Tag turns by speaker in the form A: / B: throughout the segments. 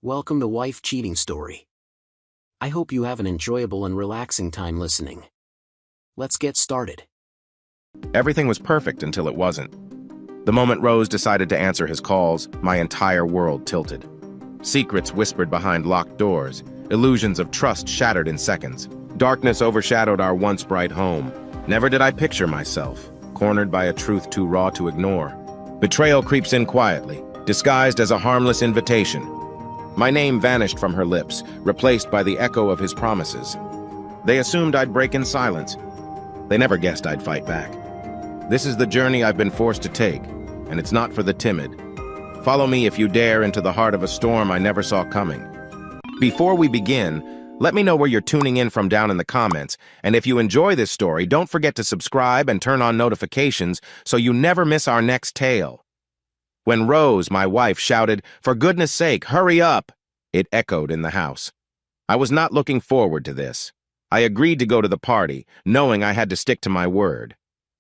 A: Welcome to Wife Cheating Story. I hope you have an enjoyable and relaxing time listening. Let's get started.
B: Everything was perfect until it wasn't. The moment Rose decided to answer his calls, my entire world tilted. Secrets whispered behind locked doors, illusions of trust shattered in seconds. Darkness overshadowed our once bright home. Never did I picture myself, cornered by a truth too raw to ignore. Betrayal creeps in quietly, disguised as a harmless invitation. My name vanished from her lips, replaced by the echo of his promises. They assumed I'd break in silence. They never guessed I'd fight back. This is the journey I've been forced to take, and it's not for the timid. Follow me if you dare into the heart of a storm I never saw coming. Before we begin, let me know where you're tuning in from down in the comments, and if you enjoy this story, don't forget to subscribe and turn on notifications so you never miss our next tale. When Rose, my wife, shouted, "For goodness sake, hurry up!" it echoed in the house. I was not looking forward to this. I agreed to go to the party, knowing I had to stick to my word.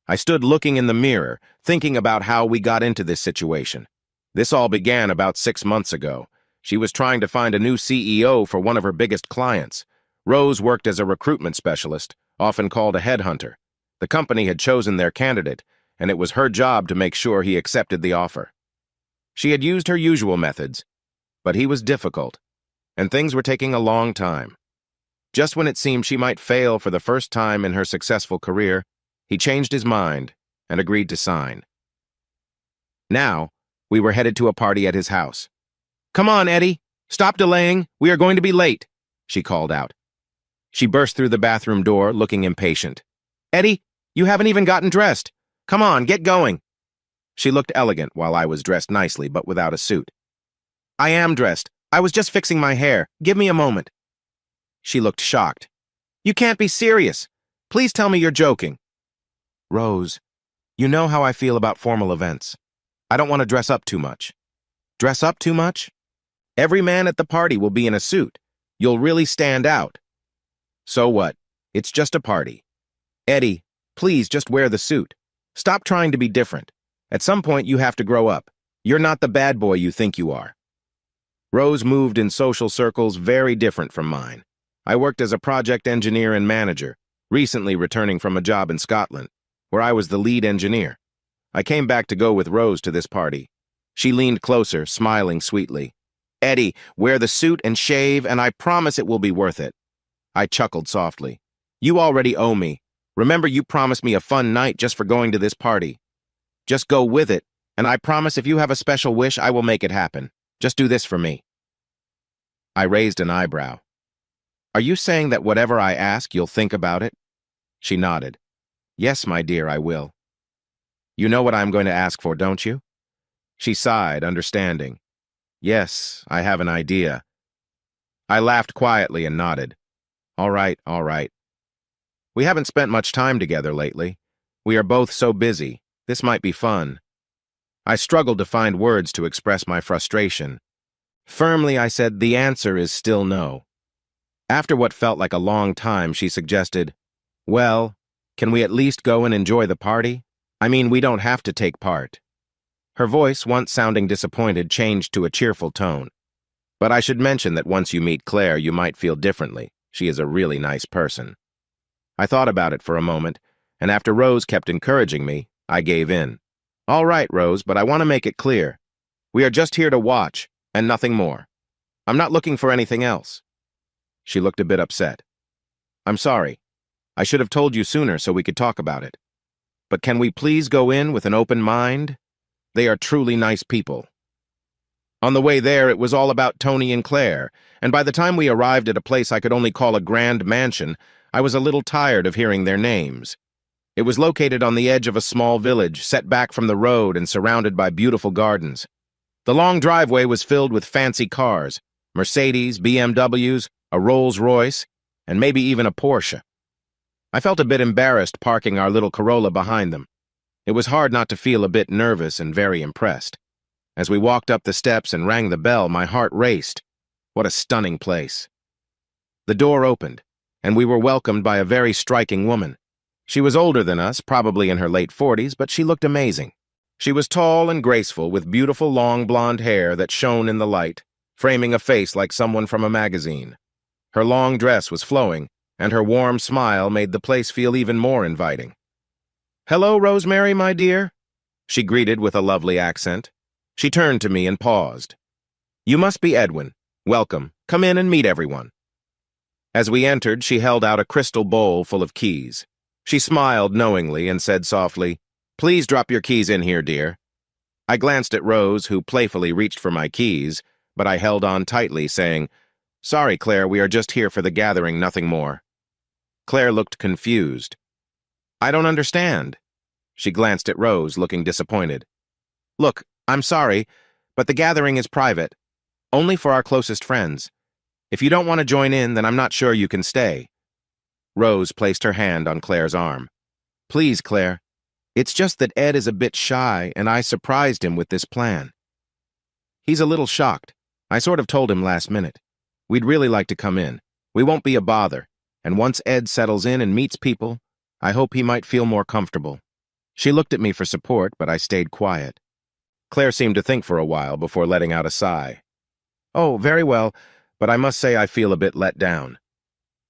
B: I stood looking in the mirror, thinking about how we got into this situation. This all began about 6 months ago. She was trying to find a new CEO for one of her biggest clients. Rose worked as a recruitment specialist, often called a headhunter. The company had chosen their candidate, and it was her job to make sure he accepted the offer. She had used her usual methods, but he was difficult, and things were taking a long time. Just when it seemed she might fail for the first time in her successful career, he changed his mind and agreed to sign. Now, we were headed to a party at his house. "Come on, Eddie! Stop delaying! We are going to be late!" she called out. She burst through the bathroom door, looking impatient. "Eddie, you haven't even gotten dressed! Come on, get going!" She looked elegant while I was dressed nicely, but without a suit. "I am dressed. I was just fixing my hair. Give me a moment." She looked shocked. "You can't be serious. Please tell me you're joking." "Rose, you know how I feel about formal events. I don't want to dress up too much." "Dress up too much? Every man at the party will be in a suit. You'll really stand out." "So what? It's just a party." "Eddie, please just wear the suit. Stop trying to be different. At some point, you have to grow up. You're not the bad boy you think you are." Rose moved in social circles very different from mine. I worked as a project engineer and manager, recently returning from a job in Scotland, where I was the lead engineer. I came back to go with Rose to this party. She leaned closer, smiling sweetly. "Eddie, wear the suit and shave, and I promise it will be worth it." I chuckled softly. "You already owe me. Remember, you promised me a fun night just for going to this party. Just go with it, and I promise if you have a special wish, I will make it happen. Just do this for me." I raised an eyebrow. "Are you saying that whatever I ask, you'll think about it?" She nodded. "Yes, my dear, I will." "You know what I'm going to ask for, don't you?" She sighed, understanding. "Yes, I have an idea." I laughed quietly and nodded. All right, all right. We haven't spent much time together lately. We are both so busy. This might be fun." I struggled to find words to express my frustration. Firmly, I said, "The answer is still no." After what felt like a long time, she suggested, "Well, can we at least go and enjoy the party? I mean, we don't have to take part." Her voice, once sounding disappointed, changed to a cheerful tone. "But I should mention that once you meet Claire, you might feel differently. She is a really nice person." I thought about it for a moment, and after Rose kept encouraging me, I gave in. "All right, Rose, but I want to make it clear. We are just here to watch, and nothing more. I'm not looking for anything else." She looked a bit upset. "I'm sorry. I should have told you sooner so we could talk about it. But can we please go in with an open mind? They are truly nice people." On the way there, it was all about Tony and Claire, and by the time we arrived at a place I could only call a grand mansion, I was a little tired of hearing their names. It was located on the edge of a small village, set back from the road and surrounded by beautiful gardens. The long driveway was filled with fancy cars, Mercedes, BMWs, a Rolls-Royce, and maybe even a Porsche. I felt a bit embarrassed parking our little Corolla behind them. It was hard not to feel a bit nervous and very impressed. As we walked up the steps and rang the bell, my heart raced. What a stunning place. The door opened, and we were welcomed by a very striking woman. She was older than us, probably in her late 40s, but she looked amazing. She was tall and graceful, with beautiful long blonde hair that shone in the light, framing a face like someone from a magazine. Her long dress was flowing, and her warm smile made the place feel even more inviting. "Hello, Rosemary, my dear," she greeted with a lovely accent. She turned to me and paused. "You must be Edwin. Welcome. Come in and meet everyone." As we entered, she held out a crystal bowl full of keys. She smiled knowingly and said softly, "Please drop your keys in here, dear." I glanced at Rose, who playfully reached for my keys, but I held on tightly, saying, "Sorry, Claire, we are just here for the gathering, nothing more." Claire looked confused. "I don't understand." She glanced at Rose, looking disappointed. "Look, I'm sorry, but the gathering is private, only for our closest friends. If you don't want to join in, then I'm not sure you can stay." Rose placed her hand on Claire's arm. "Please, Claire. It's just that Ed is a bit shy, and I surprised him with this plan. He's a little shocked. I sort of told him last minute. We'd really like to come in. We won't be a bother, and once Ed settles in and meets people, I hope he might feel more comfortable." She looked at me for support, but I stayed quiet. Claire seemed to think for a while before letting out a sigh. "Oh, very well, but I must say I feel a bit let down.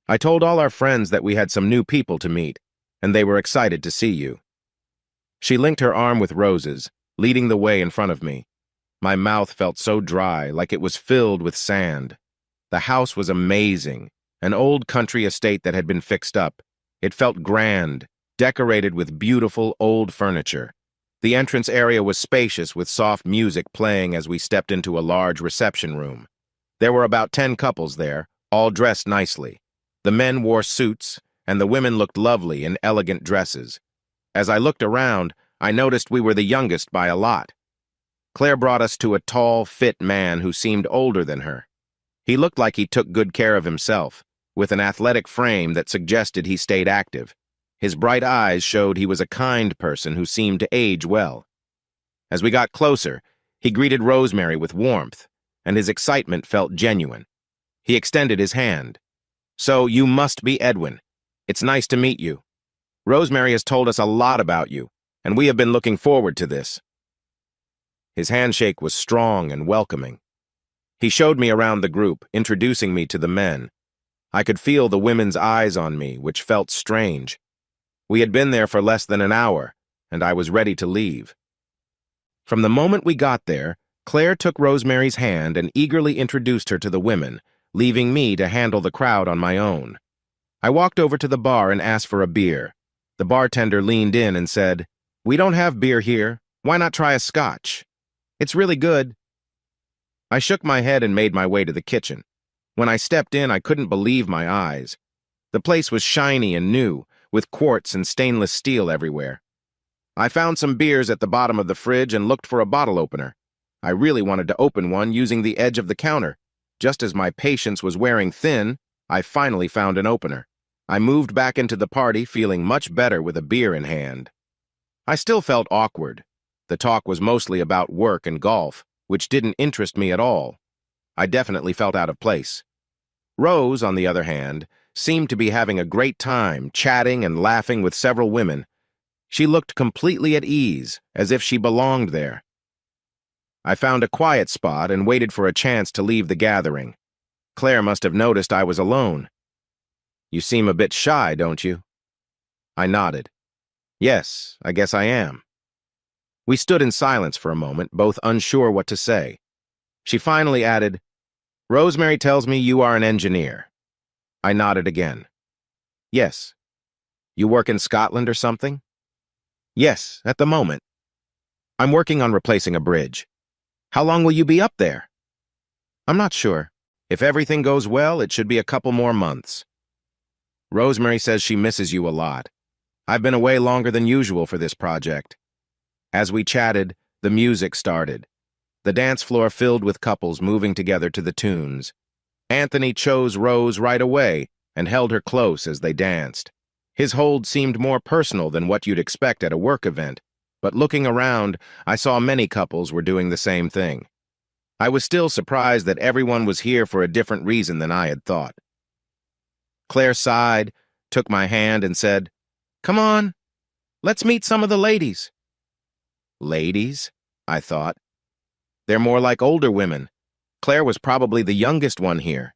B: I told all our friends that we had some new people to meet, and they were excited to see you." She linked her arm with Rose's, leading the way in front of me. My mouth felt so dry, like it was filled with sand. The house was amazing, an old country estate that had been fixed up. It felt grand, decorated with beautiful old furniture. The entrance area was spacious with soft music playing as we stepped into a large reception room. There were about 10 couples there, all dressed nicely. The men wore suits, and the women looked lovely in elegant dresses. As I looked around, I noticed we were the youngest by a lot. Claire brought us to a tall, fit man who seemed older than her. He looked like he took good care of himself, with an athletic frame that suggested he stayed active. His bright eyes showed he was a kind person who seemed to age well. As we got closer, he greeted Rosemary with warmth, and his excitement felt genuine. He extended his hand. "So you must be Edwin. It's nice to meet you. Rosemary has told us a lot about you, and we have been looking forward to this." His handshake was strong and welcoming. He showed me around the group, introducing me to the men. I could feel the women's eyes on me, which felt strange. We had been there for less than an hour, and I was ready to leave. From the moment we got there, Claire took Rosemary's hand and eagerly introduced her to the women, leaving me to handle the crowd on my own. I walked over to the bar and asked for a beer. The bartender leaned in and said, "We don't have beer here. Why not try a scotch? It's really good." I shook my head and made my way to the kitchen. When I stepped in, I couldn't believe my eyes. The place was shiny and new, with quartz and stainless steel everywhere. I found some beers at the bottom of the fridge and looked for a bottle opener. I really wanted to open one using the edge of the counter. Just as my patience was wearing thin, I finally found an opener. I moved back into the party feeling much better with a beer in hand. I still felt awkward. The talk was mostly about work and golf, which didn't interest me at all. I definitely felt out of place. Rose, on the other hand, seemed to be having a great time, chatting and laughing with several women. She looked completely at ease, as if she belonged there. I found a quiet spot and waited for a chance to leave the gathering. Claire must have noticed I was alone. "You seem a bit shy, don't you?" I nodded. "Yes, I guess I am." We stood in silence for a moment, both unsure what to say. She finally added, "Rosemary tells me you are an engineer." I nodded again. "Yes. You work in Scotland or something?" "Yes, at the moment. I'm working on replacing a bridge." "How long will you be up there?" "I'm not sure. If everything goes well, it should be a couple more months." "Rosemary says she misses you a lot. I've been away longer than usual for this project." As we chatted, the music started. The dance floor filled with couples moving together to the tunes. Anthony chose Rose right away and held her close as they danced. His hold seemed more personal than what you'd expect at a work event, but looking around, I saw many couples were doing the same thing. I was still surprised that everyone was here for a different reason than I had thought. Claire sighed, took my hand, and said, "Come on, let's meet some of the ladies." Ladies? I thought. They're more like older women. Claire was probably the youngest one here.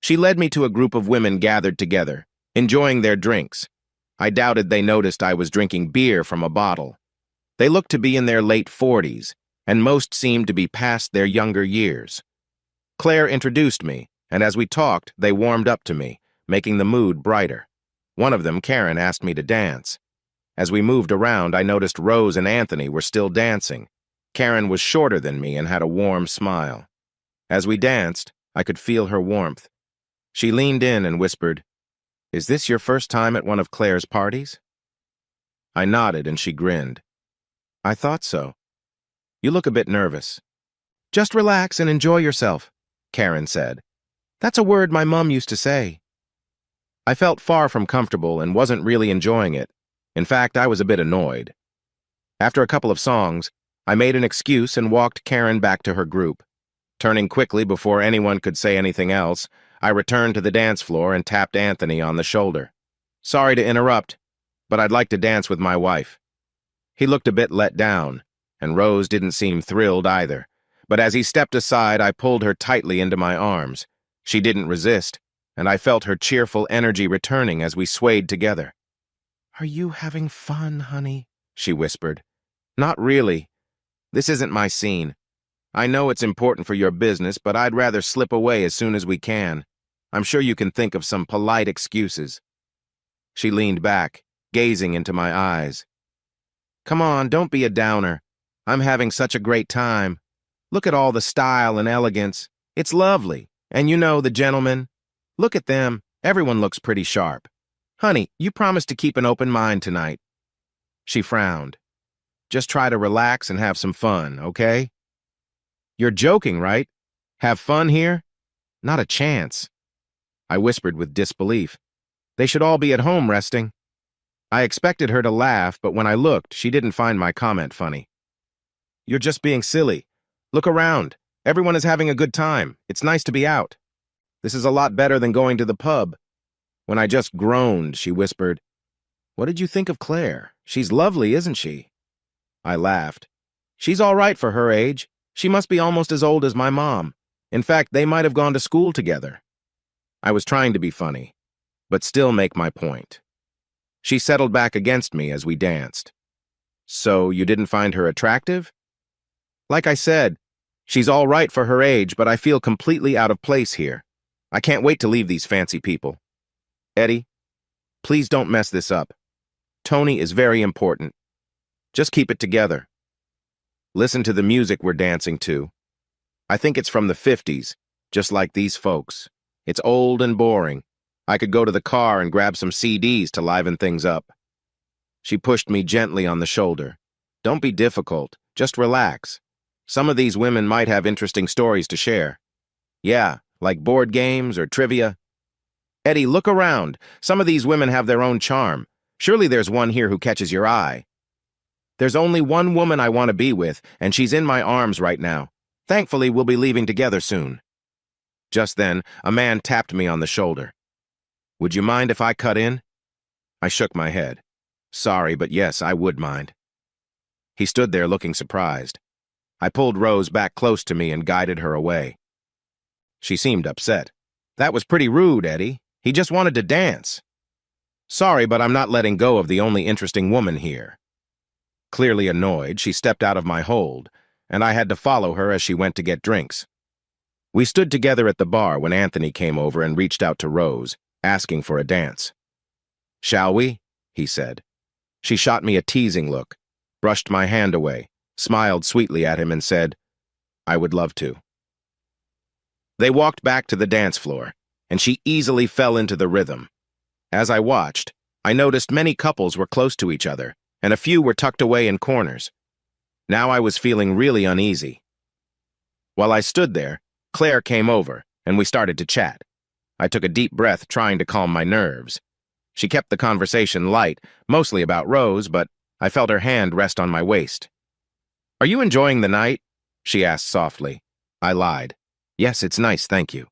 B: She led me to a group of women gathered together, enjoying their drinks. I doubted they noticed I was drinking beer from a bottle. They looked to be in their late 40s, and most seemed to be past their younger years. Claire introduced me, and as we talked, they warmed up to me, making the mood brighter. One of them, Karen, asked me to dance. As we moved around, I noticed Rose and Anthony were still dancing. Karen was shorter than me and had a warm smile. As we danced, I could feel her warmth. She leaned in and whispered, "Is this your first time at one of Claire's parties?" I nodded and she grinned. "I thought so. You look a bit nervous." "Just relax and enjoy yourself," Karen said. "That's a word my mom used to say." I felt far from comfortable and wasn't really enjoying it. In fact, I was a bit annoyed. After a couple of songs, I made an excuse and walked Karen back to her group. Turning quickly before anyone could say anything else, I returned to the dance floor and tapped Anthony on the shoulder. "Sorry to interrupt, but I'd like to dance with my wife." He looked a bit let down, and Rose didn't seem thrilled either. But as he stepped aside, I pulled her tightly into my arms. She didn't resist, and I felt her cheerful energy returning as we swayed together. "Are you having fun, honey?" she whispered. "Not really. This isn't my scene. I know it's important for your business, but I'd rather slip away as soon as we can. I'm sure you can think of some polite excuses." She leaned back, gazing into my eyes. "Come on, don't be a downer. I'm having such a great time. Look at all the style and elegance. It's lovely. And you know, the gentlemen. Look at them. Everyone looks pretty sharp. Honey, you promised to keep an open mind tonight." She frowned. "Just try to relax and have some fun, okay?" "You're joking, right? Have fun here? Not a chance." I whispered with disbelief. "They should all be at home resting." I expected her to laugh, but when I looked, she didn't find my comment funny. "You're just being silly. Look around. Everyone is having a good time. It's nice to be out. This is a lot better than going to the pub." When I just groaned, she whispered, "What did you think of Claire? She's lovely, isn't she?" I laughed. "She's all right for her age. She must be almost as old as my mom. In fact, they might have gone to school together." I was trying to be funny, but still make my point. She settled back against me as we danced. "So you didn't find her attractive?" "Like I said, she's all right for her age, but I feel completely out of place here. I can't wait to leave these fancy people. Eddie, please don't mess this up. Tony is very important. Just keep it together. Listen to the music we're dancing to. I think it's from the 50s, just like these folks. It's old and boring. I could go to the car and grab some CDs to liven things up." She pushed me gently on the shoulder. "Don't be difficult. Just relax. Some of these women might have interesting stories to share. Yeah, like board games or trivia. Eddie, look around. Some of these women have their own charm. Surely there's one here who catches your eye. There's only one woman I want to be with, and she's in my arms right now. Thankfully, we'll be leaving together soon." Just then, a man tapped me on the shoulder. "Would you mind if I cut in?" I shook my head. "Sorry, but yes, I would mind." He stood there looking surprised. I pulled Rose back close to me and guided her away. She seemed upset. "That was pretty rude, Eddie. He just wanted to dance." "Sorry, but I'm not letting go of the only interesting woman here." Clearly annoyed, she stepped out of my hold, and I had to follow her as she went to get drinks. We stood together at the bar when Anthony came over and reached out to Rose, asking for a dance. "Shall we?" he said. She shot me a teasing look, brushed my hand away, smiled sweetly at him and said, "I would love to." They walked back to the dance floor, and she easily fell into the rhythm. As I watched, I noticed many couples were close to each other, and a few were tucked away in corners. Now I was feeling really uneasy. While I stood there, Claire came over, and we started to chat. I took a deep breath, trying to calm my nerves. She kept the conversation light, mostly about Rose, but I felt her hand rest on my waist. "Are you enjoying the night?" she asked softly. I lied. "Yes, it's nice, thank you."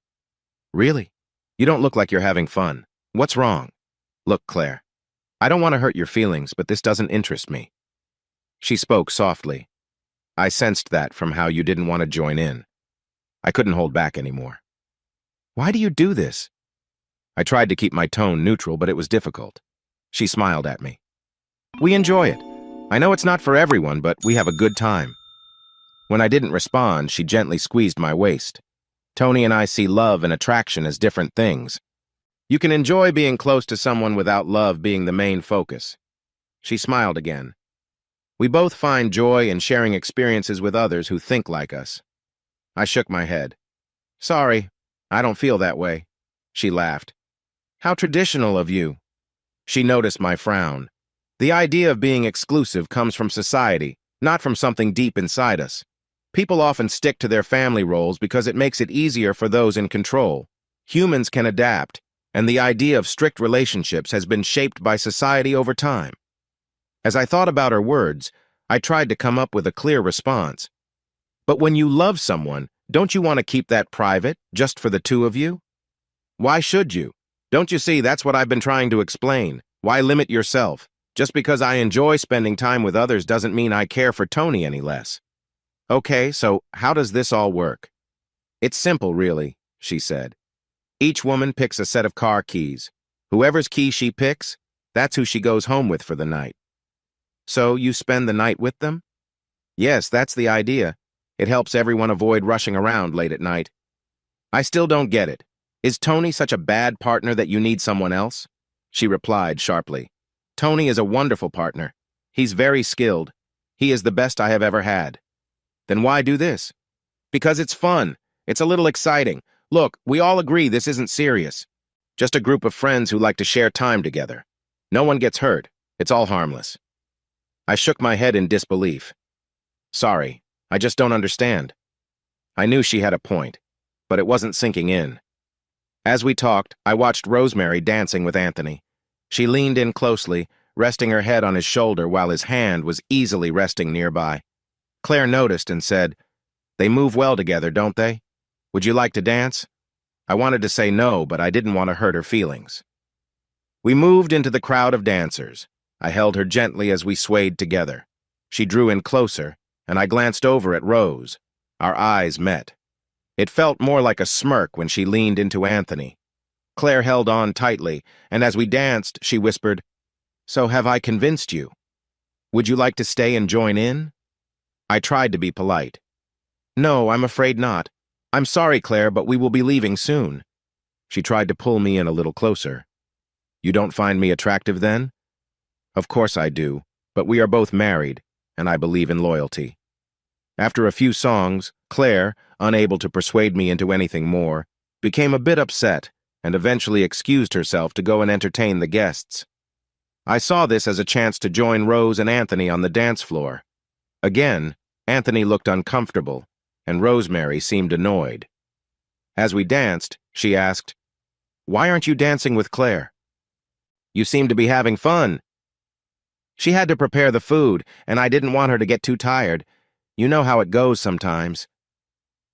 B: "Really? You don't look like you're having fun. What's wrong?" "Look, Claire, I don't want to hurt your feelings, but this doesn't interest me." She spoke softly. I sensed that from how you didn't want to join in. I couldn't hold back anymore. Why do you do this? I tried to keep my tone neutral, but it was difficult. She smiled at me. We enjoy it. I know it's not for everyone, but we have a good time. When I didn't respond, she gently squeezed my waist. Tony and I see love and attraction as different things. You can enjoy being close to someone without love being the main focus. She smiled again. We both find joy in sharing experiences with others who think like us. I shook my head. Sorry, I don't feel that way. She laughed. How traditional of you. She noticed my frown. The idea of being exclusive comes from society, not from something deep inside us. People often stick to their family roles because it makes it easier for those in control. Humans can adapt, and the idea of strict relationships has been shaped by society over time. As I thought about her words, I tried to come up with a clear response. But when you love someone, don't you want to keep that private, just for the two of you? Why should you? Don't you see, that's what I've been trying to explain. Why limit yourself? Just because I enjoy spending time with others doesn't mean I care for Tony any less. Okay, so how does this all work? It's simple, really, she said. Each woman picks a set of car keys. Whoever's key she picks, that's who she goes home with for the night. So you spend the night with them? Yes, that's the idea. It helps everyone avoid rushing around late at night. I still don't get it. Is Tony such a bad partner that you need someone else? She replied sharply. Tony is a wonderful partner. He's very skilled. He is the best I have ever had. Then why do this? Because it's fun. It's a little exciting. Look, we all agree this isn't serious. Just a group of friends who like to share time together. No one gets hurt. It's all harmless. I shook my head in disbelief. Sorry, I just don't understand. I knew she had a point, but it wasn't sinking in. As we talked, I watched Rosemary dancing with Anthony. She leaned in closely, resting her head on his shoulder while his hand was easily resting nearby. Claire noticed and said, They move well together, don't they? Would you like to dance? I wanted to say no, but I didn't want to hurt her feelings. We moved into the crowd of dancers. I held her gently as we swayed together. She drew in closer, and I glanced over at Rose. Our eyes met. It felt more like a smirk when she leaned into Anthony. Claire held on tightly, and as we danced, she whispered, So have I convinced you? Would you like to stay and join in? I tried to be polite. No, I'm afraid not. I'm sorry, Claire, but we will be leaving soon. She tried to pull me in a little closer. You don't find me attractive then? Of course I do, but we are both married, and I believe in loyalty. After a few songs, Claire, unable to persuade me into anything more, became a bit upset and eventually excused herself to go and entertain the guests. I saw this as a chance to join Rose and Anthony on the dance floor. Again, Anthony looked uncomfortable, and Rosemary seemed annoyed. As we danced, she asked, Why aren't you dancing with Claire? You seem to be having fun. She had to prepare the food, and I didn't want her to get too tired. You know how it goes sometimes.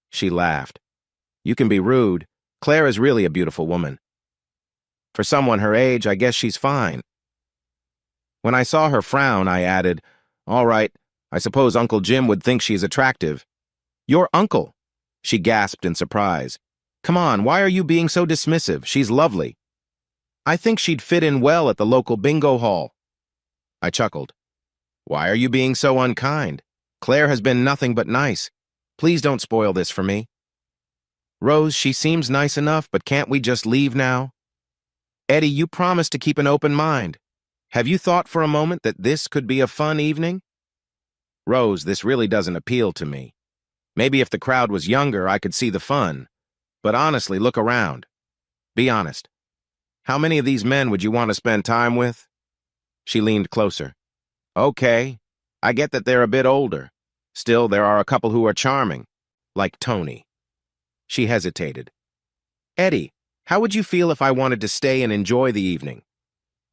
B: She laughed. You can be rude. Claire is really a beautiful woman. For someone her age, I guess she's fine. When I saw her frown, I added, All right, I suppose Uncle Jim would think she's attractive. Your uncle? She gasped in surprise. Come on, why are you being so dismissive? She's lovely. I think she'd fit in well at the local bingo hall. I chuckled. Why are you being so unkind? Claire has been nothing but nice. Please don't spoil this for me. Rose, she seems nice enough, but can't we just leave now? Eddie, you promised to keep an open mind. Have you thought for a moment that this could be a fun evening? Rose, this really doesn't appeal to me. Maybe if the crowd was younger, I could see the fun. But honestly, look around. Be honest. How many of these men would you want to spend time with? She leaned closer. Okay, I get that they're a bit older. Still, there are a couple who are charming, like Tony. She hesitated. Eddie, how would you feel if I wanted to stay and enjoy the evening?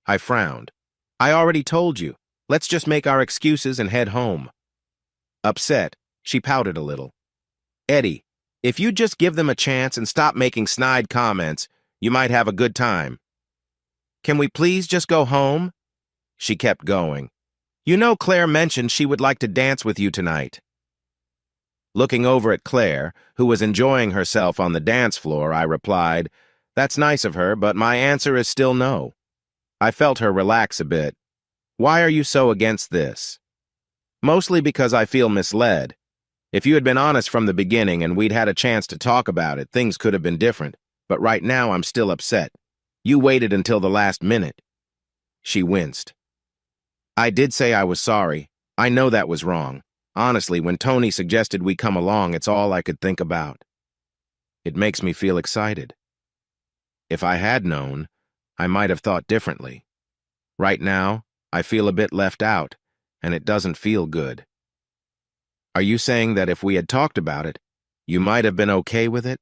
B: I frowned. I already told you. Let's just make our excuses and head home. Upset, she pouted a little. Eddie, if you'd just give them a chance and stop making snide comments, you might have a good time. Can we please just go home? She kept going. You know Claire mentioned she would like to dance with you tonight. Looking over at Claire, who was enjoying herself on the dance floor, I replied, "That's nice of her, but my answer is still no." I felt her relax a bit. "Why are you so against this?" "Mostly because I feel misled. If you had been honest from the beginning and we'd had a chance to talk about it, things could have been different. But right now I'm still upset. You waited until the last minute." She winced. "I did say I was sorry. I know that was wrong. Honestly, when Tony suggested we come along, it's all I could think about. It makes me feel excited. If I had known, I might have thought differently. Right now, I feel a bit left out, and it doesn't feel good." "Are you saying that if we had talked about it, you might have been okay with it?"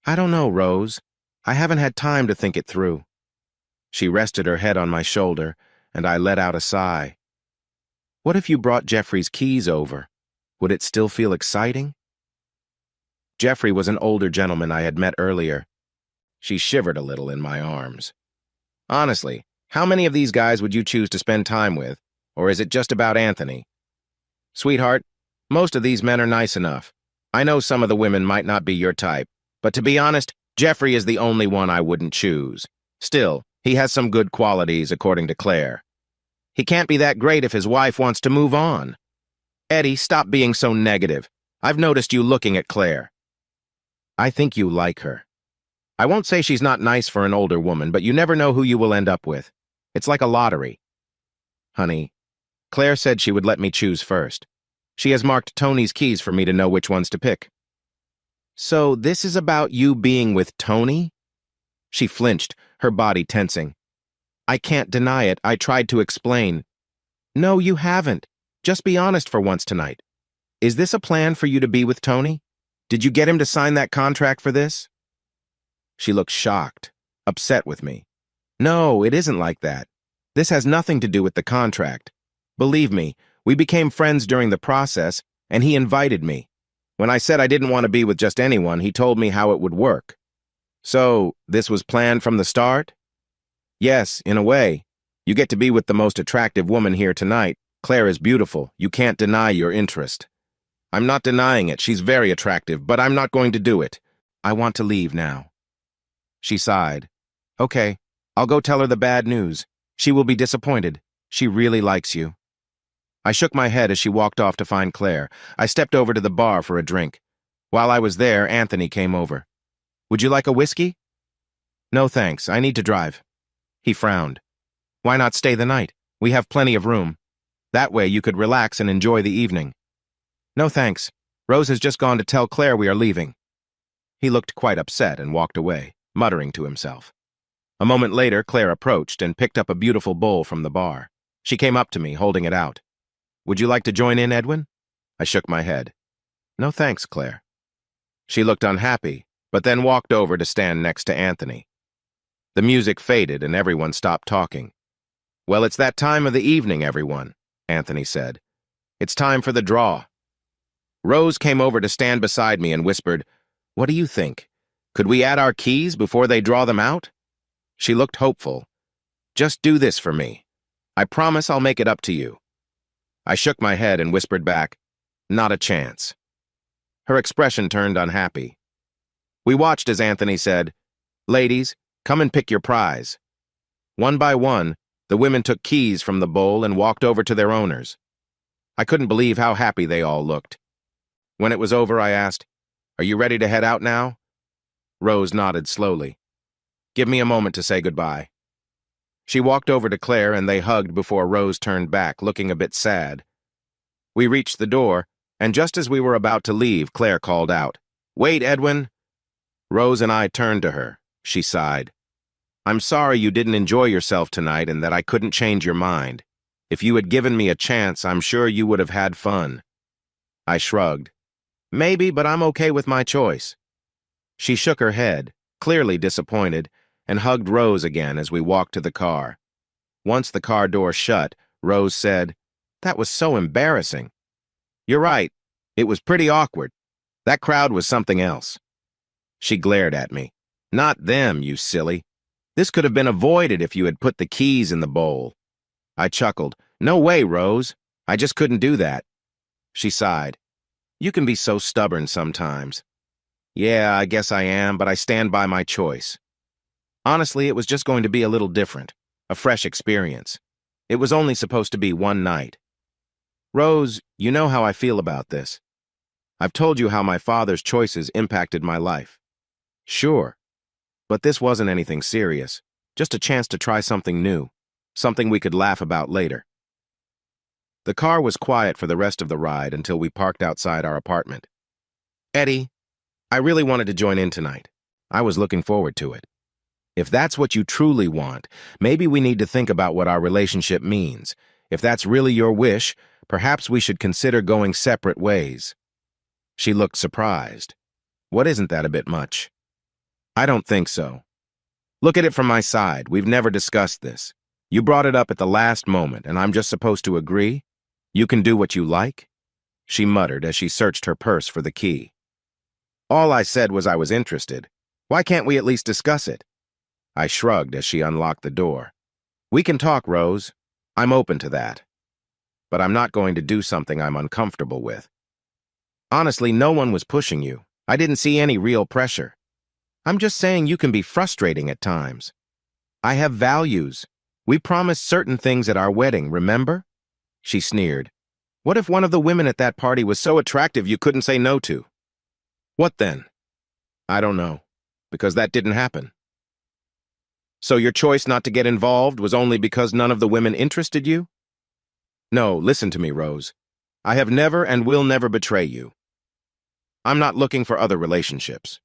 B: "I don't know, Rose. I haven't had time to think it through." She rested her head on my shoulder, and I let out a sigh. "What if you brought Jeffrey's keys over? Would it still feel exciting?" Jeffrey was an older gentleman I had met earlier. She shivered a little in my arms. "Honestly, how many of these guys would you choose to spend time with? Or is it just about Anthony?" "Sweetheart, most of these men are nice enough. I know some of the women might not be your type, but to be honest, Jeffrey is the only one I wouldn't choose. Still, he has some good qualities, according to Claire. He can't be that great if his wife wants to move on." "Eddie, stop being so negative. I've noticed you looking at Claire." "I think you like her. I won't say she's not nice for an older woman, but you never know who you will end up with. It's like a lottery." "Honey, Claire said she would let me choose first. She has marked Tony's keys for me to know which ones to pick." "So this is about you being with Tony?" She flinched, her body tensing. "I can't deny it. I tried to explain." "No, you haven't. Just be honest for once tonight. Is this a plan for you to be with Tony? Did you get him to sign that contract for this?" She looked shocked, upset with me. "No, it isn't like that. This has nothing to do with the contract. Believe me, we became friends during the process, and he invited me. When I said I didn't want to be with just anyone, he told me how it would work." "So, this was planned from the start?" "Yes, in a way. You get to be with the most attractive woman here tonight. Claire is beautiful. You can't deny your interest." "I'm not denying it. She's very attractive, but I'm not going to do it. I want to leave now." She sighed. "Okay, I'll go tell her the bad news. She will be disappointed. She really likes you." I shook my head as she walked off to find Claire. I stepped over to the bar for a drink. While I was there, Anthony came over. "Would you like a whiskey?" "No, thanks. I need to drive." He frowned. "Why not stay the night? We have plenty of room. That way you could relax and enjoy the evening." "No, thanks. Rose has just gone to tell Claire we are leaving." He looked quite upset and walked away, muttering to himself. A moment later, Claire approached and picked up a beautiful bowl from the bar. She came up to me, holding it out. "Would you like to join in, Edwin?" I shook my head. "No, thanks, Claire." She looked unhappy, but then walked over to stand next to Anthony. The music faded and everyone stopped talking. "Well, it's that time of the evening, everyone," Anthony said. "It's time for the draw." Rose came over to stand beside me and whispered, "What do you think? Could we add our keys before they draw them out?" She looked hopeful. "Just do this for me. I promise I'll make it up to you." I shook my head and whispered back, "Not a chance." Her expression turned unhappy. We watched as Anthony said, "Ladies, come and pick your prize." One by one, the women took keys from the bowl and walked over to their owners. I couldn't believe how happy they all looked. When it was over, I asked, "Are you ready to head out now?" Rose nodded slowly. "Give me a moment to say goodbye." She walked over to Claire and they hugged before Rose turned back, looking a bit sad. We reached the door, and just as we were about to leave, Claire called out, "Wait, Edwin." Rose and I turned to her. She sighed. "I'm sorry you didn't enjoy yourself tonight and that I couldn't change your mind. If you had given me a chance, I'm sure you would have had fun." I shrugged. "Maybe, but I'm okay with my choice." She shook her head, clearly disappointed, and hugged Rose again as we walked to the car. Once the car door shut, Rose said, "That was so embarrassing." "You're right. It was pretty awkward. That crowd was something else." She glared at me. "Not them, you silly. This could have been avoided if you had put the keys in the bowl." I chuckled. "No way, Rose. I just couldn't do that." She sighed. You can be so stubborn sometimes. Yeah, I guess I am, but I stand by my choice. Honestly, it was just going to be a little different, a fresh experience. It was only supposed to be one night. Rose, you know how I feel about this. I've told you how my father's choices impacted my life. Sure, but this wasn't anything serious, just a chance to try something new, something we could laugh about later. The car was quiet for the rest of the ride until we parked outside our apartment. Eddie, I really wanted to join in tonight. I was looking forward to it. If that's what you truly want, maybe we need to think about what our relationship means. If that's really your wish, perhaps we should consider going separate ways. She looked surprised. What, isn't that a bit much? I don't think so. Look at it from my side. We've never discussed this. You brought it up at the last moment, and I'm just supposed to agree? You can do what you like? She muttered as she searched her purse for the key. All I said was I was interested. Why can't we at least discuss it? I shrugged as she unlocked the door. We can talk, Rose. I'm open to that. But I'm not going to do something I'm uncomfortable with. Honestly, no one was pushing you. I didn't see any real pressure. I'm just saying you can be frustrating at times. I have values. We promised certain things at our wedding, remember? She sneered. What if one of the women at that party was so attractive you couldn't say no to? What then? I don't know, because that didn't happen. So your choice not to get involved was only because none of the women interested you? No, listen to me, Rose. I have never and will never betray you. I'm not looking for other relationships.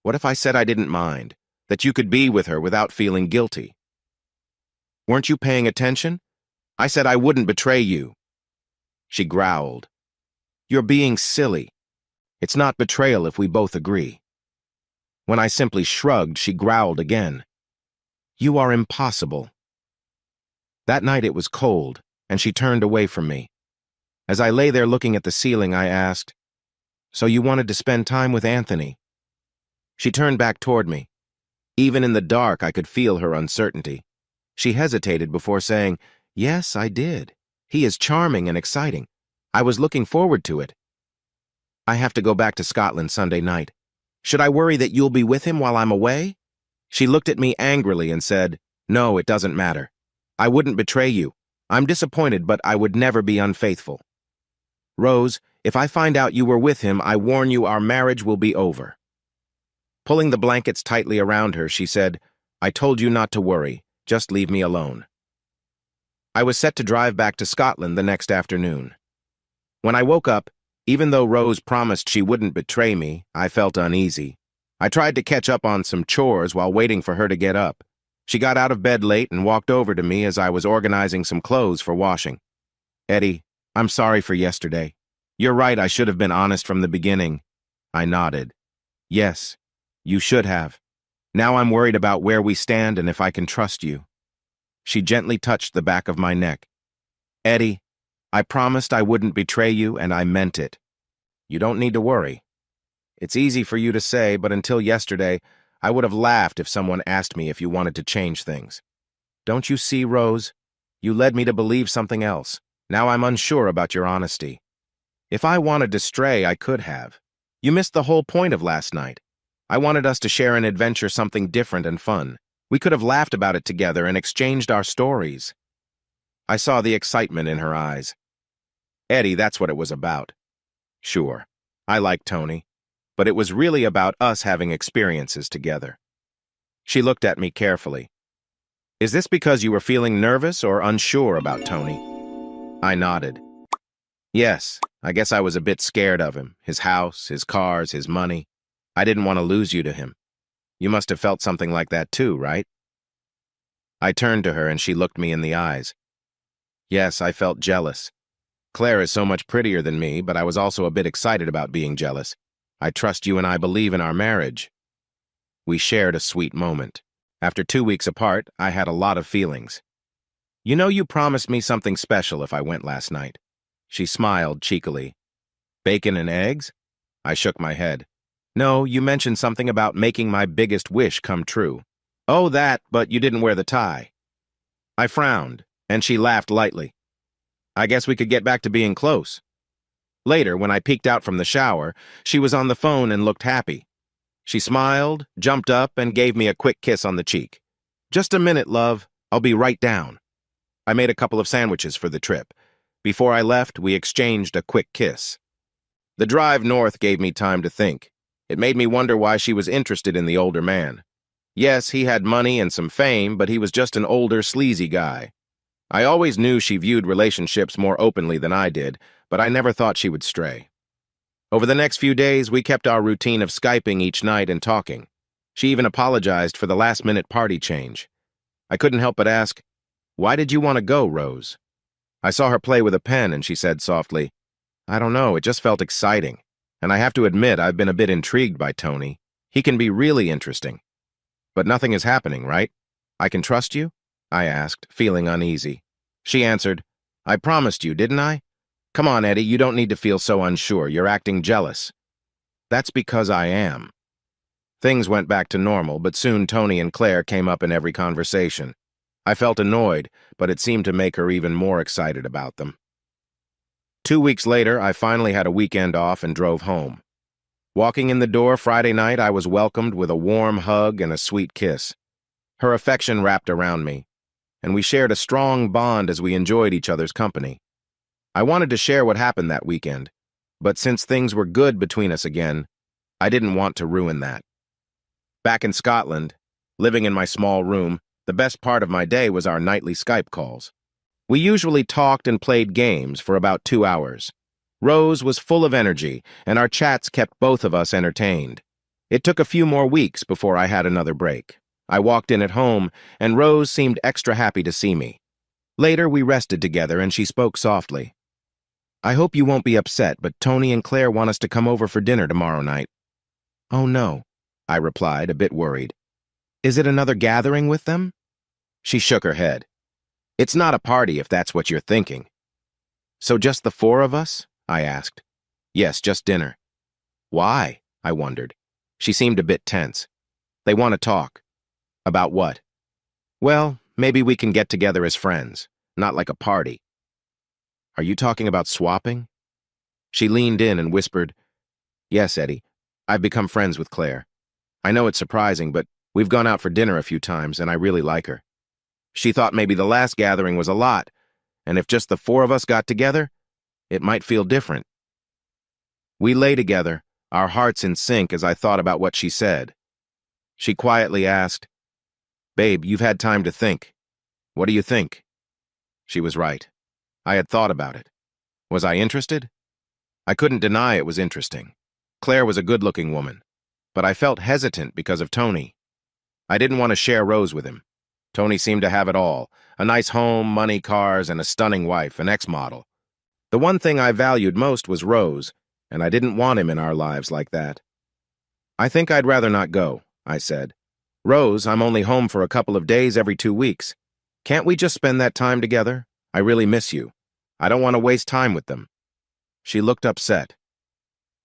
B: What if I said I didn't mind, that you could be with her without feeling guilty? Weren't you paying attention? I said I wouldn't betray you. She growled. You're being silly. It's not betrayal if we both agree. When I simply shrugged, she growled again. You are impossible. That night it was cold, and she turned away from me. As I lay there looking at the ceiling, I asked, So you wanted to spend time with Anthony? She turned back toward me. Even in the dark, I could feel her uncertainty. She hesitated before saying, Yes, I did. He is charming and exciting. I was looking forward to it. I have to go back to Scotland Sunday night. Should I worry that you'll be with him while I'm away? She looked at me angrily and said, No, it doesn't matter. I wouldn't betray you. I'm disappointed, but I would never be unfaithful. Rose, if I find out you were with him, I warn you our marriage will be over. Pulling the blankets tightly around her, she said, I told you not to worry. Just leave me alone. I was set to drive back to Scotland the next afternoon. When I woke up, even though Rose promised she wouldn't betray me, I felt uneasy. I tried to catch up on some chores while waiting for her to get up. She got out of bed late and walked over to me as I was organizing some clothes for washing. Eddie, I'm sorry for yesterday. You're right, I should have been honest from the beginning. I nodded. Yes, you should have. Now I'm worried about where we stand and if I can trust you. She gently touched the back of my neck. Eddie, I promised I wouldn't betray you, and I meant it. You don't need to worry. It's easy for you to say, but until yesterday, I would have laughed if someone asked me if you wanted to change things. Don't you see, Rose? You led me to believe something else. Now I'm unsure about your honesty. If I wanted to stray, I could have. You missed the whole point of last night. I wanted us to share an adventure, something different and fun. We could have laughed about it together and exchanged our stories. I saw the excitement in her eyes. Eddie, that's what it was about. Sure, I like Tony, but it was really about us having experiences together. She looked at me carefully. Is this because you were feeling nervous or unsure about Tony? I nodded. Yes, I guess I was a bit scared of him, his house, his cars, his money. I didn't want to lose you to him. You must have felt something like that too, right? I turned to her and she looked me in the eyes. Yes, I felt jealous. Claire is so much prettier than me, but I was also a bit excited about being jealous. I trust you and I believe in our marriage. We shared a sweet moment. After 2 weeks apart, I had a lot of feelings. You know, you promised me something special if I went last night. She smiled cheekily. Bacon and eggs? I shook my head. No, you mentioned something about making my biggest wish come true. Oh, that, but you didn't wear the tie. I frowned, and she laughed lightly. I guess we could get back to being close. Later, when I peeked out from the shower, she was on the phone and looked happy. She smiled, jumped up, and gave me a quick kiss on the cheek. "Just a minute, love. I'll be right down." I made a couple of sandwiches for the trip. Before I left, we exchanged a quick kiss. The drive north gave me time to think. It made me wonder why she was interested in the older man. Yes, he had money and some fame, but he was just an older, sleazy guy. I always knew she viewed relationships more openly than I did, but I never thought she would stray. Over the next few days, we kept our routine of Skyping each night and talking. She even apologized for the last-minute party change. I couldn't help but ask, "Why did you want to go, Rose?" I saw her play with a pen and she said softly, "I don't know, it just felt exciting. And I have to admit, I've been a bit intrigued by Tony. He can be really interesting. But nothing is happening, right? I can trust you?" I asked, feeling uneasy. She answered, "I promised you, didn't I? Come on, Eddie, you don't need to feel so unsure. You're acting jealous." "That's because I am." Things went back to normal, but soon Tony and Claire came up in every conversation. I felt annoyed, but it seemed to make her even more excited about them. 2 weeks later, I finally had a weekend off and drove home. Walking in the door Friday night, I was welcomed with a warm hug and a sweet kiss. Her affection wrapped around me, and we shared a strong bond as we enjoyed each other's company. I wanted to share what happened that weekend, but since things were good between us again, I didn't want to ruin that. Back in Scotland, living in my small room, the best part of my day was our nightly Skype calls. We usually talked and played games for about 2 hours. Rose was full of energy, and our chats kept both of us entertained. It took a few more weeks before I had another break. I walked in at home, and Rose seemed extra happy to see me. Later, we rested together, and she spoke softly. "I hope you won't be upset, but Tony and Claire want us to come over for dinner tomorrow night." "Oh, no," I replied, a bit worried. "Is it another gathering with them?" She shook her head. "It's not a party if that's what you're thinking." "So just the 4 of us?" I asked. "Yes, just dinner." "Why?" I wondered. She seemed a bit tense. "They want to talk." "About what?" "Well, maybe we can get together as friends, not like a party." "Are you talking about swapping?" She leaned in and whispered, "Yes, Eddie. I've become friends with Claire. I know it's surprising, but we've gone out for dinner a few times, and I really like her." She thought maybe the last gathering was a lot, and if just the 4 of us got together, it might feel different. We lay together, our hearts in sync as I thought about what she said. She quietly asked, "Babe, you've had time to think. What do you think?" She was right. I had thought about it. Was I interested? I couldn't deny it was interesting. Claire was a good-looking woman, but I felt hesitant because of Tony. I didn't want to share Rose with him. Tony seemed to have it all, a nice home, money, cars, and a stunning wife, an ex-model. The one thing I valued most was Rose, and I didn't want him in our lives like that. "I think I'd rather not go," I said. "Rose, I'm only home for a couple of days every 2 weeks. Can't we just spend that time together? I really miss you. I don't want to waste time with them." She looked upset.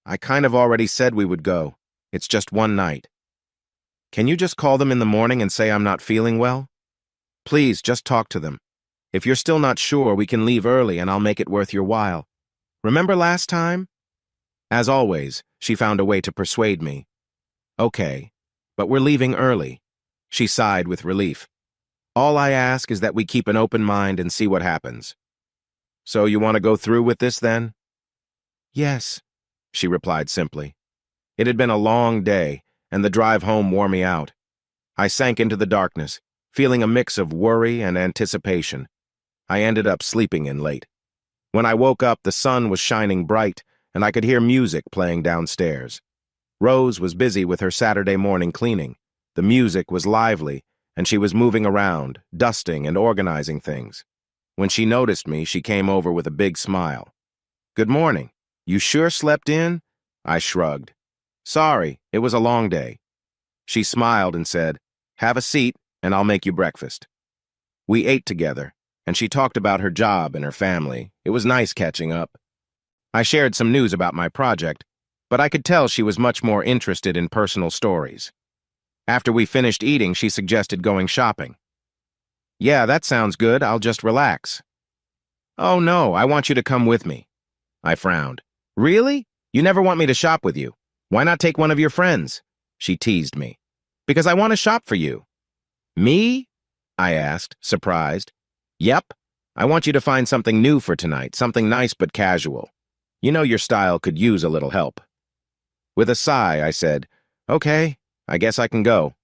B: "I kind of already said we would go. It's just one night." "Can you just call them in the morning and say I'm not feeling well? Please, just talk to them. If you're still not sure, we can leave early and I'll make it worth your while. Remember last time?" As always, she found a way to persuade me. "Okay, but we're leaving early." She sighed with relief. "All I ask is that we keep an open mind and see what happens." "So you want to go through with this then?" "Yes," she replied simply. It had been a long day, and the drive home wore me out. I sank into the darkness, feeling a mix of worry and anticipation. I ended up sleeping in late. When I woke up, the sun was shining bright, and I could hear music playing downstairs. Rose was busy with her Saturday morning cleaning. The music was lively, and she was moving around, dusting and organizing things. When she noticed me, she came over with a big smile. "Good morning. You sure slept in?" I shrugged. "Sorry, it was a long day." She smiled and said, "Have a seat, and I'll make you breakfast." We ate together, and she talked about her job and her family. It was nice catching up. I shared some news about my project, but I could tell she was much more interested in personal stories. After we finished eating, she suggested going shopping. "Yeah, that sounds good. I'll just relax." "Oh no, I want you to come with me." I frowned. Really? You never want me to shop with you. Why not take one of your friends? She teased me. Because I want to shop for you. Me? I asked, surprised. Yep. I want you to find something new for tonight, something nice but casual. You know your style could use a little help. With a sigh, I said, okay, I guess I can go.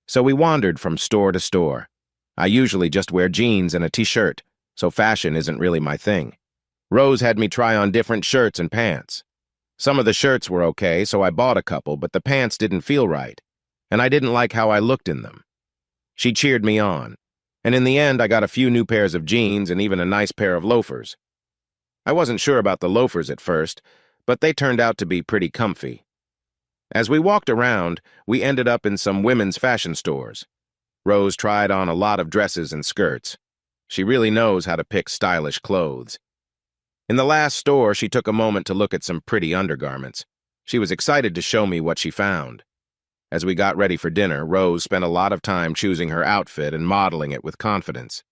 B: So we wandered from store to store. I usually just wear jeans and a t-shirt, so fashion isn't really my thing. Rose had me try on different shirts and pants. Some of the shirts were okay, so I bought a couple, but the pants didn't feel right, and I didn't like how I looked in them. She cheered me on, and in the end I got a few new pairs of jeans and even a nice pair of loafers. I wasn't sure about the loafers at first, but they turned out to be pretty comfy. As we walked around, we ended up in some women's fashion stores. Rose tried on a lot of dresses and skirts. She really knows how to pick stylish clothes. In the last store, she took a moment to look at some pretty undergarments. She was excited to show me what she found. As we got ready for dinner, Rose spent a lot of time choosing her outfit and modeling it with confidence.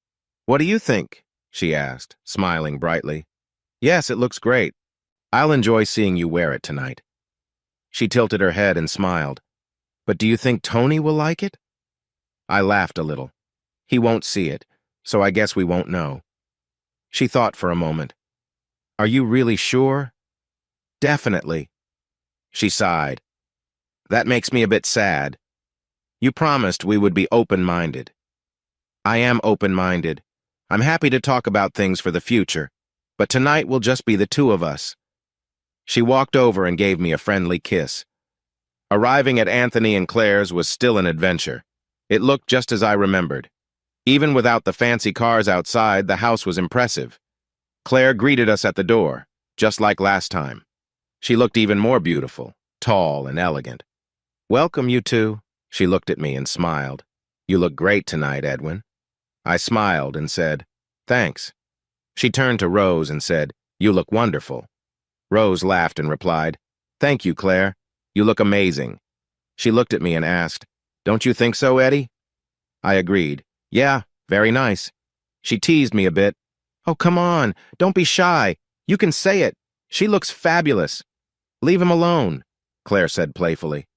B: "What do you think?" she asked, smiling brightly. "Yes, it looks great. I'll enjoy seeing you wear it tonight." She tilted her head and smiled. "But do you think Tony will like it?" I laughed a little. "He won't see it, so I guess we won't know." She thought for a moment. "Are you really sure?" "Definitely." She sighed. "That makes me a bit sad. You promised we would be open-minded." "I am open-minded. I'm happy to talk about things for the future, but tonight will just be the two of us." She walked over and gave me a friendly kiss. Arriving at Anthony and Claire's was still an adventure. It looked just as I remembered. Even without the fancy cars outside, the house was impressive. Claire greeted us at the door, just like last time. She looked even more beautiful, tall and elegant. "Welcome, you two." She looked at me and smiled. "You look great tonight, Edwin." I smiled and said, "Thanks." She turned to Rose and said, "You look wonderful." Rose laughed and replied, "Thank you, Claire. You look amazing." She looked at me and asked, "Don't you think so, Eddie?" I agreed. "Yeah, very nice." She teased me a bit. "Oh, come on, don't be shy. You can say it. She looks fabulous." "Leave him alone," Claire said playfully.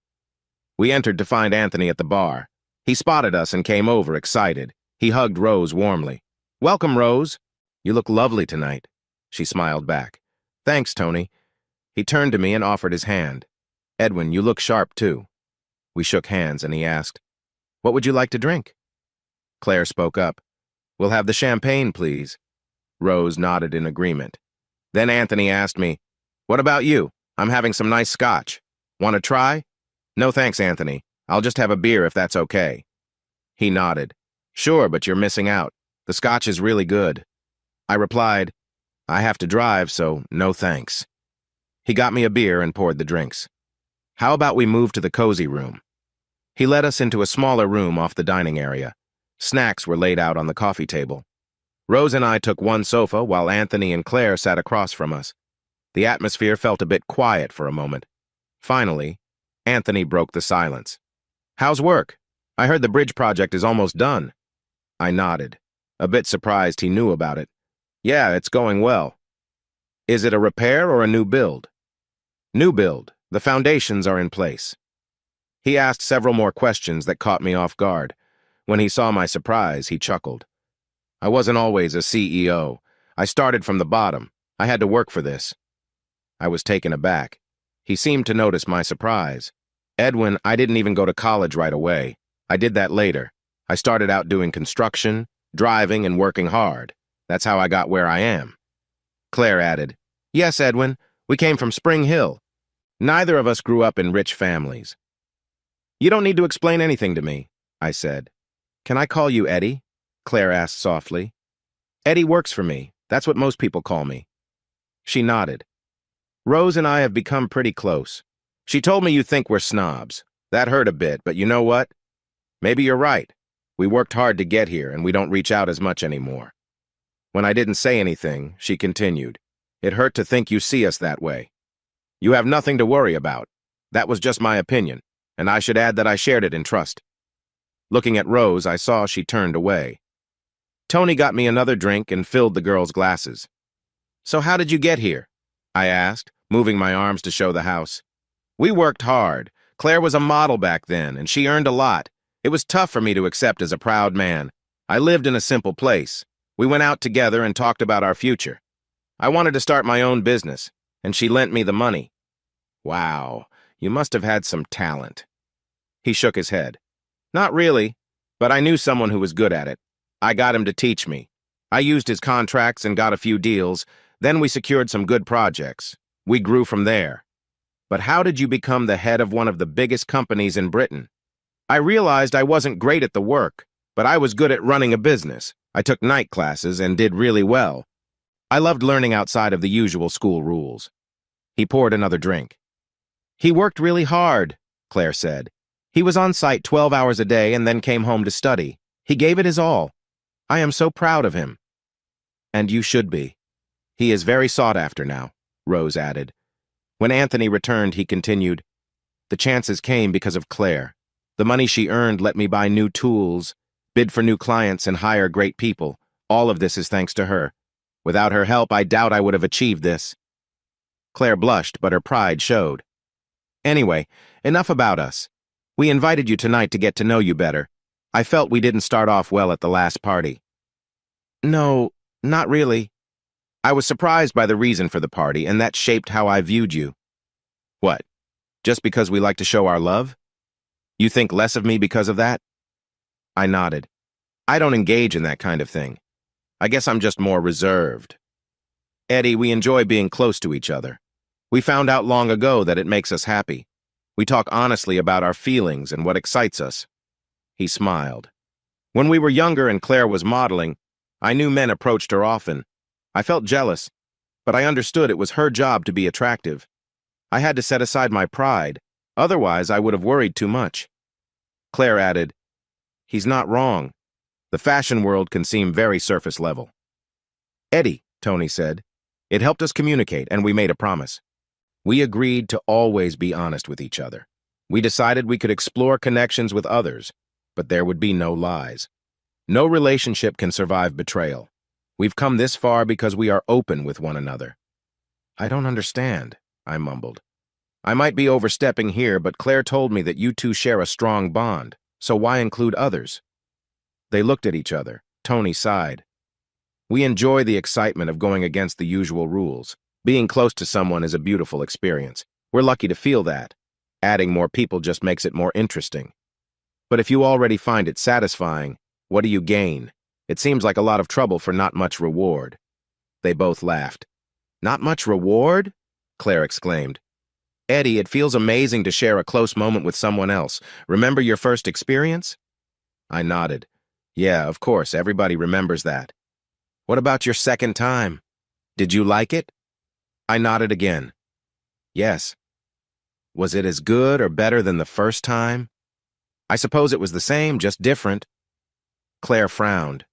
B: We entered to find Anthony at the bar. He spotted us and came over, excited. He hugged Rose warmly. "Welcome, Rose. You look lovely tonight." She smiled back. "Thanks, Tony." He turned to me and offered his hand. "Edwin, you look sharp, too." We shook hands and he asked, "What would you like to drink?" Claire spoke up. "We'll have the champagne, please." Rose nodded in agreement. Then Anthony asked me, "What about you? I'm having some nice scotch. Want to try?" "No thanks, Anthony. I'll just have a beer if that's okay." He nodded. "Sure, but you're missing out. The scotch is really good." I replied, "I have to drive, so no thanks." He got me a beer and poured the drinks. "How about we move to the cozy room?" He led us into a smaller room off the dining area. Snacks were laid out on the coffee table. Rose and I took one sofa while Anthony and Claire sat across from us. The atmosphere felt a bit quiet for a moment. Finally, Anthony broke the silence. "How's work? I heard the bridge project is almost done." I nodded, a bit surprised he knew about it. "Yeah, it's going well." "Is it a repair or a new build?" "New build. The foundations are in place." He asked several more questions that caught me off guard. When he saw my surprise, he chuckled. "I wasn't always a CEO. I started from the bottom. I had to work for this." I was taken aback. He seemed to notice my surprise. "Edwin, I didn't even go to college right away. I did that later. I started out doing construction, driving, and working hard. That's how I got where I am." Claire added, "Yes, Edwin, we came from Spring Hill. Neither of us grew up in rich families." "You don't need to explain anything to me," I said. "Can I call you Eddie?" Claire asked softly. "Eddie works for me. That's what most people call me." She nodded. "Rose and I have become pretty close. She told me you think we're snobs. That hurt a bit, but you know what? Maybe you're right. We worked hard to get here, and we don't reach out as much anymore." When I didn't say anything, she continued, "It hurt to think you see us that way. You have nothing to worry about. That was just my opinion, and I should add that I shared it in trust." Looking at Rose, I saw she turned away. Tony got me another drink and filled the girls' glasses. "So how did you get here?" I asked, moving my arms to show the house. We worked hard. Claire was a model back then, and she earned a lot. It was tough for me to accept as a proud man. I lived in a simple place. We went out together and talked about our future. I wanted to start my own business, and she lent me the money. Wow, you must have had some talent. He shook his head. Not really, but I knew someone who was good at it. I got him to teach me. I used his contracts and got a few deals. Then we secured some good projects. We grew from there. But how did you become the head of one of the biggest companies in Britain? I realized I wasn't great at the work, but I was good at running a business. I took night classes and did really well. I loved learning outside of the usual school rules. He poured another drink. He worked really hard, Claire said. He was on site 12 hours a day and then came home to study. He gave it his all. I am so proud of him. And you should be. He is very sought after now, Rose added. When Anthony returned, he continued, The chances came because of Claire. The money she earned let me buy new tools, bid for new clients, and hire great people. All of this is thanks to her. Without her help, I doubt I would have achieved this. Claire blushed, but her pride showed. Anyway, enough about us. We invited you tonight to get to know you better. I felt we didn't start off well at the last party. No, not really. I was surprised by the reason for the party, and that shaped how I viewed you. What? Just because we like to show our love? You think less of me because of that? I nodded. I don't engage in that kind of thing. I guess I'm just more reserved. Eddie, we enjoy being close to each other. We found out long ago that it makes us happy. We talk honestly about our feelings and what excites us. He smiled. When we were younger and Claire was modeling, I knew men approached her often. I felt jealous, but I understood it was her job to be attractive. I had to set aside my pride, otherwise I would have worried too much. Claire added, He's not wrong. The fashion world can seem very surface level. Eddie, Tony said, it helped us communicate and we made a promise. We agreed to always be honest with each other. We decided we could explore connections with others, but there would be no lies. No relationship can survive betrayal. We've come this far because we are open with one another. I don't understand, I mumbled. I might be overstepping here, but Claire told me that you two share a strong bond, so why include others? They looked at each other. Tony sighed. We enjoy the excitement of going against the usual rules. Being close to someone is a beautiful experience. We're lucky to feel that. Adding more people just makes it more interesting. But if you already find it satisfying, what do you gain? It seems like a lot of trouble for not much reward. They both laughed. Not much reward? Claire exclaimed. Eddie, it feels amazing to share a close moment with someone else. Remember your first experience? I nodded. Yeah, of course, everybody remembers that. What about your second time? Did you like it? I nodded again. Yes. Was it as good or better than the first time? I suppose it was the same, just different. Claire frowned.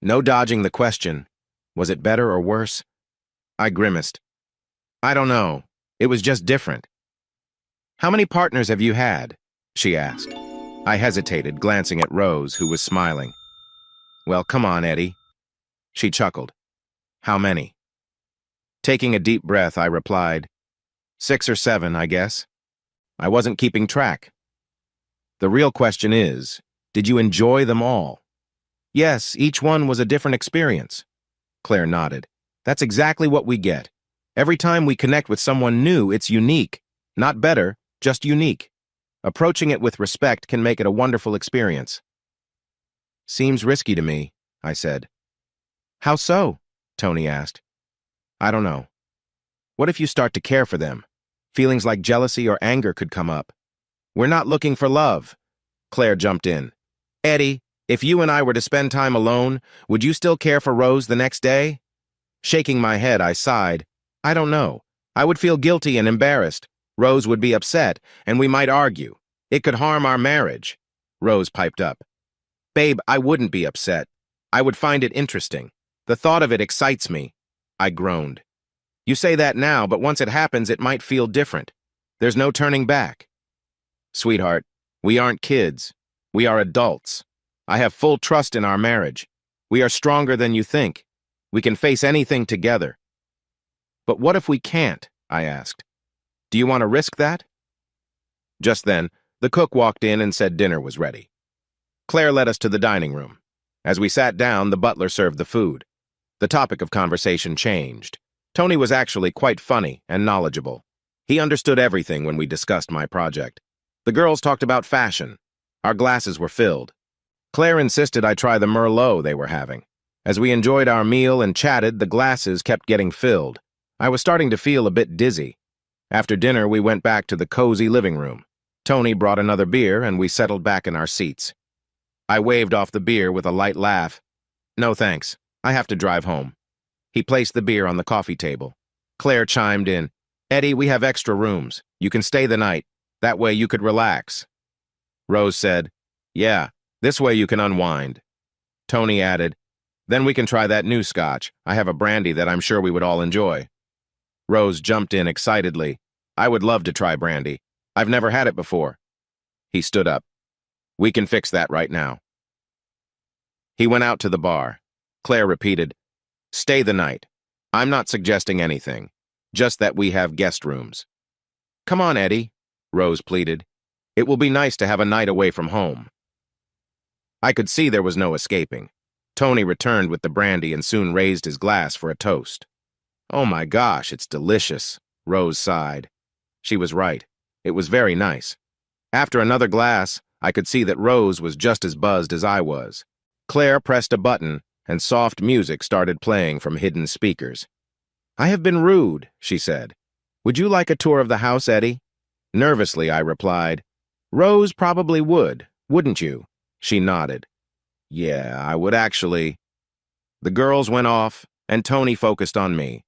B: No dodging the question. Was it better or worse? I grimaced. I don't know. It was just different. How many partners have you had? She asked. I hesitated, glancing at Rose, who was smiling. Well, come on, Eddie. She chuckled. How many? Taking a deep breath, I replied, 6 or 7, I guess. I wasn't keeping track. The real question is, did you enjoy them all? Yes, each one was a different experience. Claire nodded. That's exactly what we get. Every time we connect with someone new, it's unique. Not better, just unique. Approaching it with respect can make it a wonderful experience. Seems risky to me, I said. How so? Tony asked. I don't know. What if you start to care for them? Feelings like jealousy or anger could come up. We're not looking for love. Claire jumped in. Eddie, if you and I were to spend time alone, would you still care for Rose the next day? Shaking my head, I sighed. I don't know. I would feel guilty and embarrassed. Rose would be upset, and we might argue. It could harm our marriage. Rose piped up. Babe, I wouldn't be upset. I would find it interesting. The thought of it excites me. I groaned. You say that now, but once it happens, it might feel different. There's no turning back. Sweetheart, we aren't kids. We are adults. I have full trust in our marriage. We are stronger than you think. We can face anything together. But what if we can't? I asked. Do you want to risk that? Just then, the cook walked in and said dinner was ready. Claire led us to the dining room. As we sat down, the butler served the food. The topic of conversation changed. Tony was actually quite funny and knowledgeable. He understood everything when we discussed my project. The girls talked about fashion. Our glasses were filled. Claire insisted I try the Merlot they were having. As we enjoyed our meal and chatted, the glasses kept getting filled. I was starting to feel a bit dizzy. After dinner, we went back to the cozy living room. Tony brought another beer, and we settled back in our seats. I waved off the beer with a light laugh. No thanks, I have to drive home. He placed the beer on the coffee table. Claire chimed in. Eddie, we have extra rooms. You can stay the night. That way you could relax. Rose said, Yeah, this way you can unwind. Tony added, Then we can try that new scotch. I have a brandy that I'm sure we would all enjoy. Rose jumped in excitedly. I would love to try brandy. I've never had it before. He stood up. We can fix that right now. He went out to the bar. Claire repeated, Stay the night. I'm not suggesting anything, just that we have guest rooms. Come on, Eddie, Rose pleaded. It will be nice to have a night away from home. I could see there was no escaping. Tony returned with the brandy and soon raised his glass for a toast. Oh my gosh, it's delicious, Rose sighed. She was right. It was very nice. After another glass, I could see that Rose was just as buzzed as I was. Claire pressed a button, and soft music started playing from hidden speakers. I have been rude, she said. Would you like a tour of the house, Eddie? Nervously, I replied. Rose probably would, wouldn't you? She nodded. Yeah, I would actually. The girls went off, and Tony focused on me.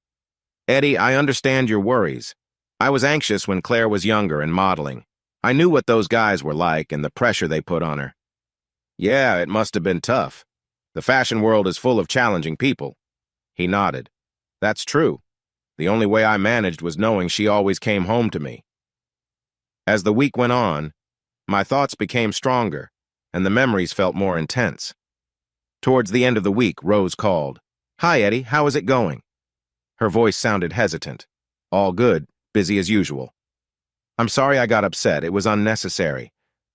B: Eddie, I understand your worries. I was anxious when Claire was younger and modeling. I knew what those guys were like and the pressure they put on her. Yeah, it must have been tough. The fashion world is full of challenging people. He nodded. That's true. The only way I managed was knowing she always came home to me. As the week went on, my thoughts became stronger, and the memories felt more intense. Towards the end of the week, Rose called. Hi, Eddie, how is it going? Her voice sounded hesitant. All good, busy as usual. I'm sorry I got upset. It was unnecessary.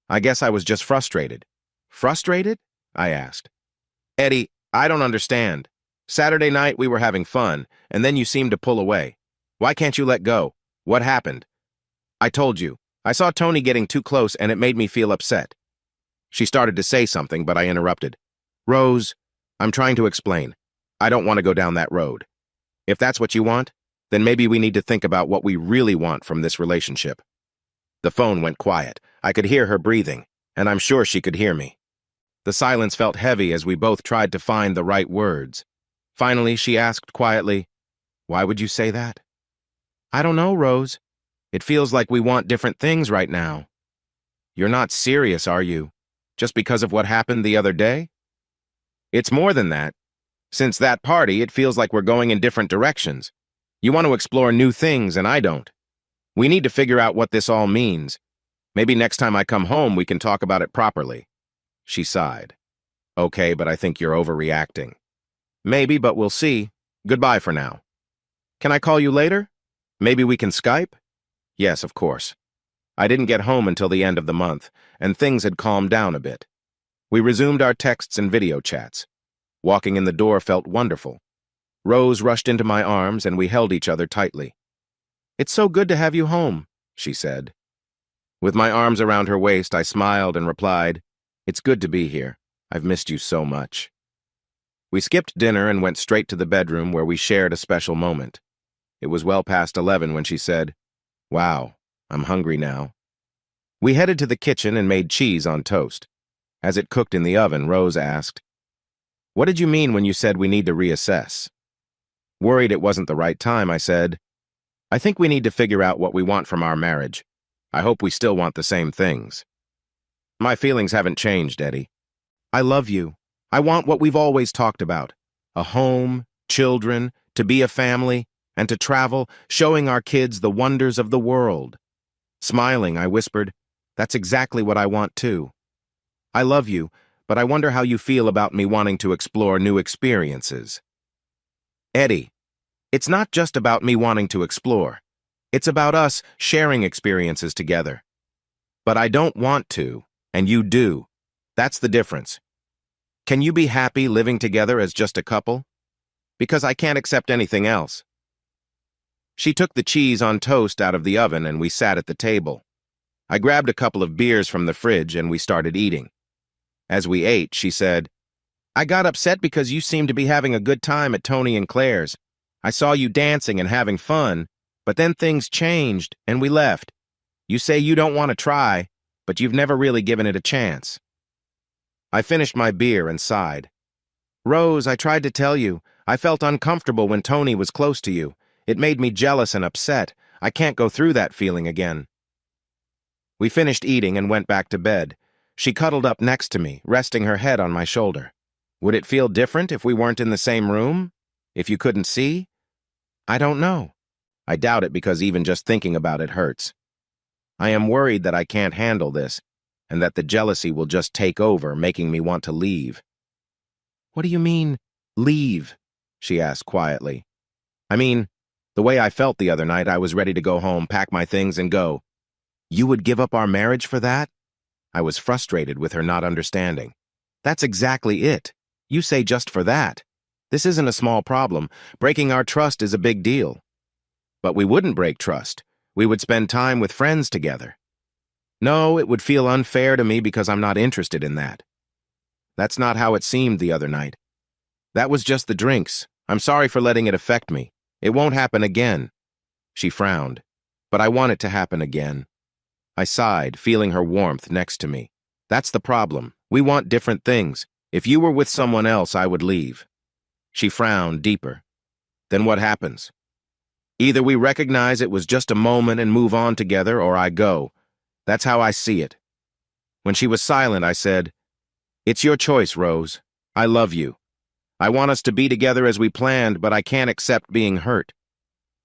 B: I guess I was just frustrated. Frustrated? I asked. Eddie, I don't understand. Saturday night we were having fun, and then you seemed to pull away. Why can't you let go? What happened? I told you. I saw Tony getting too close and it made me feel upset. She started to say something, but I interrupted. Rose, I'm trying to explain. I don't want to go down that road. If that's what you want, then maybe we need to think about what we really want from this relationship. The phone went quiet. I could hear her breathing, and I'm sure she could hear me. The silence felt heavy as we both tried to find the right words. Finally, she asked quietly, Why would you say that? I don't know, Rose. It feels like we want different things right now. You're not serious, are you? Just because of what happened the other day? It's more than that. Since that party, it feels like we're going in different directions. You want to explore new things, and I don't. We need to figure out what this all means. Maybe next time I come home, we can talk about it properly. She sighed. Okay, but I think you're overreacting. Maybe, but we'll see. Goodbye for now. Can I call you later? Maybe we can Skype? Yes, of course. I didn't get home until the end of the month, and things had calmed down a bit. We resumed our texts and video chats. Walking in the door felt wonderful. Rose rushed into my arms, and we held each other tightly. It's so good to have you home, she said. With my arms around her waist, I smiled and replied, It's good to be here. I've missed you so much. We skipped dinner and went straight to the bedroom where we shared a special moment. It was well past 11 when she said, Wow, I'm hungry now. We headed to the kitchen and made cheese on toast. As it cooked in the oven, Rose asked, What did you mean when you said we need to reassess? Worried it wasn't the right time, I said, I think we need to figure out what we want from our marriage. I hope we still want the same things. My feelings haven't changed, Eddie. I love you. I want what we've always talked about. A home, children, to be a family, and to travel, showing our kids the wonders of the world. Smiling, I whispered, That's exactly what I want too. I love you, but I wonder how you feel about me wanting to explore new experiences. Eddie, it's not just about me wanting to explore. It's about us sharing experiences together. But I don't want to, and you do. That's the difference. Can you be happy living together as just a couple? Because I can't accept anything else. She took the cheese on toast out of the oven and we sat at the table. I grabbed a couple of beers from the fridge and we started eating. As we ate, she said, I got upset because you seemed to be having a good time at Tony and Claire's. I saw you dancing and having fun, but then things changed and we left. You say you don't want to try, but you've never really given it a chance. I finished my beer and sighed. Rose, I tried to tell you. I felt uncomfortable when Tony was close to you. It made me jealous and upset. I can't go through that feeling again. We finished eating and went back to bed. She cuddled up next to me, resting her head on my shoulder. Would it feel different if we weren't in the same room? If you couldn't see? I don't know. I doubt it because even just thinking about it hurts. I am worried that I can't handle this, and that the jealousy will just take over, making me want to leave. What do you mean, leave? She asked quietly. I mean, the way I felt the other night, I was ready to go home, pack my things, and go. You would give up our marriage for that? I was frustrated with her not understanding. That's exactly it. You say just for that. This isn't a small problem. Breaking our trust is a big deal. But we wouldn't break trust. We would spend time with friends together. No, it would feel unfair to me because I'm not interested in that. That's not how it seemed the other night. That was just the drinks. I'm sorry for letting it affect me. It won't happen again. She frowned. But I want it to happen again. I sighed, feeling her warmth next to me. That's the problem. We want different things. If you were with someone else, I would leave. She frowned deeper. Then what happens? Either we recognize it was just a moment and move on together, or I go. That's how I see it. When she was silent, I said, It's your choice, Rose. I love you. I want us to be together as we planned, but I can't accept being hurt.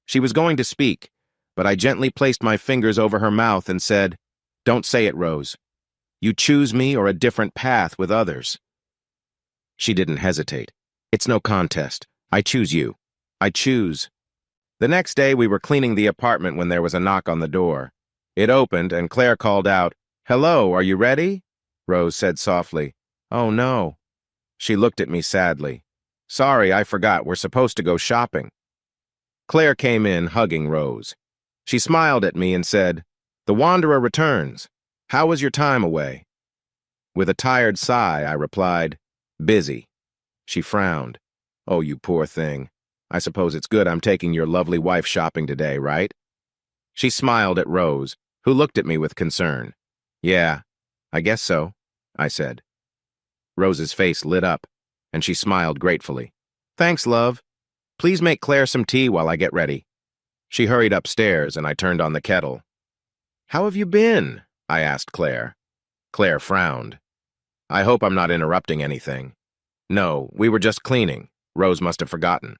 B: She was going to speak, but I gently placed my fingers over her mouth and said, Don't say it, Rose. You choose me or a different path with others. She didn't hesitate. It's no contest. I choose you. I choose. The next day, we were cleaning the apartment when there was a knock on the door. It opened, and Claire called out, Hello, are you ready? Rose said softly, Oh, no. She looked at me sadly. Sorry, I forgot. We're supposed to go shopping. Claire came in, hugging Rose. She smiled at me and said, The Wanderer returns. How was your time away? With a tired sigh, I replied, Busy. She frowned. Oh, you poor thing. I suppose it's good I'm taking your lovely wife shopping today, right? She smiled at Rose, who looked at me with concern. Yeah, I guess so, I said. Rose's face lit up, and she smiled gratefully. Thanks, love. Please make Claire some tea while I get ready. She hurried upstairs, and I turned on the kettle. How have you been? I asked Claire. Claire frowned. I hope I'm not interrupting anything. No, we were just cleaning. Rose must have forgotten.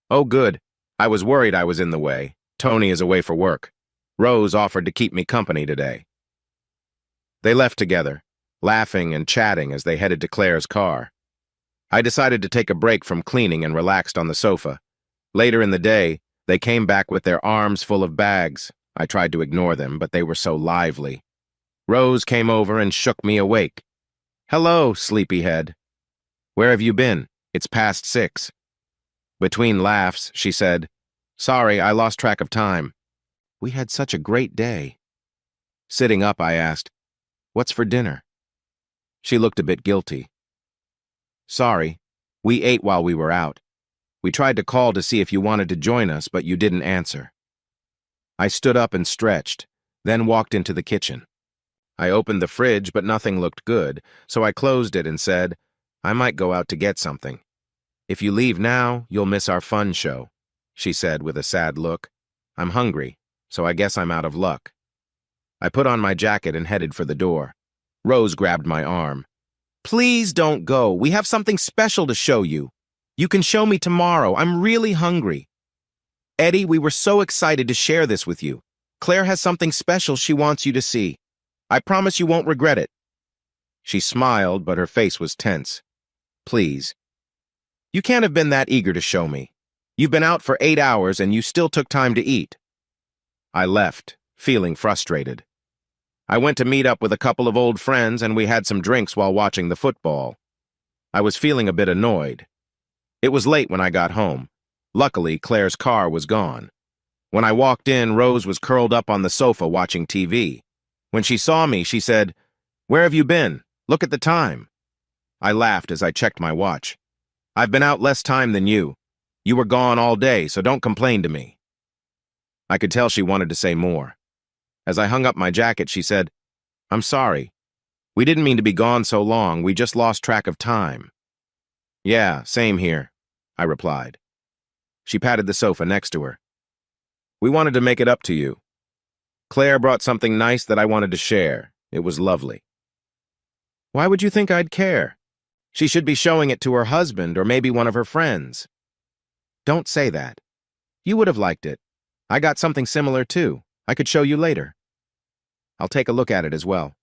B: Oh, good. I was worried I was in the way. Tony is away for work. Rose offered to keep me company today. They left together, laughing and chatting as they headed to Claire's car. I decided to take a break from cleaning and relaxed on the sofa. Later in the day, they came back with their arms full of bags. I tried to ignore them, but they were so lively. Rose came over and shook me awake. Hello, sleepyhead. Where have you been? It's past 6. Between laughs, she said, Sorry, I lost track of time. We had such a great day. Sitting up, I asked, What's for dinner? She looked a bit guilty. Sorry, we ate while we were out. We tried to call to see if you wanted to join us, but you didn't answer. I stood up and stretched, then walked into the kitchen. I opened the fridge, but nothing looked good, so I closed it and said, I might go out to get something. If you leave now, you'll miss our fun show, she said with a sad look. I'm hungry, so I guess I'm out of luck. I put on my jacket and headed for the door. Rose grabbed my arm. Please don't go. We have something special to show you. You can show me tomorrow. I'm really hungry. Eddie, we were so excited to share this with you. Claire has something special she wants you to see. I promise you won't regret it. She smiled, but her face was tense. Please. You can't have been that eager to show me. You've been out for 8 hours and you still took time to eat. I left, feeling frustrated. I went to meet up with a couple of old friends and we had some drinks while watching the football. I was feeling a bit annoyed. It was late when I got home. Luckily, Claire's car was gone. When I walked in, Rose was curled up on the sofa watching TV. When she saw me, she said, "Where have you been? Look at the time." I laughed as I checked my watch. "I've been out less time than you. You were gone all day, so don't complain to me." I could tell she wanted to say more. As I hung up my jacket, she said, "I'm sorry. We didn't mean to be gone so long. We just lost track of time." "Yeah, same here," I replied. She patted the sofa next to her. "We wanted to make it up to you. Claire brought something nice that I wanted to share. It was lovely." "Why would you think I'd care? She should be showing it to her husband or maybe one of her friends." "Don't say that. You would have liked it. I got something similar too. I could show you later." "I'll take a look at it as well."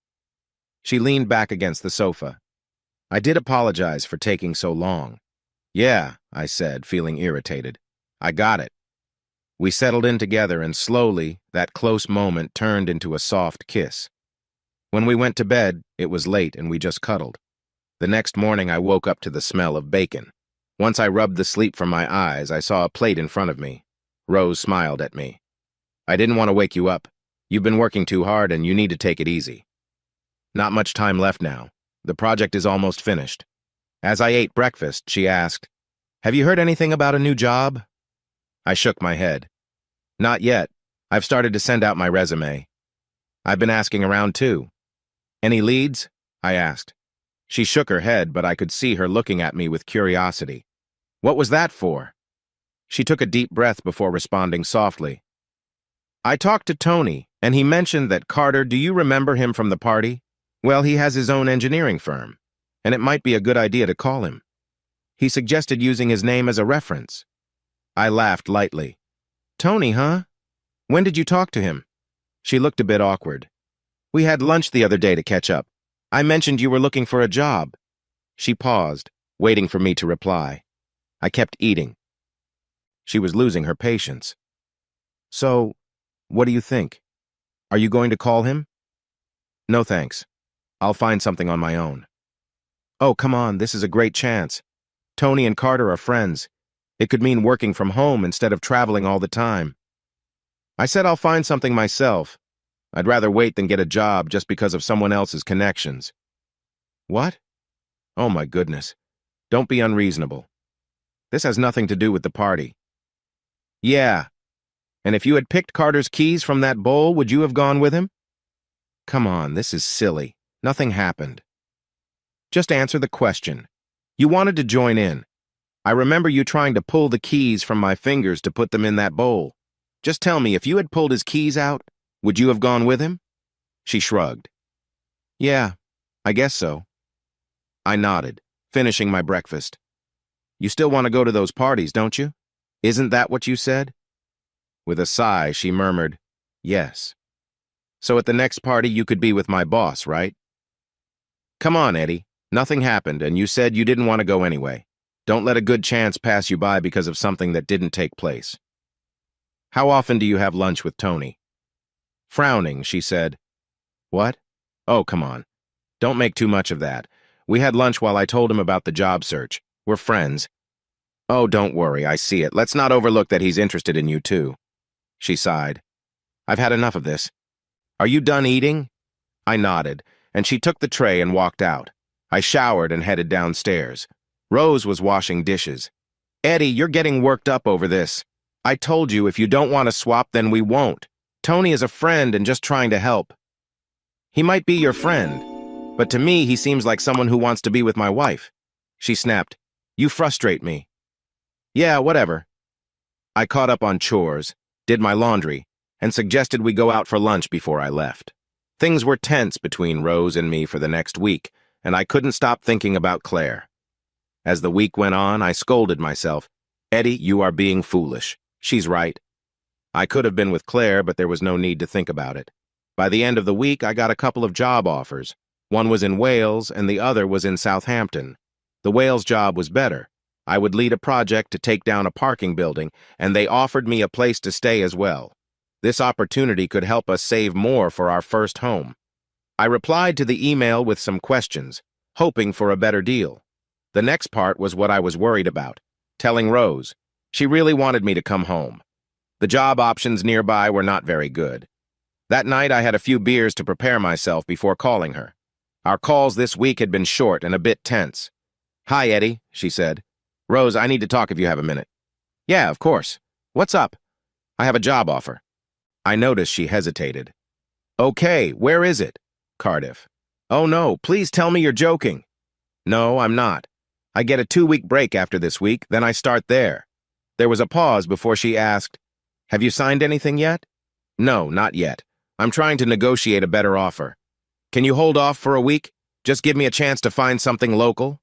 B: She leaned back against the sofa. I did apologize for taking so long. "Yeah," I said, feeling irritated. "I got it." We settled in together and slowly, that close moment turned into a soft kiss. When we went to bed, it was late and we just cuddled. The next morning I woke up to the smell of bacon. Once I rubbed the sleep from my eyes, I saw a plate in front of me. Rose smiled at me. "I didn't want to wake you up. You've been working too hard and you need to take it easy." "Not much time left now. The project is almost finished." As I ate breakfast, she asked, "Have you heard anything about a new job?" I shook my head. "Not yet. I've started to send out my resume." "I've been asking around too." "Any leads?" I asked. She shook her head, but I could see her looking at me with curiosity. "What was that for?" She took a deep breath before responding softly. "I talked to Tony, and he mentioned that Carter, do you remember him from the party? Well, he has his own engineering firm, and it might be a good idea to call him. He suggested using his name as a reference." I laughed lightly. "Tony, huh? When did you talk to him?" She looked a bit awkward. "We had lunch the other day to catch up. I mentioned you were looking for a job." She paused, waiting for me to reply. I kept eating. She was losing her patience. "So, what do you think? Are you going to call him?" "No thanks. I'll find something on my own." "Oh, come on, this is a great chance. Tony and Carter are friends. It could mean working from home instead of traveling all the time." I said I'll find something myself. I'd rather wait than get a job just because of someone else's connections. "What? Oh my goodness. Don't be unreasonable. This has nothing to do with the party." "Yeah. And if you had picked Carter's keys from that bowl, would you have gone with him?" "Come on, this is silly. Nothing happened." "Just answer the question. You wanted to join in. I remember you trying to pull the keys from my fingers to put them in that bowl. Just tell me, if you had pulled his keys out, would you have gone with him?" She shrugged. "Yeah, I guess so." I nodded, finishing my breakfast. "You still want to go to those parties, don't you? Isn't that what you said?" With a sigh, she murmured, "Yes." "So at the next party you could be with my boss, right?" "Come on, Eddie. Nothing happened, and you said you didn't want to go anyway. Don't let a good chance pass you by because of something that didn't take place." "How often do you have lunch with Tony?" Frowning, she said, "What? Oh, come on. Don't make too much of that. We had lunch while I told him about the job search. We're friends." "Oh, don't worry, I see it. Let's not overlook that he's interested in you, too." She sighed. "I've had enough of this. Are you done eating?" I nodded, and she took the tray and walked out. I showered and headed downstairs. Rose was washing dishes. "Eddie, you're getting worked up over this. I told you if you don't want to swap, then we won't. Tony is a friend and just trying to help." "He might be your friend, but to me he seems like someone who wants to be with my wife." She snapped, "You frustrate me." "Yeah, whatever." I caught up on chores, did my laundry, and suggested we go out for lunch before I left. Things were tense between Rose and me for the next week, and I couldn't stop thinking about Claire. As the week went on, I scolded myself. "Eddie, you are being foolish. She's right." I could have been with Claire, but there was no need to think about it. By the end of the week, I got a couple of job offers. One was in Wales, and the other was in Southampton. The Wales job was better. I would lead a project to take down a parking building, and they offered me a place to stay as well. This opportunity could help us save more for our first home. I replied to the email with some questions, hoping for a better deal. The next part was what I was worried about, telling Rose. She really wanted me to come home. The job options nearby were not very good. That night I had a few beers to prepare myself before calling her. Our calls this week had been short and a bit tense. "Hi, Eddie," she said. "Rose, I need to talk if you have a minute." "Yeah, of course. What's up?" "I have a job offer." I noticed she hesitated. "Okay, where is it?" "Cardiff." "Oh no, please tell me you're joking." "No, I'm not. I get a 2-week break after this week, then I start there." There was a pause before she asked, "Have you signed anything yet?" "No, not yet. I'm trying to negotiate a better offer." "Can you hold off for a week? Just give me a chance to find something local?"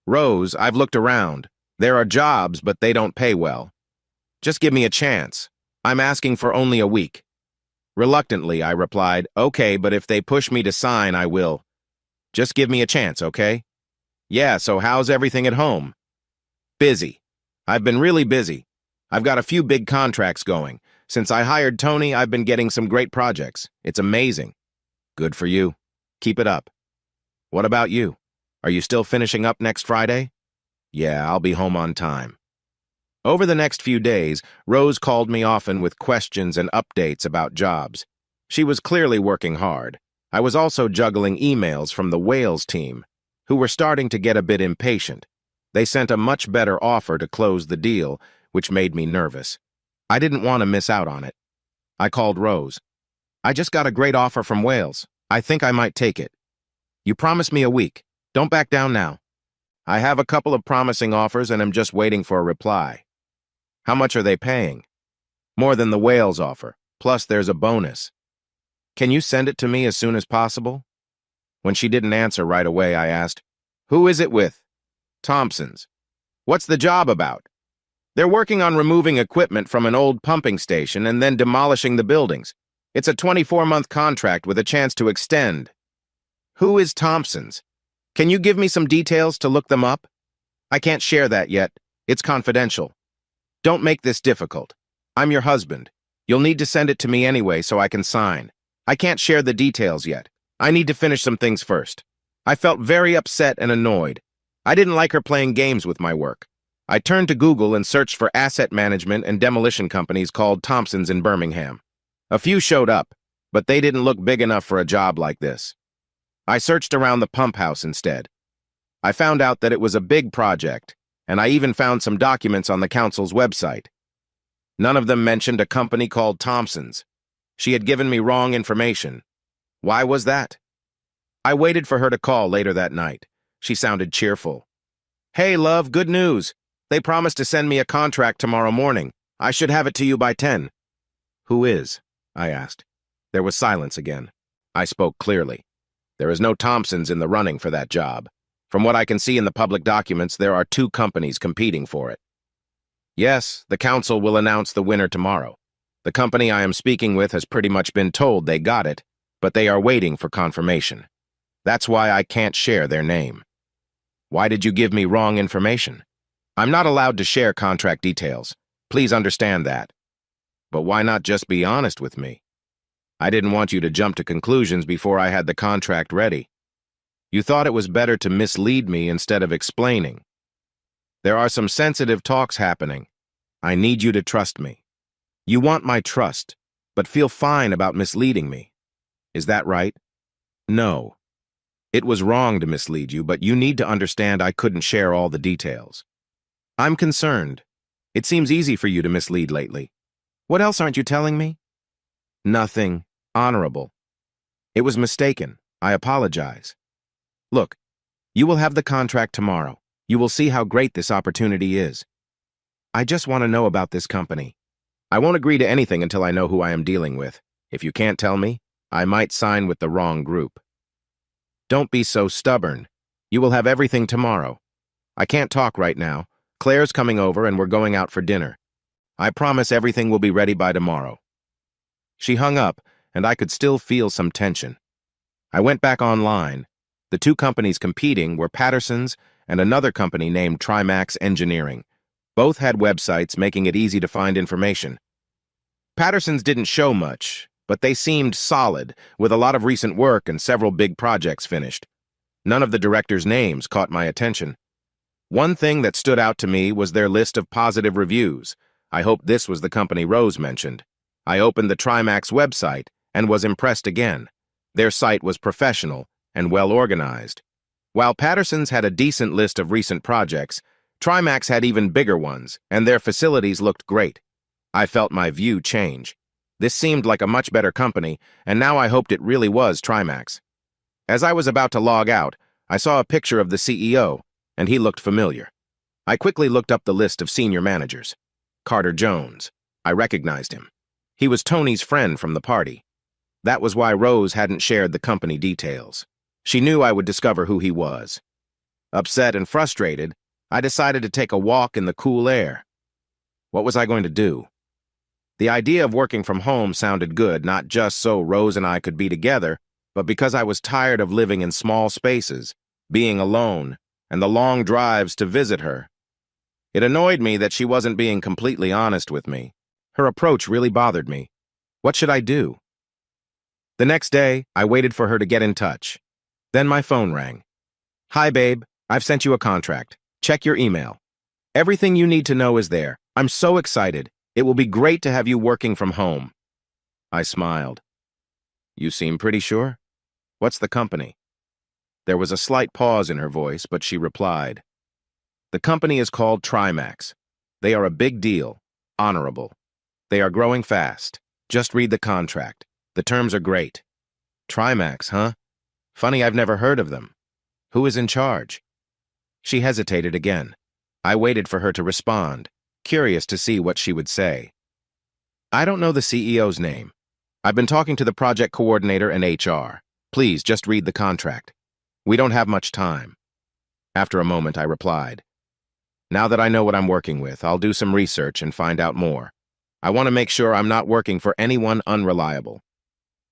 B: "Rose, I've looked around. There are jobs, but they don't pay well. Just give me a chance. I'm asking for only a week." Reluctantly, I replied, "Okay, but if they push me to sign, I will. Just give me a chance, okay?" "Yeah, so how's everything at home?" "Busy. I've been really busy. I've got a few big contracts going. Since I hired Tony, I've been getting some great projects. It's amazing." "Good for you. Keep it up." "What about you? Are you still finishing up next Friday?" "Yeah, I'll be home on time." Over the next few days, Rose called me often with questions and updates about jobs. She was clearly working hard. I was also juggling emails from the Wales team, who were starting to get a bit impatient. They sent a much better offer to close the deal, which made me nervous. I didn't want to miss out on it. I called Rose. "I just got a great offer from Wales. I think I might take it." "You promised me a week. Don't back down now." "I have a couple of promising offers and am just waiting for a reply." "How much are they paying?" "More than the Wales offer, plus there's a bonus." "Can you send it to me as soon as possible?" When she didn't answer right away, I asked, "Who is it with?" "Thompson's." "What's the job about?" "They're working on removing equipment from an old pumping station and then demolishing the buildings. It's a 24-month contract with a chance to extend." "Who is Thompson's? Can you give me some details to look them up?" "I can't share that yet. It's confidential." "Don't make this difficult. I'm your husband. You'll need to send it to me anyway so I can sign. I can't share the details yet. I need to finish some things first." I felt very upset and annoyed. I didn't like her playing games with my work. I turned to Google and searched for asset management and demolition companies called Thompson's in Birmingham. A few showed up, but they didn't look big enough for a job like this. I searched around the pump house instead. I found out that it was a big project, and I even found some documents on the council's website. None of them mentioned a company called Thompson's. She had given me wrong information. Why was that? I waited for her to call later that night. She sounded cheerful. "Hey, love, good news. They promised to send me a contract tomorrow morning. I should have it to you by 10. "Who is?" I asked. There was silence again. I spoke clearly. "There is no Thompson's in the running for that job. From what I can see in the public documents, there are 2 companies competing for it." "Yes, the council will announce the winner tomorrow. The company I am speaking with has pretty much been told they got it, but they are waiting for confirmation. That's why I can't share their name." "Why did you give me wrong information?" "I'm not allowed to share contract details. Please understand that." "But why not just be honest with me?" "I didn't want you to jump to conclusions before I had the contract ready. You thought it was better to mislead me instead of explaining. There are some sensitive talks happening. I need you to trust me. You want my trust, but feel fine about misleading me. Is that right?" "No. It was wrong to mislead you, but you need to understand I couldn't share all the details." "I'm concerned. It seems easy for you to mislead lately. What else aren't you telling me?" "Nothing. Honorable. It was mistaken. I apologize. Look, you will have the contract tomorrow. You will see how great this opportunity is. I just want to know about this company. I won't agree to anything until I know who I am dealing with. If you can't tell me, I might sign with the wrong group." "Don't be so stubborn. You will have everything tomorrow. I can't talk right now. Claire's coming over and we're going out for dinner. I promise everything will be ready by tomorrow." She hung up, and I could still feel some tension. I went back online. The 2 companies competing were Patterson's and another company named Trimax Engineering. Both had websites making it easy to find information. Patterson's didn't show much, but they seemed solid, with a lot of recent work and several big projects finished. None of the directors' names caught my attention. One thing that stood out to me was their list of positive reviews. I hope this was the company Rose mentioned. I opened the Trimax website and was impressed again. Their site was professional and well-organized. While Patterson's had a decent list of recent projects, Trimax had even bigger ones, and their facilities looked great. I felt my view change. This seemed like a much better company, and now I hoped it really was Trimax. As I was about to log out, I saw a picture of the CEO, and he looked familiar. I quickly looked up the list of senior managers. Carter Jones. I recognized him. He was Tony's friend from the party. That was why Rose hadn't shared the company details. She knew I would discover who he was. Upset and frustrated, I decided to take a walk in the cool air. What was I going to do? The idea of working from home sounded good, not just so Rose and I could be together, but because I was tired of living in small spaces, being alone, and the long drives to visit her. It annoyed me that she wasn't being completely honest with me. Her approach really bothered me. What should I do? The next day, I waited for her to get in touch. Then my phone rang. "Hi, babe. I've sent you a contract. Check your email. Everything you need to know is there. I'm so excited. It will be great to have you working from home." I smiled. "You seem pretty sure? What's the company?" There was a slight pause in her voice, but she replied, "The company is called Trimax. They are a big deal, honorable. They are growing fast. Just read the contract. The terms are great." "Trimax, huh? Funny, I've never heard of them. Who is in charge?" She hesitated again. I waited for her to respond, curious to see what she would say. "I don't know the CEO's name. I've been talking to the project coordinator and HR. Please, just read the contract. We don't have much time." After a moment, I replied, "Now that I know what I'm working with, I'll do some research and find out more. I want to make sure I'm not working for anyone unreliable."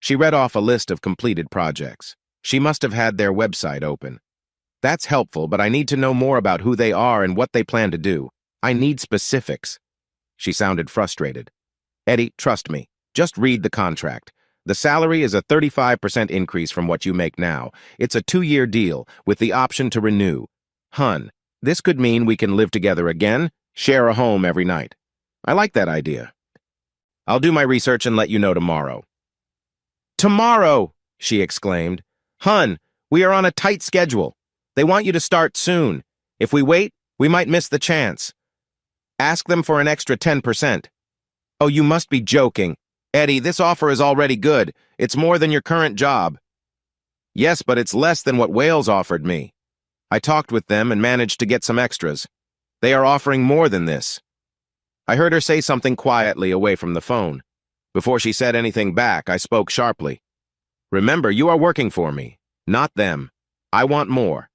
B: She read off a list of completed projects. She must have had their website open. "That's helpful, but I need to know more about who they are and what they plan to do. I need specifics." She sounded frustrated. "Eddie, trust me. Just read the contract. The salary is a 35% increase from what you make now. It's a 2-year deal with the option to renew. Hun, this could mean we can live together again, share a home every night. I like that idea. I'll do my research and let you know tomorrow." "Tomorrow!" she exclaimed. "Hun, we are on a tight schedule. They want you to start soon. If we wait, we might miss the chance. Ask them for an extra 10%. "Oh, you must be joking. Eddie, this offer is already good. It's more than your current job." "Yes, but it's less than what Wales offered me. I talked with them and managed to get some extras. They are offering more than this." I heard her say something quietly away from the phone. Before she said anything back, I spoke sharply. "Remember, you are working for me, not them. I want more.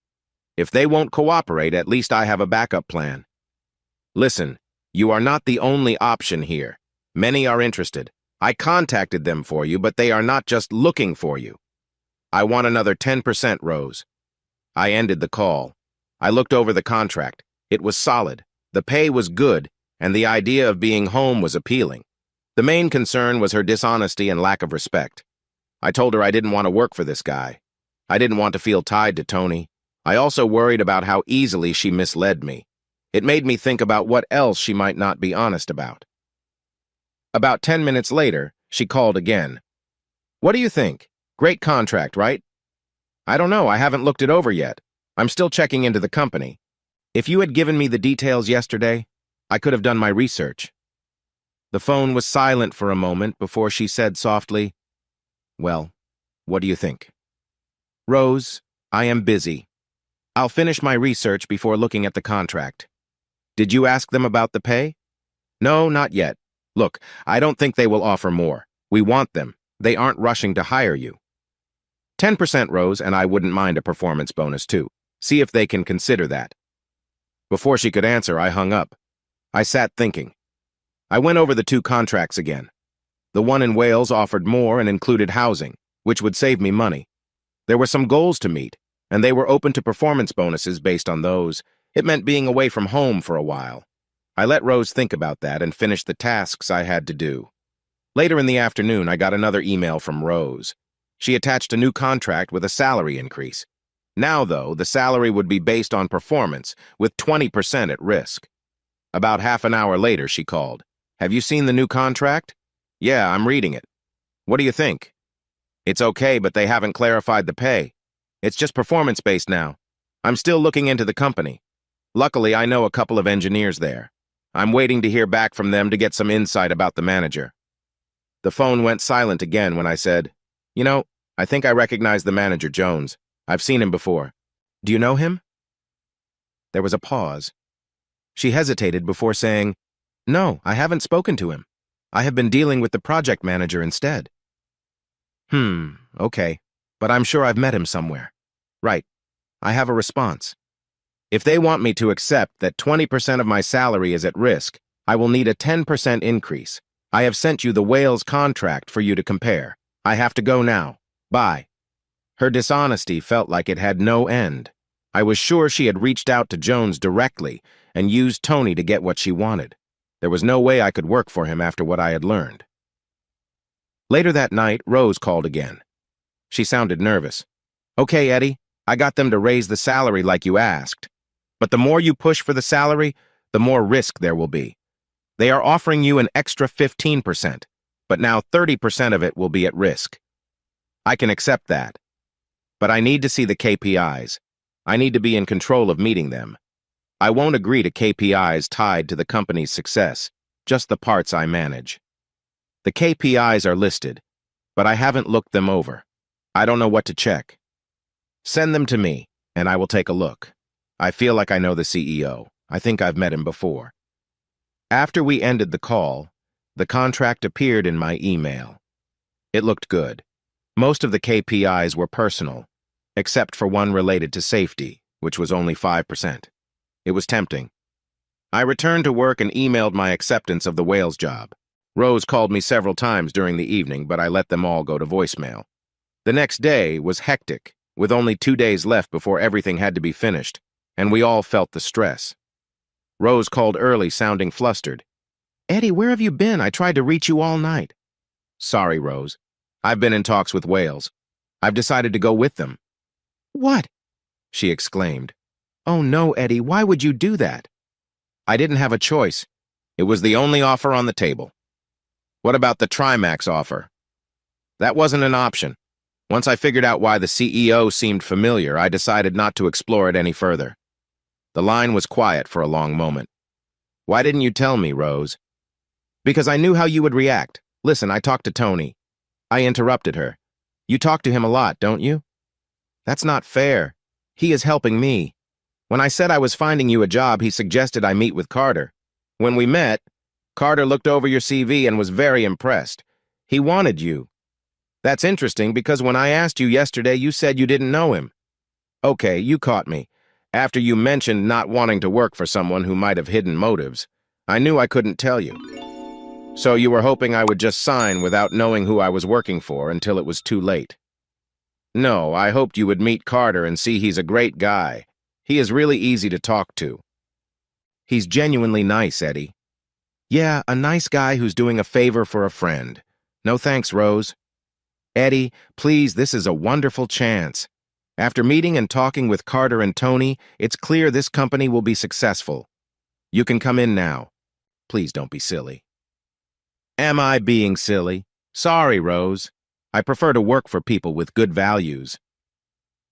B: If they won't cooperate, at least I have a backup plan. Listen, you are not the only option here. Many are interested. I contacted them for you, but they are not just looking for you. I want another 10%, Rose." I ended the call. I looked over the contract. It was solid. The pay was good, and the idea of being home was appealing. The main concern was her dishonesty and lack of respect. I told her I didn't want to work for this guy. I didn't want to feel tied to Tony. I also worried about how easily she misled me. It made me think about what else she might not be honest about. About 10 minutes later, she called again. "What do you think? Great contract, right?" "I don't know. I haven't looked it over yet. I'm still checking into the company. If you had given me the details yesterday, I could have done my research." The phone was silent for a moment before she said softly, "Well, what do you think?" "Rose, I am busy. I'll finish my research before looking at the contract." "Did you ask them about the pay?" "No, not yet. Look, I don't think they will offer more. We want them. They aren't rushing to hire you." 10%, Rose, and I wouldn't mind a performance bonus too. See if they can consider that." Before she could answer, I hung up. I sat thinking. I went over the 2 contracts again. The one in Wales offered more and included housing, which would save me money. There were some goals to meet, and they were open to performance bonuses based on those. It meant being away from home for a while. I let Rose think about that and finish the tasks I had to do. Later in the afternoon, I got another email from Rose. She attached a new contract with a salary increase. Now, though, the salary would be based on performance, with 20% at risk. About half an hour later, she called. "Have you seen the new contract?" "Yeah, I'm reading it." "What do you think?" "It's okay, but they haven't clarified the pay. It's just performance-based now. I'm still looking into the company. Luckily, I know a couple of engineers there. I'm waiting to hear back from them to get some insight about the manager." The phone went silent again when I said, "You know, I think I recognize the manager, Jones. I've seen him before. Do you know him?" There was a pause. She hesitated before saying, "No, I haven't spoken to him. I have been dealing with the project manager instead." Okay, but I'm sure I've met him somewhere." "Right. I have a response. If they want me to accept that 20% of my salary is at risk, I will need a 10% increase. I have sent you the Wales contract for you to compare. I have to go now. Bye." Her dishonesty felt like it had no end. I was sure she had reached out to Jones directly and used Tony to get what she wanted. There was no way I could work for him after what I had learned. Later that night, Rose called again. She sounded nervous. "Okay, Eddie, I got them to raise the salary like you asked. But the more you push for the salary, the more risk there will be. They are offering you an extra 15%, but now 30% of it will be at risk. I can accept that. But I need to see the KPIs. I need to be in control of meeting them. I won't agree to KPIs tied to the company's success, just the parts I manage. The KPIs are listed, but I haven't looked them over. I don't know what to check. Send them to me, and I will take a look. I feel like I know the CEO. I think I've met him before." After we ended the call, the contract appeared in my email. It looked good. Most of the KPIs were personal, except for one related to safety, which was only 5%. It was tempting. I returned to work and emailed my acceptance of the Wales job. Rose called me several times during the evening, but I let them all go to voicemail. The next day was hectic, with only 2 days left before everything had to be finished, and we all felt the stress. Rose called early, sounding flustered. "Eddie, where have you been? I tried to reach you all night." "Sorry, Rose. I've been in talks with Wales. I've decided to go with them." "What?" she exclaimed. "Oh no, Eddie, why would you do that?" "I didn't have a choice. It was the only offer on the table." "What about the Trimax offer?" "That wasn't an option. Once I figured out why the CEO seemed familiar, I decided not to explore it any further." The line was quiet for a long moment. "Why didn't you tell me, Rose?" "Because I knew how you would react. Listen, I talked to Tony." I interrupted her. "You talk to him a lot, don't you?" "That's not fair. He is helping me. When I said I was finding you a job, he suggested I meet with Carter. When we met, Carter looked over your CV and was very impressed. He wanted you. That's interesting because when I asked you yesterday, you said you didn't know him." "Okay, you caught me. After you mentioned not wanting to work for someone who might have hidden motives, I knew I couldn't tell you. So you were hoping I would just sign without knowing who I was working for until it was too late." "No, I hoped you would meet Carter and see he's a great guy. He is really easy to talk to." "He's genuinely nice, Eddie." "Yeah, a nice guy who's doing a favor for a friend. No thanks, Rose." "Eddie, please, this is a wonderful chance. After meeting and talking with Carter and Tony, it's clear this company will be successful. You can come in now. Please don't be silly." "Am I being silly? Sorry, Rose. I prefer to work for people with good values."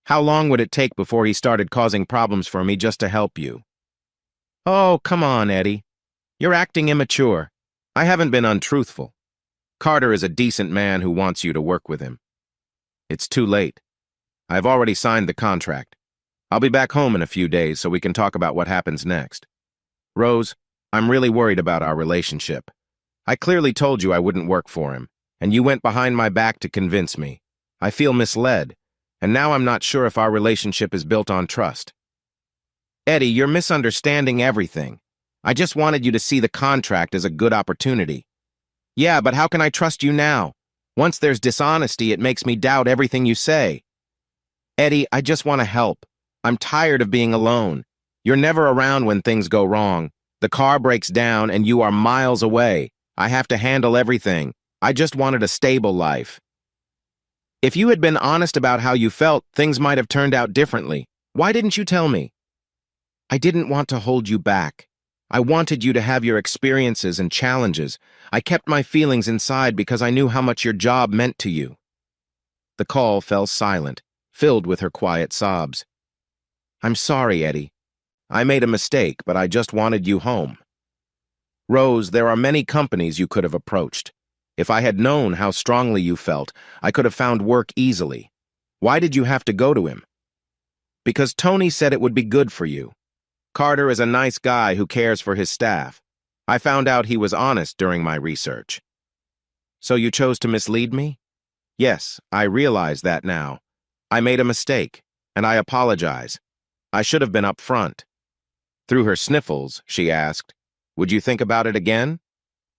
B: "How long would it take before he started causing problems for me just to help you?" "Oh, come on, Eddie. You're acting immature. I haven't been untruthful. Carter is a decent man who wants you to work with him." "It's too late. I've already signed the contract. I'll be back home in a few days so we can talk about what happens next. Rose, I'm really worried about our relationship. I clearly told you I wouldn't work for him, and you went behind my back to convince me. I feel misled, and now I'm not sure if our relationship is built on trust." "Eddie, you're misunderstanding everything. I just wanted you to see the contract as a good opportunity." "Yeah, but how can I trust you now? Once there's dishonesty, it makes me doubt everything you say." "Eddie, I just want to help. I'm tired of being alone. You're never around when things go wrong. The car breaks down and you are miles away. I have to handle everything. I just wanted a stable life. If you had been honest about how you felt, things might have turned out differently. Why didn't you tell me? I didn't want to hold you back. I wanted you to have your experiences and challenges. I kept my feelings inside because I knew how much your job meant to you. The call fell silent, filled with her quiet sobs. I'm sorry, Eddie. I made a mistake, but I just wanted you home. Rose, there are many companies you could have approached. If I had known how strongly you felt, I could have found work easily. Why did you have to go to him? Because Tony said it would be good for you. Carter is a nice guy who cares for his staff. I found out he was honest during my research. So you chose to mislead me? Yes, I realize that now. I made a mistake, and I apologize. I should have been upfront. Through her sniffles, she asked, would you think about it again?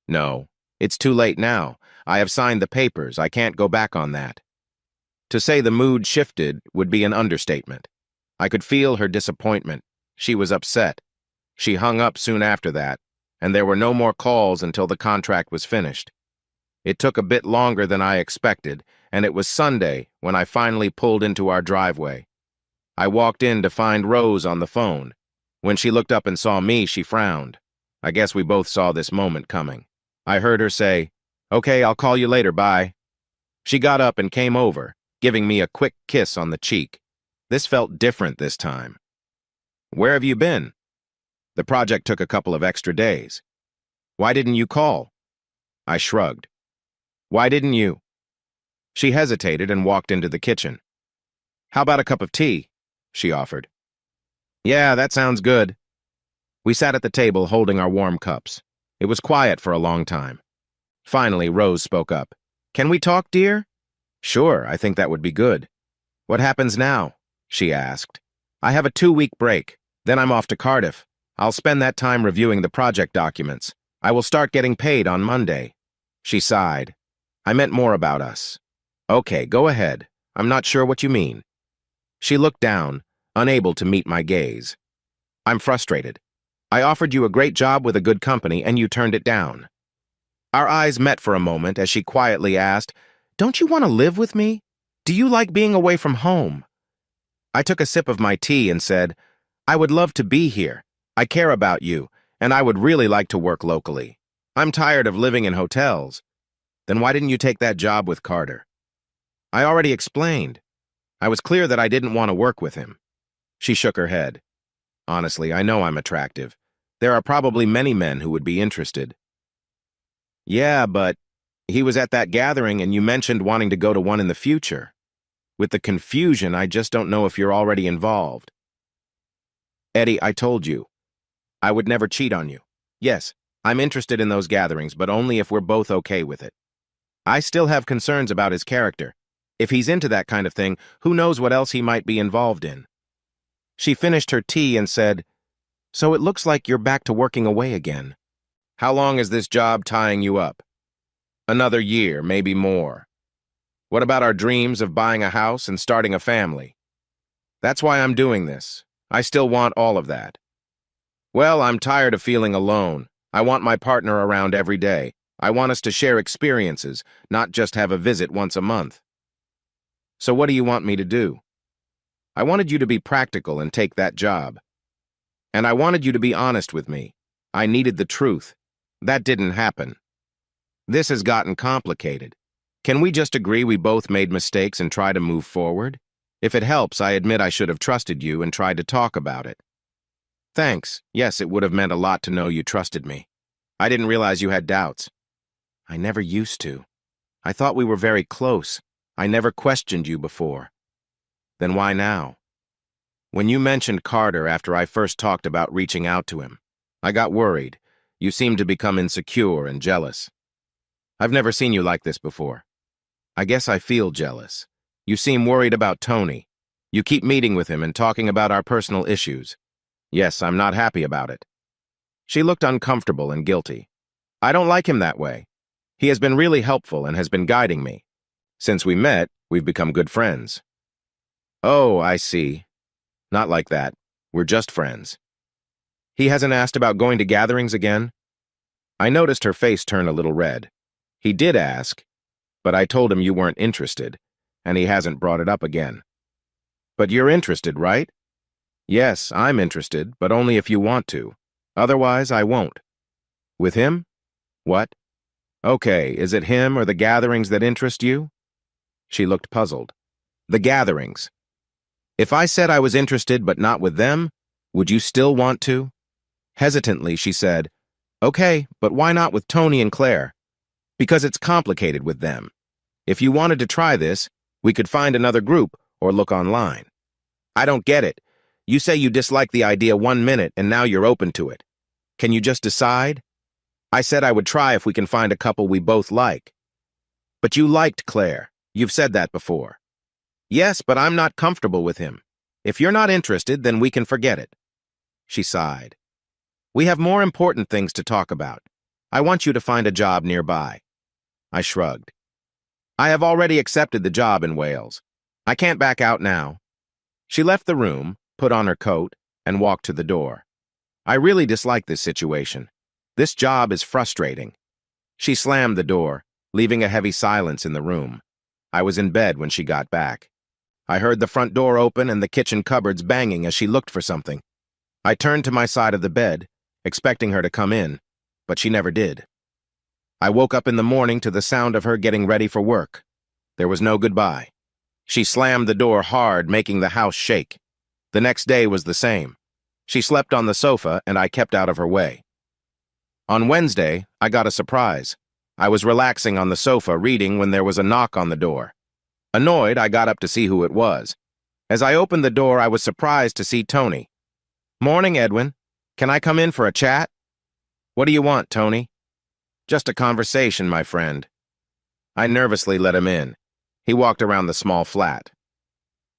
B: No, it's too late now. I have signed the papers. I can't go back on that. To say the mood shifted would be an understatement. I could feel her disappointment. She was upset. She hung up soon after that, and there were no more calls until the contract was finished. It took a bit longer than I expected, and it was Sunday when I finally pulled into our driveway. I walked in to find Rose on the phone. When she looked up and saw me, she frowned. I guess we both saw this moment coming. I heard her say, "Okay, I'll call you later, bye." She got up and came over, giving me a quick kiss on the cheek. This felt different this time. Where have you been? The project took a couple of extra days. Why didn't you call? I shrugged. Why didn't you? She hesitated and walked into the kitchen. How about a cup of tea? She offered. Yeah, that sounds good. We sat at the table holding our warm cups. It was quiet for a long time. Finally, Rose spoke up. Can we talk, dear? Sure, I think that would be good. What happens now? She asked. I have a 2-week break. Then I'm off to Cardiff. I'll spend that time reviewing the project documents. I will start getting paid on Monday. She sighed. I meant more about us. Okay, go ahead. I'm not sure what you mean. She looked down, unable to meet my gaze. I'm frustrated. I offered you a great job with a good company and you turned it down. Our eyes met for a moment as she quietly asked, Don't you want to live with me? Do you like being away from home? I took a sip of my tea and said, I would love to be here. I care about you, and I would really like to work locally. I'm tired of living in hotels. Then why didn't you take that job with Carter? I already explained. I was clear that I didn't want to work with him. She shook her head. Honestly, I know I'm attractive. There are probably many men who would be interested. Yeah, but he was at that gathering and you mentioned wanting to go to one in the future. With the confusion, I just don't know if you're already involved. Eddie, I told you. I would never cheat on you. Yes, I'm interested in those gatherings, but only if we're both okay with it. I still have concerns about his character. If he's into that kind of thing, who knows what else he might be involved in. She finished her tea and said, So it looks like you're back to working away again. How long is this job tying you up? Another year, maybe more. What about our dreams of buying a house and starting a family? That's why I'm doing this. I still want all of that. Well, I'm tired of feeling alone. I want my partner around every day. I want us to share experiences, not just have a visit once a month. So what do you want me to do? I wanted you to be practical and take that job. And I wanted you to be honest with me. I needed the truth. That didn't happen. This has gotten complicated. Can we just agree we both made mistakes and try to move forward? If it helps, I admit I should have trusted you and tried to talk about it. Thanks. Yes, it would have meant a lot to know you trusted me. I didn't realize you had doubts. I never used to. I thought we were very close. I never questioned you before. Then why now? When you mentioned Carter after I first talked about reaching out to him, I got worried. You seemed to become insecure and jealous. I've never seen you like this before. I guess I feel jealous. You seem worried about Tony. You keep meeting with him and talking about our personal issues. Yes, I'm not happy about it. She looked uncomfortable and guilty. I don't like him that way. He has been really helpful and has been guiding me. Since we met, we've become good friends. Oh, I see. Not like that. We're just friends. He hasn't asked about going to gatherings again? I noticed her face turn a little red. He did ask, but I told him you weren't interested, and he hasn't brought it up again. But you're interested, right? Yes, I'm interested, but only if you want to. Otherwise, I won't. With him? What? Okay, is it him or the gatherings that interest you? She looked puzzled. The gatherings. If I said I was interested but not with them, would you still want to? Hesitantly, she said, okay, but why not with Tony and Claire? Because it's complicated with them. If you wanted to try this, we could find another group or look online. I don't get it. You say you dislike the idea 1 minute and now you're open to it. Can you just decide? I said I would try if we can find a couple we both like. But you liked Claire. You've said that before. Yes, but I'm not comfortable with him. If you're not interested, then we can forget it. She sighed. We have more important things to talk about. I want you to find a job nearby. I shrugged. I have already accepted the job in Wales. I can't back out now. She left the room, put on her coat, and walked to the door. I really dislike this situation. This job is frustrating. She slammed the door, leaving a heavy silence in the room. I was in bed when she got back. I heard the front door open and the kitchen cupboards banging as she looked for something. I turned to my side of the bed, expecting her to come in, but she never did. I woke up in the morning to the sound of her getting ready for work. There was no goodbye. She slammed the door hard, making the house shake. The next day was the same. She slept on the sofa, and I kept out of her way. On Wednesday, I got a surprise. I was relaxing on the sofa reading when there was a knock on the door. Annoyed, I got up to see who it was. As I opened the door, I was surprised to see Tony. Morning, Edwin. Can I come in for a chat? What do you want, Tony? Just a conversation, my friend. I nervously let him in. He walked around the small flat.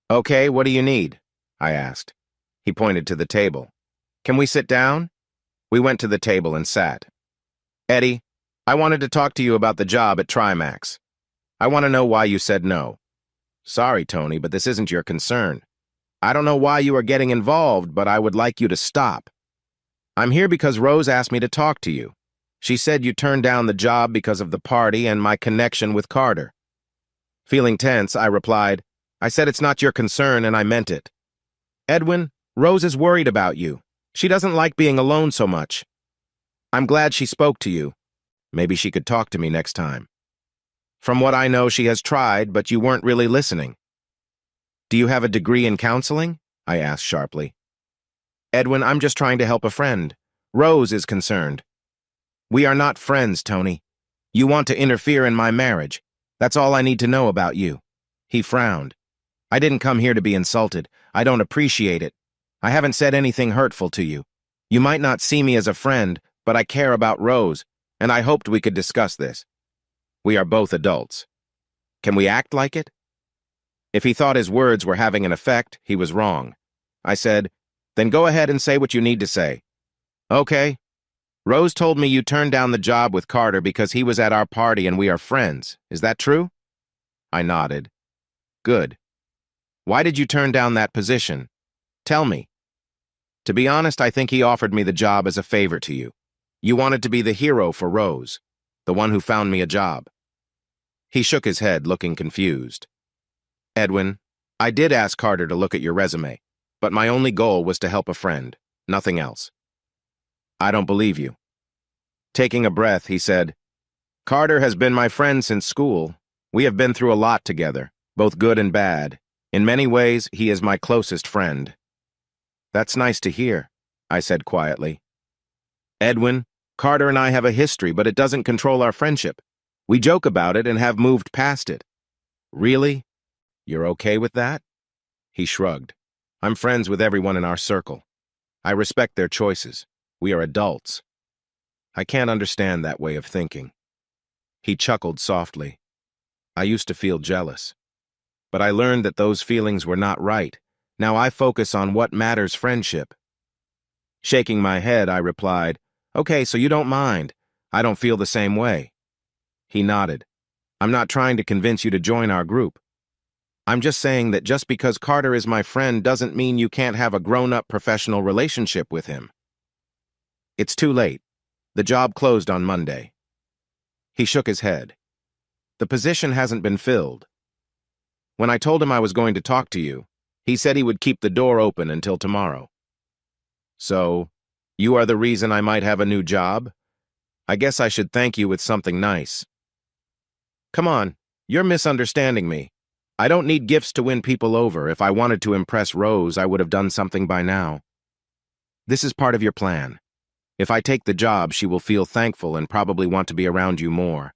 B: Okay, what do you need? I asked. He pointed to the table. Can we sit down? We went to the table and sat. Eddie, I wanted to talk to you about the job at Trimax. I want to know why you said no. Sorry, Tony, but this isn't your concern. I don't know why you are getting involved, but I would like you to stop. I'm here because Rose asked me to talk to you. She said you turned down the job because of the party and my connection with Carter. Feeling tense, I replied, I said it's not your concern and I meant it. Edwin, Rose is worried about you. She doesn't like being alone so much. I'm glad she spoke to you. Maybe she could talk to me next time. From what I know, she has tried, but you weren't really listening. Do you have a degree in counseling? I asked sharply. Edwin, I'm just trying to help a friend. Rose is concerned. We are not friends, Tony. You want to interfere in my marriage. That's all I need to know about you. He frowned. I didn't come here to be insulted. I don't appreciate it. I haven't said anything hurtful to you. You might not see me as a friend, but I care about Rose, and I hoped we could discuss this. We are both adults. Can we act like it? If he thought his words were having an effect, he was wrong. I said, then go ahead and say what you need to say. Okay. Rose told me you turned down the job with Carter because he was at our party and we are friends. Is that true? I nodded. Good. Why did you turn down that position? Tell me. To be honest, I think he offered me the job as a favor to you. You wanted to be the hero for Rose, the one who found me a job. He shook his head, looking confused. Edwin, I did ask Carter to look at your resume, but my only goal was to help a friend, nothing else. I don't believe you. Taking a breath, he said, Carter has been my friend since school. We have been through a lot together, both good and bad. In many ways, he is my closest friend. That's nice to hear, I said quietly. Edwin, Carter and I have a history, but it doesn't control our friendship. We joke about it and have moved past it. Really? You're okay with that? He shrugged. I'm friends with everyone in our circle. I respect their choices. We are adults. I can't understand that way of thinking. He chuckled softly. I used to feel jealous. But I learned that those feelings were not right. Now I focus on what matters friendship. Shaking my head, I replied, Okay, so you don't mind. I don't feel the same way. He nodded. I'm not trying to convince you to join our group. I'm just saying that just because Carter is my friend doesn't mean you can't have a grown-up professional relationship with him. It's too late. The job closed on Monday. He shook his head. The position hasn't been filled. When I told him I was going to talk to you, he said he would keep the door open until tomorrow. So, you are the reason I might have a new job? I guess I should thank you with something nice. Come on, you're misunderstanding me. I don't need gifts to win people over. If I wanted to impress Rose, I would have done something by now. This is part of your plan. If I take the job, she will feel thankful and probably want to be around you more.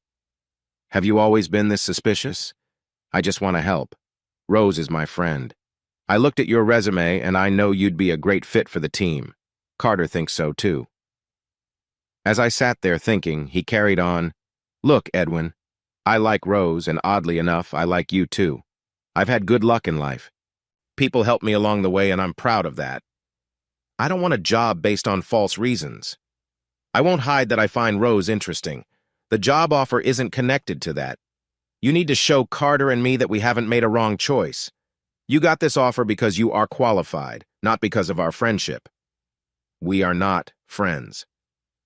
B: Have you always been this suspicious? I just want to help. Rose is my friend. I looked at your resume and I know you'd be a great fit for the team. Carter thinks so too. As I sat there thinking, he carried on, Look, Edwin, I like Rose and oddly enough, I like you too. I've had good luck in life. People helped me along the way and I'm proud of that. I don't want a job based on false reasons. I won't hide that I find Rose interesting. The job offer isn't connected to that. You need to show Carter and me that we haven't made a wrong choice. You got this offer because you are qualified, not because of our friendship. We are not friends.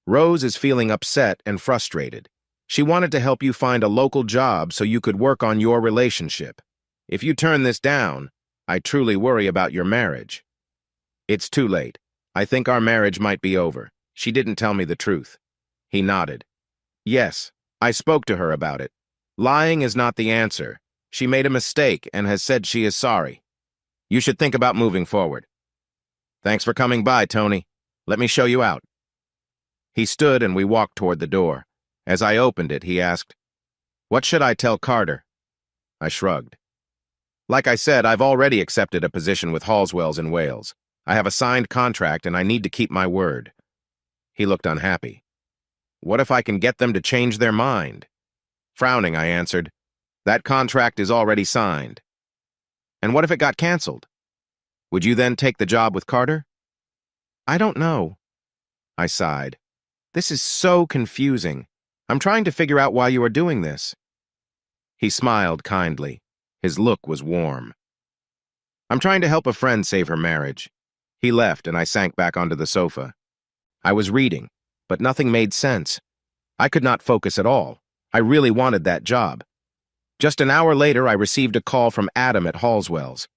B: Rose is feeling upset and frustrated. She wanted to help you find a local job so you could work on your relationship. If you turn this down, I truly worry about your marriage. It's too late. I think our marriage might be over. She didn't tell me the truth. He nodded. Yes, I spoke to her about it. Lying is not the answer. She made a mistake and has said she is sorry. You should think about moving forward. Thanks for coming by, Tony. Let me show you out. He stood and we walked toward the door. As I opened it, he asked, What should I tell Carter? I shrugged. Like I said, I've already accepted a position with Halswells in Wales. I have a signed contract and I need to keep my word. He looked unhappy. What if I can get them to change their mind? Frowning, I answered, That contract is already signed. And what if it got canceled? Would you then take the job with Carter? I don't know. I sighed. This is so confusing. I'm trying to figure out why you are doing this. He smiled kindly. His look was warm. I'm trying to help a friend save her marriage. He left and I sank back onto the sofa. I was reading, but nothing made sense. I could not focus at all. I really wanted that job. Just an hour later, I received a call from Adam at Halswells.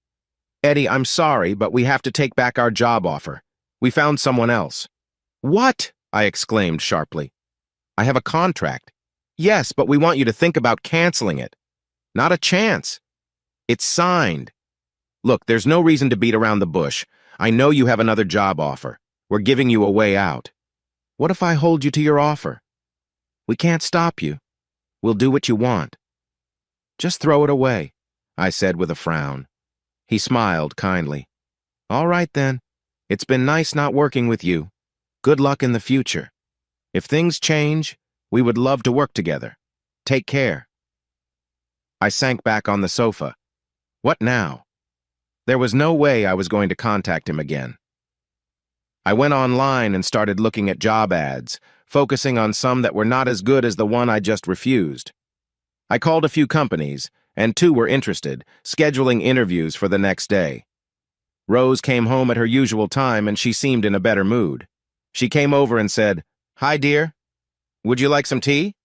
B: Eddie, I'm sorry, but we have to take back our job offer. We found someone else. What? I exclaimed sharply. I have a contract. Yes, but we want you to think about canceling it. Not a chance. It's signed. Look, there's no reason to beat around the bush. I know you have another job offer. We're giving you a way out. What if I hold you to your offer? We can't stop you. We'll do what you want. Just throw it away, I said with a frown. He smiled kindly. All right then. It's been nice not working with you. Good luck in the future. If things change, we would love to work together. Take care. I sank back on the sofa. What now? There was no way I was going to contact him again. I went online and started looking at job ads, focusing on some that were not as good as the one I just refused. I called a few companies, and 2 were interested, scheduling interviews for the next day. Rose came home at her usual time and she seemed in a better mood. She came over and said, Hi, dear. Would you like some tea?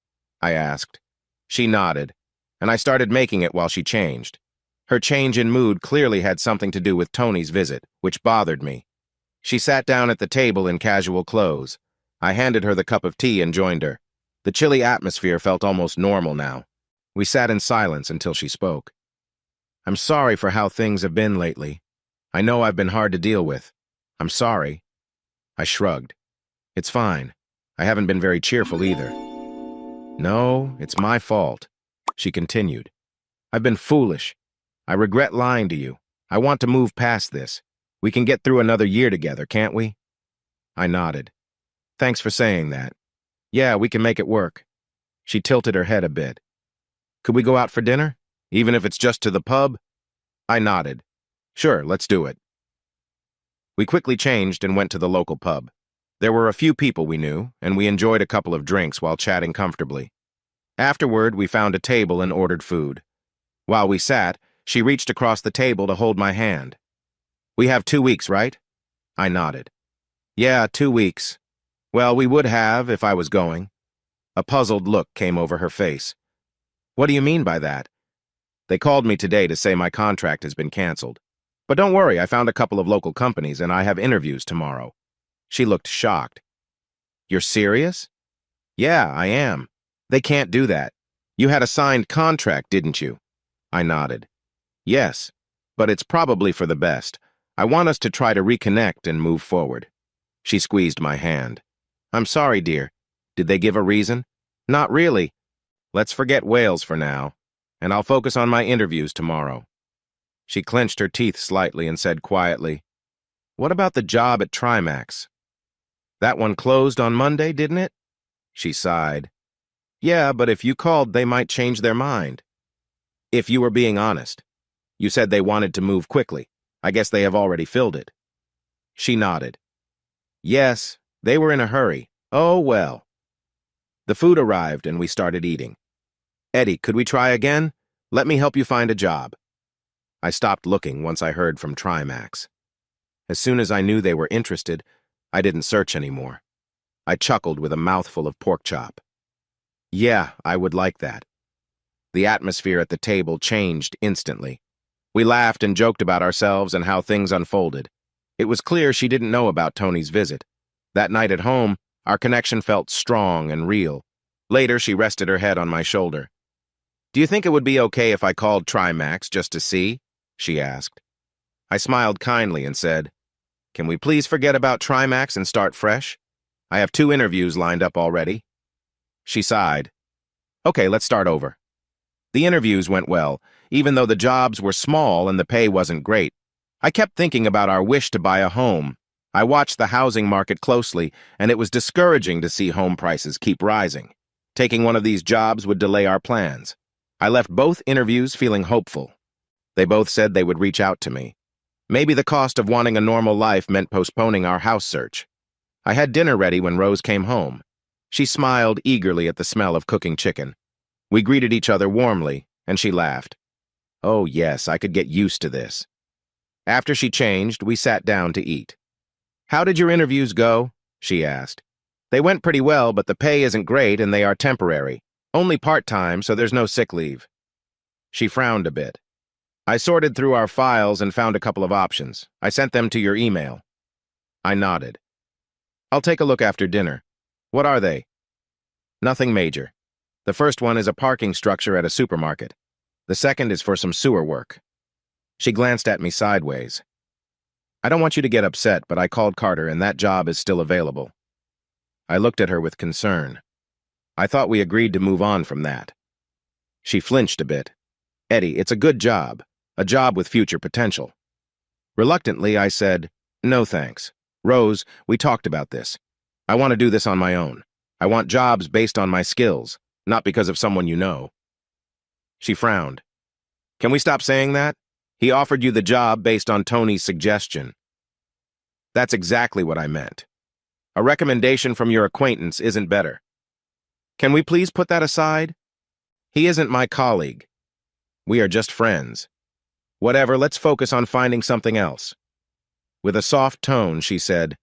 B: I asked. She nodded, and I started making it while she changed. Her change in mood clearly had something to do with Tony's visit, which bothered me. She sat down at the table in casual clothes. I handed her the cup of tea and joined her. The chilly atmosphere felt almost normal now. We sat in silence until she spoke. I'm sorry for how things have been lately. I know I've been hard to deal with. I'm sorry. I shrugged. It's fine. I haven't been very cheerful either. No, it's my fault, she continued. I've been foolish. I regret lying to you. I want to move past this. We can get through another year together, can't we? I nodded. Thanks for saying that. Yeah, we can make it work. She tilted her head a bit. Could we go out for dinner? Even if it's just to the pub? I nodded. Sure, let's do it. We quickly changed and went to the local pub. There were a few people we knew, and we enjoyed a couple of drinks while chatting comfortably. Afterward, we found a table and ordered food. While we sat, she reached across the table to hold my hand. We have 2 weeks, right? I nodded. Yeah, 2 weeks. Well, we would have if I was going. A puzzled look came over her face. What do you mean by that? They called me today to say my contract has been canceled. But don't worry, I found a couple of local companies and I have interviews tomorrow. She looked shocked. You're serious? Yeah, I am. They can't do that. You had a signed contract, didn't you? I nodded. Yes, but it's probably for the best. I want us to try to reconnect and move forward. She squeezed my hand. I'm sorry, dear. Did they give a reason? Not really. Let's forget Wales for now, and I'll focus on my interviews tomorrow. She clenched her teeth slightly and said quietly, What about the job at Trimax? That one closed on Monday, didn't it? She sighed. Yeah, but if you called, they might change their mind. If you were being honest. You said they wanted to move quickly. I guess they have already filled it. She nodded. Yes, they were in a hurry. Oh, well. The food arrived and we started eating. Eddie, could we try again? Let me help you find a job. I stopped looking once I heard from Trimax. As soon as I knew they were interested, I didn't search anymore. I chuckled with a mouthful of pork chop. Yeah, I would like that. The atmosphere at the table changed instantly. We laughed and joked about ourselves and how things unfolded. It was clear she didn't know about Tony's visit. That night at home, our connection felt strong and real. Later, she rested her head on my shoulder. Do you think it would be okay if I called Trimax just to see? She asked. I smiled kindly and said, Can we please forget about Trimax and start fresh? I have 2 interviews lined up already. She sighed. Okay, let's start over. The interviews went well, even though the jobs were small and the pay wasn't great. I kept thinking about our wish to buy a home. I watched the housing market closely, and it was discouraging to see home prices keep rising. Taking one of these jobs would delay our plans. I left both interviews feeling hopeful. They both said they would reach out to me. Maybe the cost of wanting a normal life meant postponing our house search. I had dinner ready when Rose came home. She smiled eagerly at the smell of cooking chicken. We greeted each other warmly, and she laughed. Oh yes, I could get used to this. After she changed, we sat down to eat. How did your interviews go? She asked. They went pretty well, but the pay isn't great and they are temporary. Only part-time, so there's no sick leave. She frowned a bit. I sorted through our files and found a couple of options. I sent them to your email. I nodded. I'll take a look after dinner. What are they? Nothing major. The first one is a parking structure at a supermarket. The second is for some sewer work. She glanced at me sideways. I don't want you to get upset, but I called Carter and that job is still available. I looked at her with concern. I thought we agreed to move on from that. She flinched a bit. Eddie, it's a good job, a job with future potential. Reluctantly, I said, No thanks. Rose, we talked about this. I want to do this on my own. I want jobs based on my skills, not because of someone you know. She frowned. Can we stop saying that? He offered you the job based on Tony's suggestion. That's exactly what I meant. A recommendation from your acquaintance isn't better. Can we please put that aside? He isn't my colleague. We are just friends. Whatever, let's focus on finding something else. With a soft tone, she said,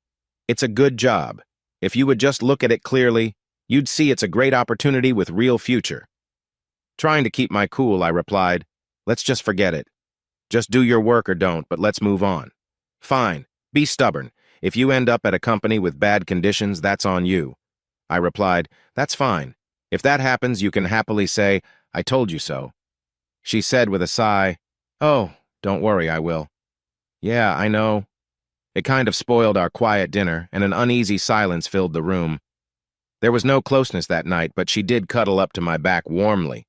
B: It's a good job. If you would just look at it clearly, you'd see it's a great opportunity with real future. Trying to keep my cool, I replied, Let's just forget it. Just do your work or don't, but let's move on. Fine, be stubborn. If you end up at a company with bad conditions, that's on you. I replied, That's fine. If that happens, you can happily say, I told you so. She said with a sigh, Oh, don't worry, I will. Yeah, I know. It kind of spoiled our quiet dinner, and an uneasy silence filled the room. There was no closeness that night, but she did cuddle up to my back warmly.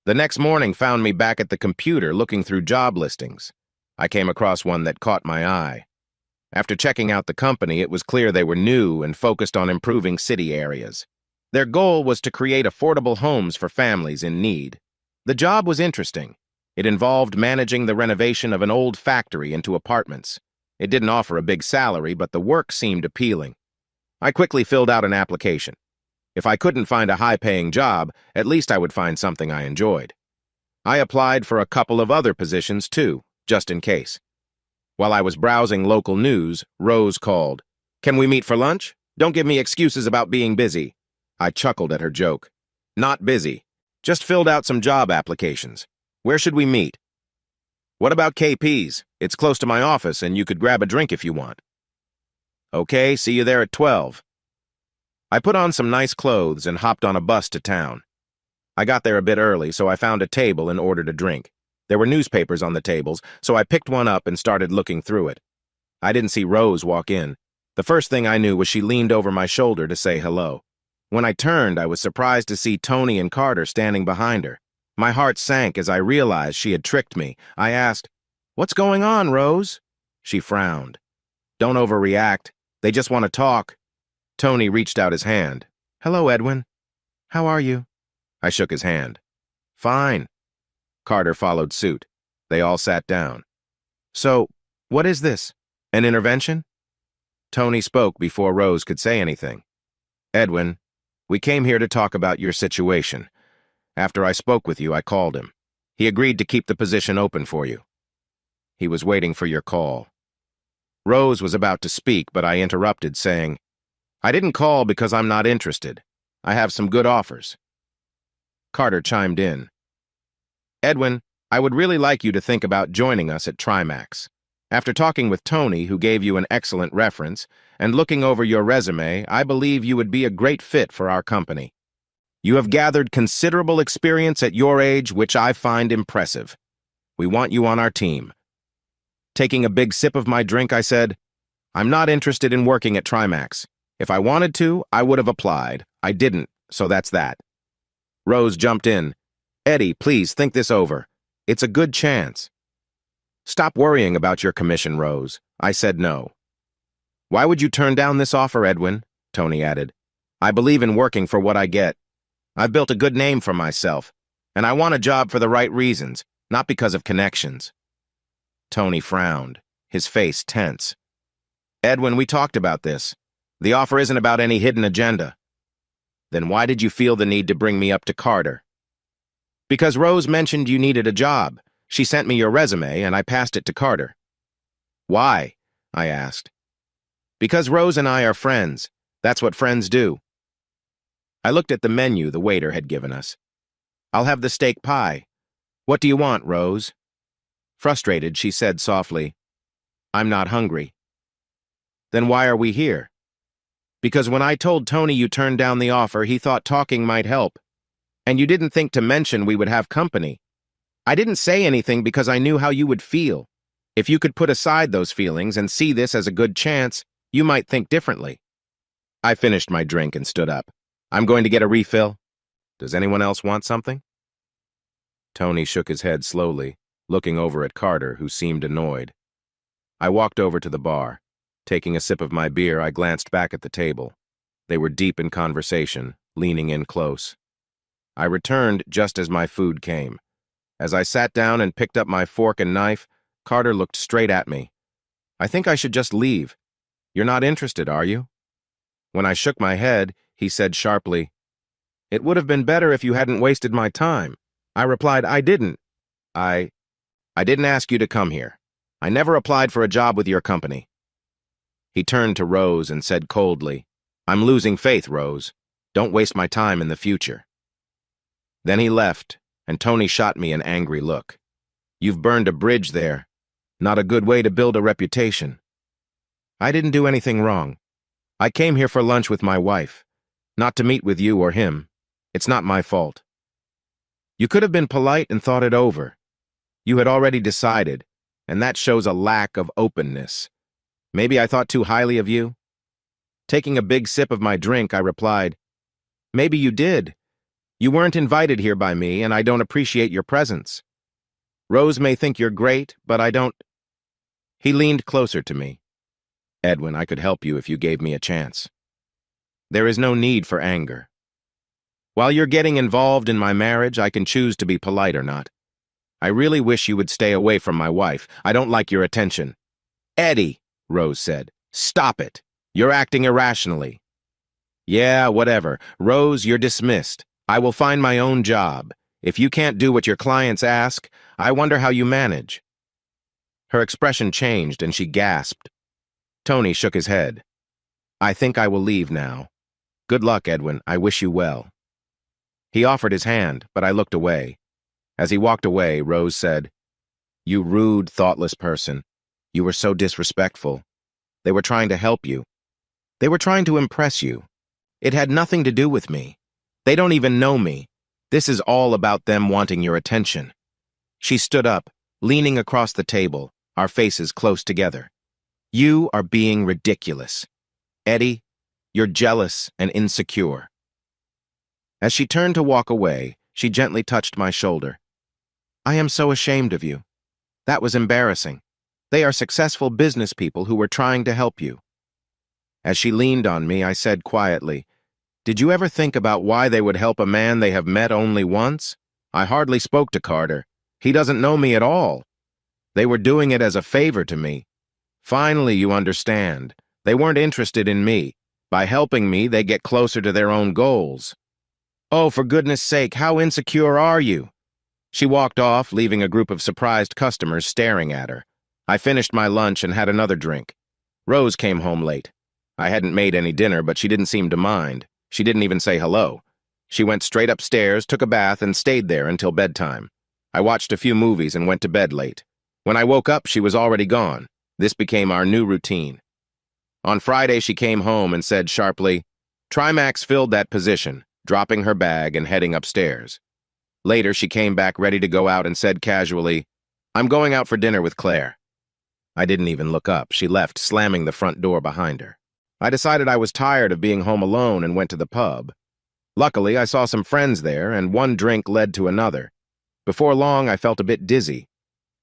B: The next morning found me back at the computer looking through job listings. I came across one that caught my eye. After checking out the company, it was clear they were new and focused on improving city areas. Their goal was to create affordable homes for families in need. The job was interesting. It involved managing the renovation of an old factory into apartments. It didn't offer a big salary, but the work seemed appealing. I quickly filled out an application. If I couldn't find a high-paying job, at least I would find something I enjoyed. I applied for a couple of other positions, too, just in case. While I was browsing local news, Rose called. Can we meet for lunch? Don't give me excuses about being busy. I chuckled at her joke. Not busy. Just filled out some job applications. Where should we meet? What about KP's? It's close to my office and you could grab a drink if you want. Okay, see you there at 12. I put on some nice clothes and hopped on a bus to town. I got there a bit early, so I found a table and ordered a drink. There were newspapers on the tables, so I picked one up and started looking through it. I didn't see Rose walk in. The first thing I knew was she leaned over my shoulder to say hello. When I turned, I was surprised to see Tony and Carter standing behind her. My heart sank as I realized she had tricked me. I asked, "What's going on, Rose?" She frowned. "Don't overreact. They just want to talk." Tony reached out his hand. "Hello, Edwin. How are you?" I shook his hand. "Fine." Carter followed suit. They all sat down. "So, what is this? An intervention?" Tony spoke before Rose could say anything. "Edwin, we came here to talk about your situation. After I spoke with you, I called him. He agreed to keep the position open for you. He was waiting for your call." Rose was about to speak, but I interrupted, saying, "I didn't call because I'm not interested. I have some good offers." Carter chimed in. "Edwin, I would really like you to think about joining us at Trimax. After talking with Tony, who gave you an excellent reference, and looking over your resume, I believe you would be a great fit for our company. You have gathered considerable experience at your age, which I find impressive. We want you on our team." Taking a big sip of my drink, I said, "I'm not interested in working at Trimax. If I wanted to, I would have applied. I didn't, so that's that." Rose jumped in. "Eddie, please think this over. It's a good chance." "Stop worrying about your commission, Rose." I said no. "Why would you turn down this offer, Edwin?" Tony added. "I believe in working for what I get. I've built a good name for myself, and I want a job for the right reasons, not because of connections." Tony frowned, his face tense. "Edwin, we talked about this. The offer isn't about any hidden agenda." "Then why did you feel the need to bring me up to Carter?" "Because Rose mentioned you needed a job. She sent me your resume, and I passed it to Carter." "Why?" I asked. "Because Rose and I are friends. That's what friends do." I looked at the menu the waiter had given us. "I'll have the steak pie. What do you want, Rose?" Frustrated, she said softly, "I'm not hungry." "Then why are we here?" "Because when I told Tony you turned down the offer, he thought talking might help. And you didn't think to mention we would have company. I didn't say anything because I knew how you would feel. If you could put aside those feelings and see this as a good chance, you might think differently." I finished my drink and stood up. "I'm going to get a refill. Does anyone else want something?" Tony shook his head slowly, looking over at Carter, who seemed annoyed. I walked over to the bar. Taking a sip of my beer, I glanced back at the table. They were deep in conversation, leaning in close. I returned just as my food came. As I sat down and picked up my fork and knife, Carter looked straight at me. "I think I should just leave. You're not interested, are you?" When I shook my head, he said sharply, "It would have been better if you hadn't wasted my time." I replied, "I didn't. I didn't ask you to come here. I never applied for a job with your company." He turned to Rose and said coldly, "I'm losing faith, Rose. Don't waste my time in the future." Then he left, and Tony shot me an angry look. "You've burned a bridge there. Not a good way to build a reputation." "I didn't do anything wrong. I came here for lunch with my wife, not to meet with you or him. It's not my fault." "You could have been polite and thought it over. You had already decided, and that shows a lack of openness. Maybe I thought too highly of you?" Taking a big sip of my drink, I replied, "Maybe you did. You weren't invited here by me, and I don't appreciate your presence. Rose may think you're great, but I don't." He leaned closer to me. "Edwin, I could help you if you gave me a chance. There is no need for anger. While you're getting involved in my marriage, I can choose to be polite or not. I really wish you would stay away from my wife. I don't like your attention." "Eddie," Rose said, "stop it. You're acting irrationally." "Yeah, whatever. Rose, you're dismissed. I will find my own job. If you can't do what your clients ask, I wonder how you manage." Her expression changed and she gasped. Tony shook his head. "I think I will leave now. Good luck, Edwin. I wish you well." He offered his hand, but I looked away. As he walked away, Rose said, "You rude, thoughtless person. You were so disrespectful. They were trying to help you. They were trying to impress you. It had nothing to do with me. They don't even know me. This is all about them wanting your attention." She stood up, leaning across the table, our faces close together. "You are being ridiculous. Eddie, you're jealous and insecure." As she turned to walk away, she gently touched my shoulder. "I am so ashamed of you. That was embarrassing. They are successful business people who were trying to help you." As she leaned on me, I said quietly, "Did you ever think about why they would help a man they have met only once? I hardly spoke to Carter. He doesn't know me at all. They were doing it as a favor to me. Finally, you understand. They weren't interested in me. By helping me, they get closer to their own goals." "Oh, for goodness sake, how insecure are you?" She walked off, leaving a group of surprised customers staring at her. I finished my lunch and had another drink. Rose came home late. I hadn't made any dinner, but she didn't seem to mind. She didn't even say hello. She went straight upstairs, took a bath, and stayed there until bedtime. I watched a few movies and went to bed late. When I woke up, she was already gone. This became our new routine. On Friday, she came home and said sharply, "Trimax filled that position," dropping her bag and heading upstairs. Later, she came back ready to go out and said casually, "I'm going out for dinner with Claire." I didn't even look up. She left, slamming the front door behind her. I decided I was tired of being home alone and went to the pub. Luckily, I saw some friends there, and one drink led to another. Before long, I felt a bit dizzy.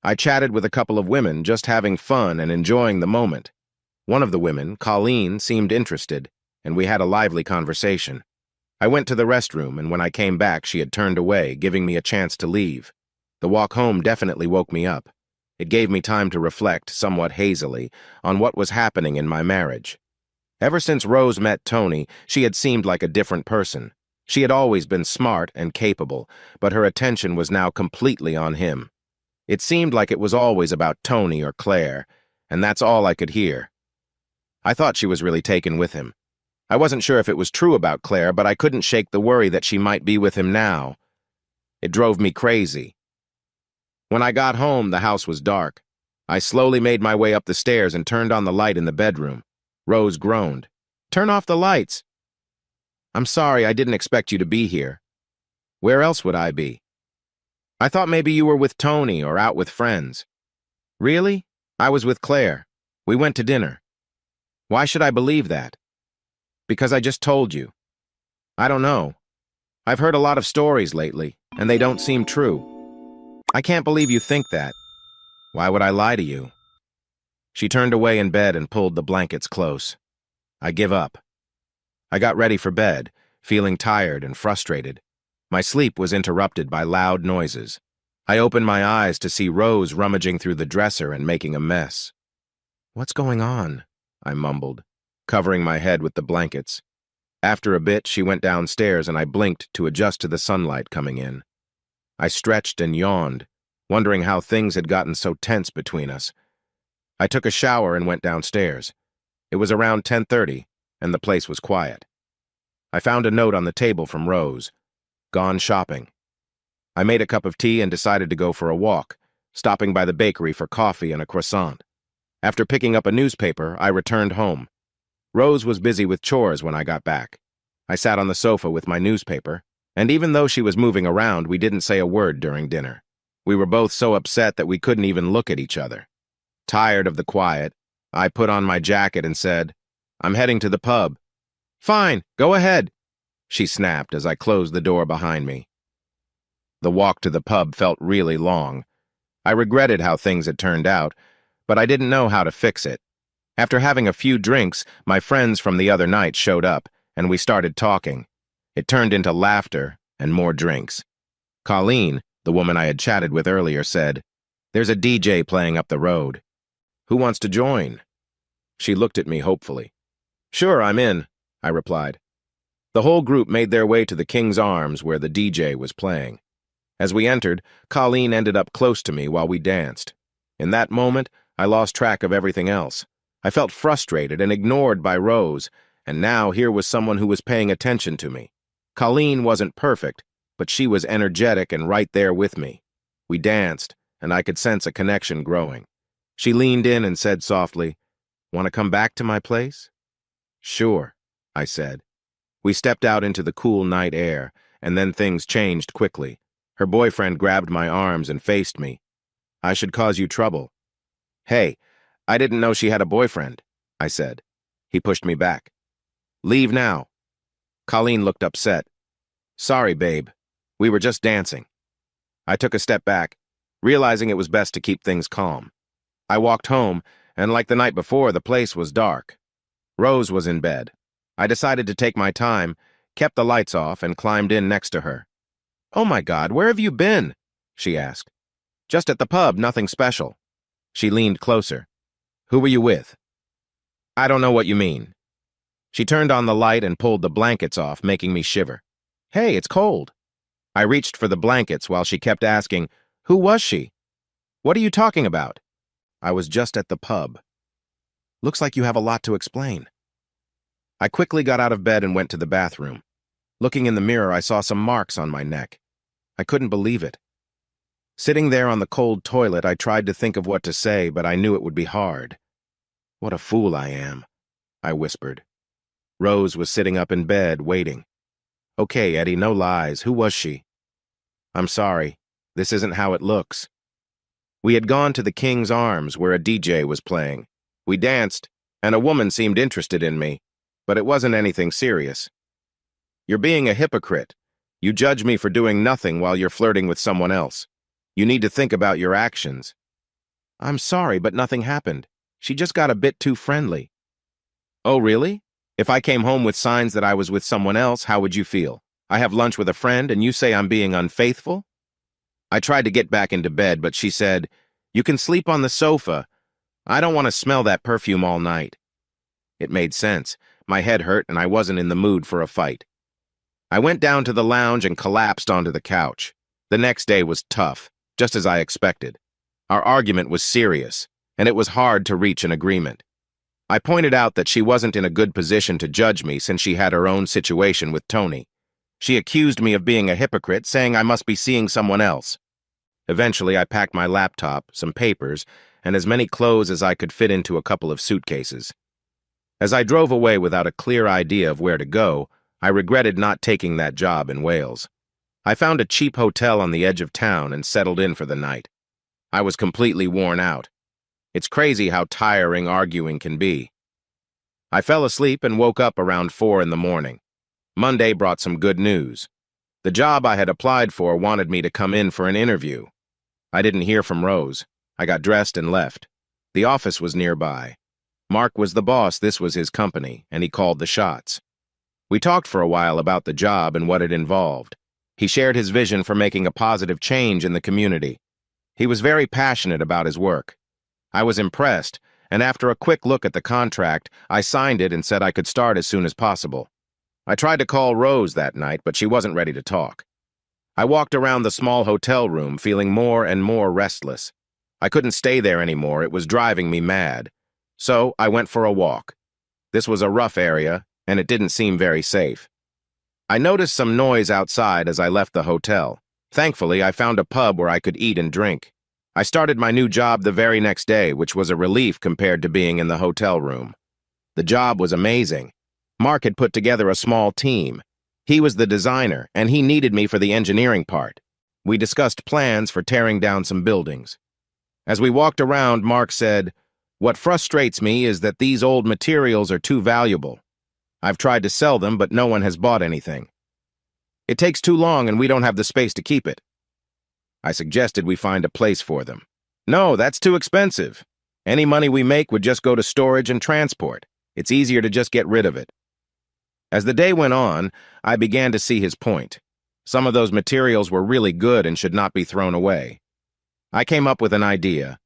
B: I chatted with a couple of women, just having fun and enjoying the moment. One of the women, Colleen, seemed interested, and we had a lively conversation. I went to the restroom, and when I came back, she had turned away, giving me a chance to leave. The walk home definitely woke me up. It gave me time to reflect, somewhat hazily, on what was happening in my marriage. Ever since Rose met Tony, she had seemed like a different person. She had always been smart and capable, but her attention was now completely on him. It seemed like it was always about Tony or Claire, and that's all I could hear. I thought she was really taken with him. I wasn't sure if it was true about Claire, but I couldn't shake the worry that she might be with him now. It drove me crazy. When I got home, the house was dark. I slowly made my way up the stairs and turned on the light in the bedroom. Rose groaned. "Turn off the lights." "I'm sorry, I didn't expect you to be here." "Where else would I be?" "I thought maybe you were with Tony or out with friends." "Really? I was with Claire. We went to dinner." "Why should I believe that?" "Because I just told you." "I don't know. I've heard a lot of stories lately, and they don't seem true." "I can't believe you think that." "Why would I lie to you?" She turned away in bed and pulled the blankets close. "I give up." I got ready for bed, feeling tired and frustrated. My sleep was interrupted by loud noises. I opened my eyes to see Rose rummaging through the dresser and making a mess. "What's going on?" I mumbled, covering my head with the blankets. After a bit, she went downstairs and I blinked to adjust to the sunlight coming in. I stretched and yawned, wondering how things had gotten so tense between us. I took a shower and went downstairs. It was around 10:30, and the place was quiet. I found a note on the table from Rose. "Gone shopping." I made a cup of tea and decided to go for a walk, stopping by the bakery for coffee and a croissant. After picking up a newspaper, I returned home. Rose was busy with chores when I got back. I sat on the sofa with my newspaper, and even though she was moving around, we didn't say a word during dinner. We were both so upset that we couldn't even look at each other. Tired of the quiet, I put on my jacket and said, "I'm heading to the pub." "Fine, go ahead," she snapped as I closed the door behind me. The walk to the pub felt really long. I regretted how things had turned out, but I didn't know how to fix it. After having a few drinks, my friends from the other night showed up, and we started talking. It turned into laughter and more drinks. Colleen, the woman I had chatted with earlier, said, "There's a DJ playing up the road. Who wants to join?" She looked at me hopefully. "Sure, I'm in," I replied. The whole group made their way to the King's Arms where the DJ was playing. As we entered, Colleen ended up close to me while we danced. In that moment, I lost track of everything else. I felt frustrated and ignored by Rose, and now here was someone who was paying attention to me. Colleen wasn't perfect, but she was energetic and right there with me. We danced, and I could sense a connection growing. She leaned in and said softly, "Want to come back to my place?" "Sure," I said. We stepped out into the cool night air, and then things changed quickly. Her boyfriend grabbed my arms and faced me. "I should cause you trouble." "Hey, I didn't know she had a boyfriend," I said. He pushed me back. "Leave now." Colleen looked upset. "Sorry, babe. We were just dancing." I took a step back, realizing it was best to keep things calm. I walked home, and like the night before, the place was dark. Rose was in bed. I decided to take my time, kept the lights off, and climbed in next to her. "Oh my God, where have you been?" she asked. "Just at the pub, nothing special." She leaned closer. "Who were you with?" "I don't know what you mean." She turned on the light and pulled the blankets off, making me shiver. "Hey, it's cold." I reached for the blankets while she kept asking, "Who was she?" "What are you talking about?" "I was just at the pub." "Looks like you have a lot to explain." I quickly got out of bed and went to the bathroom. Looking in the mirror, I saw some marks on my neck. I couldn't believe it. Sitting there on the cold toilet, I tried to think of what to say, but I knew it would be hard. "What a fool I am," I whispered. Rose was sitting up in bed, waiting. "Okay, Eddie, no lies. Who was she?" "I'm sorry. This isn't how it looks." We had gone to the King's Arms, where a DJ was playing. We danced, and a woman seemed interested in me, but it wasn't anything serious. "You're being a hypocrite. You judge me for doing nothing while you're flirting with someone else. You need to think about your actions." "I'm sorry, but nothing happened. She just got a bit too friendly." "Oh, really? If I came home with signs that I was with someone else, how would you feel? I have lunch with a friend, and you say I'm being unfaithful?" I tried to get back into bed, but she said, "You can sleep on the sofa. I don't want to smell that perfume all night." It made sense. My head hurt, and I wasn't in the mood for a fight. I went down to the lounge and collapsed onto the couch. The next day was tough, just as I expected. Our argument was serious, and it was hard to reach an agreement. I pointed out that she wasn't in a good position to judge me since she had her own situation with Tony. She accused me of being a hypocrite, saying I must be seeing someone else. Eventually, I packed my laptop, some papers, and as many clothes as I could fit into a couple of suitcases. As I drove away without a clear idea of where to go, I regretted not taking that job in Wales. I found a cheap hotel on the edge of town and settled in for the night. I was completely worn out. It's crazy how tiring arguing can be. I fell asleep and woke up around 4 in the morning. Monday brought some good news. The job I had applied for wanted me to come in for an interview. I didn't hear from Rose. I got dressed and left. The office was nearby. Mark was the boss, this was his company, and he called the shots. We talked for a while about the job and what it involved. He shared his vision for making a positive change in the community. He was very passionate about his work. I was impressed, and after a quick look at the contract, I signed it and said I could start as soon as possible. I tried to call Rose that night, but she wasn't ready to talk. I walked around the small hotel room, feeling more and more restless. I couldn't stay there anymore, it was driving me mad. So I went for a walk. This was a rough area, and it didn't seem very safe. I noticed some noise outside as I left the hotel. Thankfully, I found a pub where I could eat and drink. I started my new job the very next day, which was a relief compared to being in the hotel room. The job was amazing. Mark had put together a small team. He was the designer, and he needed me for the engineering part. We discussed plans for tearing down some buildings. As we walked around, Mark said, "What frustrates me is that these old materials are too valuable. I've tried to sell them, but no one has bought anything. It takes too long and we don't have the space to keep it." I suggested we find a place for them. "No, that's too expensive. Any money we make would just go to storage and transport. It's easier to just get rid of it." As the day went on, I began to see his point. Some of those materials were really good and should not be thrown away. I came up with an idea.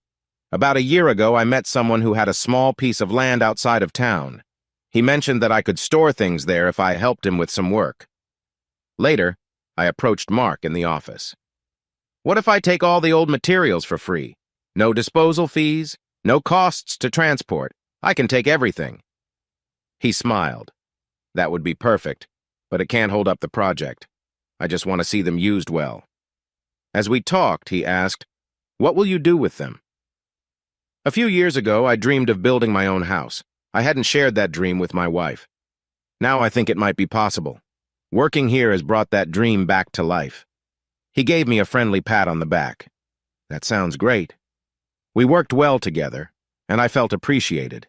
B: About a year ago, I met someone who had a small piece of land outside of town. He mentioned that I could store things there if I helped him with some work. Later, I approached Mark in the office. "What if I take all the old materials for free? No disposal fees, no costs to transport. I can take everything." He smiled. "That would be perfect, but it can't hold up the project. I just want to see them used well. As we talked, he asked, "What will you do with them?" A few years ago, I dreamed of building my own house. I hadn't shared that dream with my wife. Now I think it might be possible. Working here has brought that dream back to life. He gave me a friendly pat on the back. That sounds great. We worked well together, and I felt appreciated.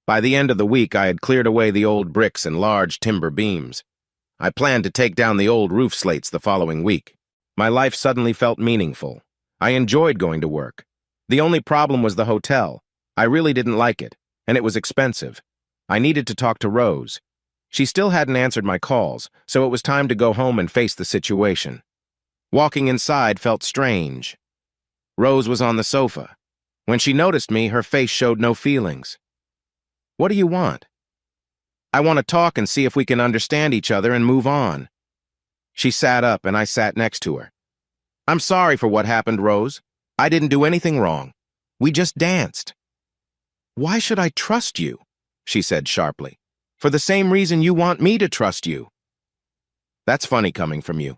B: By the end of the week, I had cleared away the old bricks and large timber beams. I planned to take down the old roof slates the following week. My life suddenly felt meaningful. I enjoyed going to work. The only problem was the hotel. I really didn't like it, and it was expensive. I needed to talk to Rose. She still hadn't answered my calls, so it was time to go home and face the situation. Walking inside felt strange. Rose was on the sofa. When she noticed me, her face showed no feelings. "What do you want?" "I want to talk and see if we can understand each other and move on." She sat up and I sat next to her. "I'm sorry for what happened, Rose. I didn't do anything wrong. We just danced." "Why should I trust you?" she said sharply. "For the same reason you want me to trust you." "That's funny coming from you.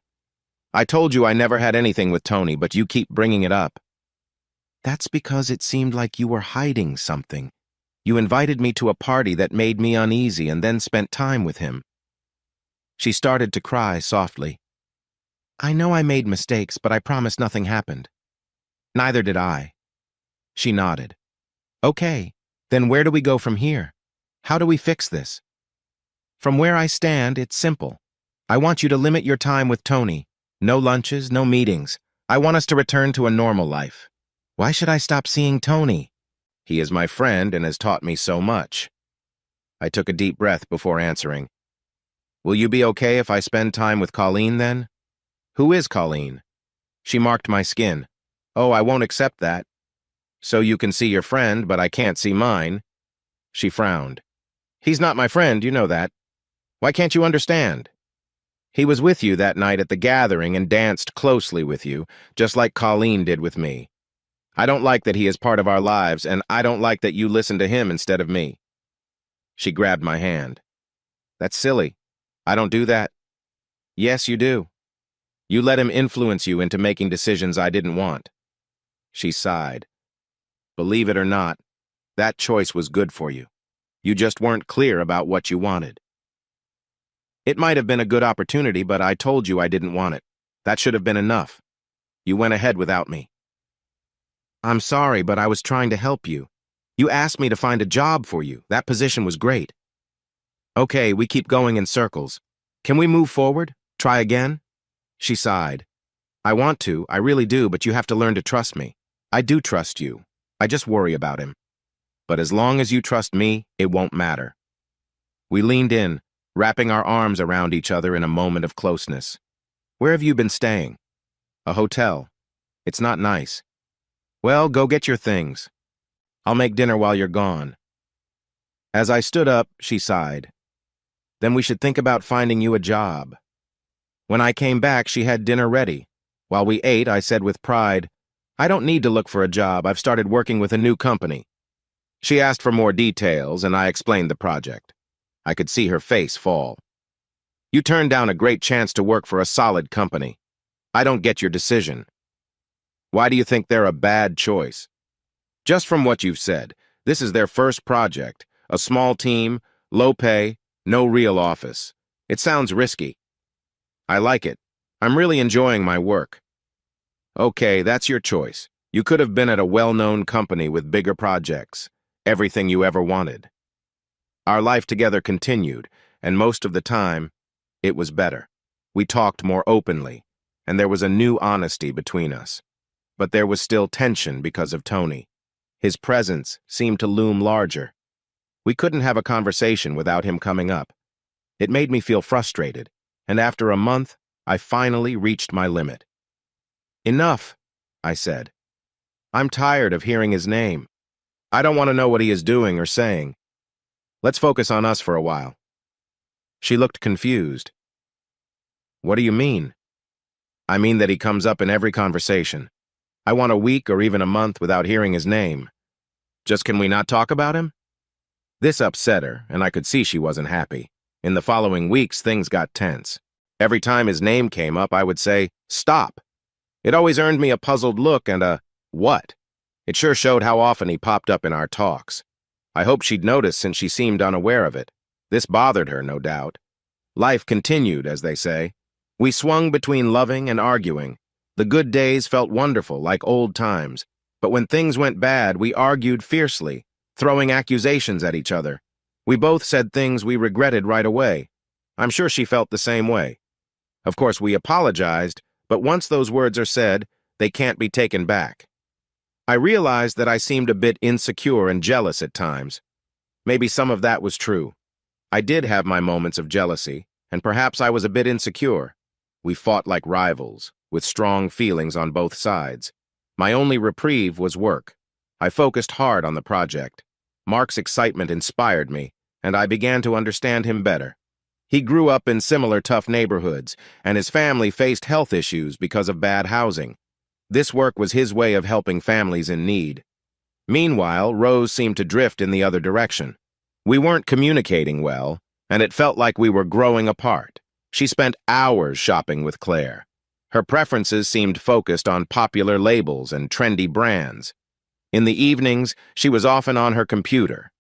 B: I told you I never had anything with Tony, but you keep bringing it up." "That's because it seemed like you were hiding something. You invited me to a party that made me uneasy and then spent time with him." She started to cry softly. "I know I made mistakes, but I promise nothing happened." "Neither did I." She nodded. "Okay, then where do we go from here? How do we fix this?" "From where I stand, it's simple. I want you to limit your time with Tony. No lunches, no meetings. I want us to return to a normal life." "Why should I stop seeing Tony?" "He is my friend and has taught me so much." I took a deep breath before answering. "Will you be okay if I spend time with Colleen then?" "Who is Colleen?" She marked my skin. "Oh, I won't accept that." "So you can see your friend, but I can't see mine." She frowned. "He's not my friend, you know that. Why can't you understand? He was with you that night at the gathering and danced closely with you, just like Colleen did with me. I don't like that he is part of our lives, and I don't like that you listen to him instead of me." She grabbed my hand. "That's silly. I don't do that." "Yes, you do. You let him influence you into making decisions I didn't want." She sighed. "Believe it or not, that choice was good for you. You just weren't clear about what you wanted." "It might have been a good opportunity, but I told you I didn't want it. That should have been enough. You went ahead without me." "I'm sorry, but I was trying to help you. You asked me to find a job for you. That position was great." "Okay, we keep going in circles. Can we move forward? Try again?" She sighed. "I want to, I really do, but you have to learn to trust me. I do trust you. I just worry about him. But as long as you trust me, it won't matter." We leaned in, wrapping our arms around each other in a moment of closeness. "Where have you been staying?" "A hotel. It's not nice." "Well, go get your things. I'll make dinner while you're gone." As I stood up, she sighed. "Then we should think about finding you a job." When I came back, she had dinner ready. While we ate, I said with pride, "I don't need to look for a job. I've started working with a new company." She asked for more details, and I explained the project. I could see her face fall. "You turned down a great chance to work for a solid company. I don't get your decision." "Why do you think they're a bad choice?" "Just from what you've said, this is their first project, a small team, low pay, no real office. It sounds risky." "I like it. I'm really enjoying my work." "Okay, that's your choice. You could have been at a well-known company with bigger projects, everything you ever wanted." Our life together continued, and most of the time, it was better. We talked more openly, and there was a new honesty between us. But there was still tension because of Tony. His presence seemed to loom larger. We couldn't have a conversation without him coming up. It made me feel frustrated, and after a month, I finally reached my limit. "Enough," I said. "I'm tired of hearing his name. I don't want to know what he is doing or saying. Let's focus on us for a while." She looked confused. "What do you mean?" "I mean that he comes up in every conversation. I want a week or even a month without hearing his name. Just can we not talk about him?" This upset her, and I could see she wasn't happy. In the following weeks, things got tense. Every time his name came up, I would say, "Stop." It always earned me a puzzled look and a, "What?" It sure showed how often he popped up in our talks. I hoped she'd notice since she seemed unaware of it. This bothered her, no doubt. Life continued, as they say. We swung between loving and arguing. The good days felt wonderful, like old times. But when things went bad, we argued fiercely, throwing accusations at each other. We both said things we regretted right away. I'm sure she felt the same way. Of course, we apologized, but once those words are said, they can't be taken back. I realized that I seemed a bit insecure and jealous at times. Maybe some of that was true. I did have my moments of jealousy, and perhaps I was a bit insecure. We fought like rivals, with strong feelings on both sides. My only reprieve was work. I focused hard on the project. Mark's excitement inspired me, and I began to understand him better. He grew up in similar tough neighborhoods, and his family faced health issues because of bad housing. This work was his way of helping families in need. Meanwhile, Rose seemed to drift in the other direction. We weren't communicating well, and it felt like we were growing apart. She spent hours shopping with Claire. Her preferences seemed focused on popular labels and trendy brands. In the evenings, she was often on her computer.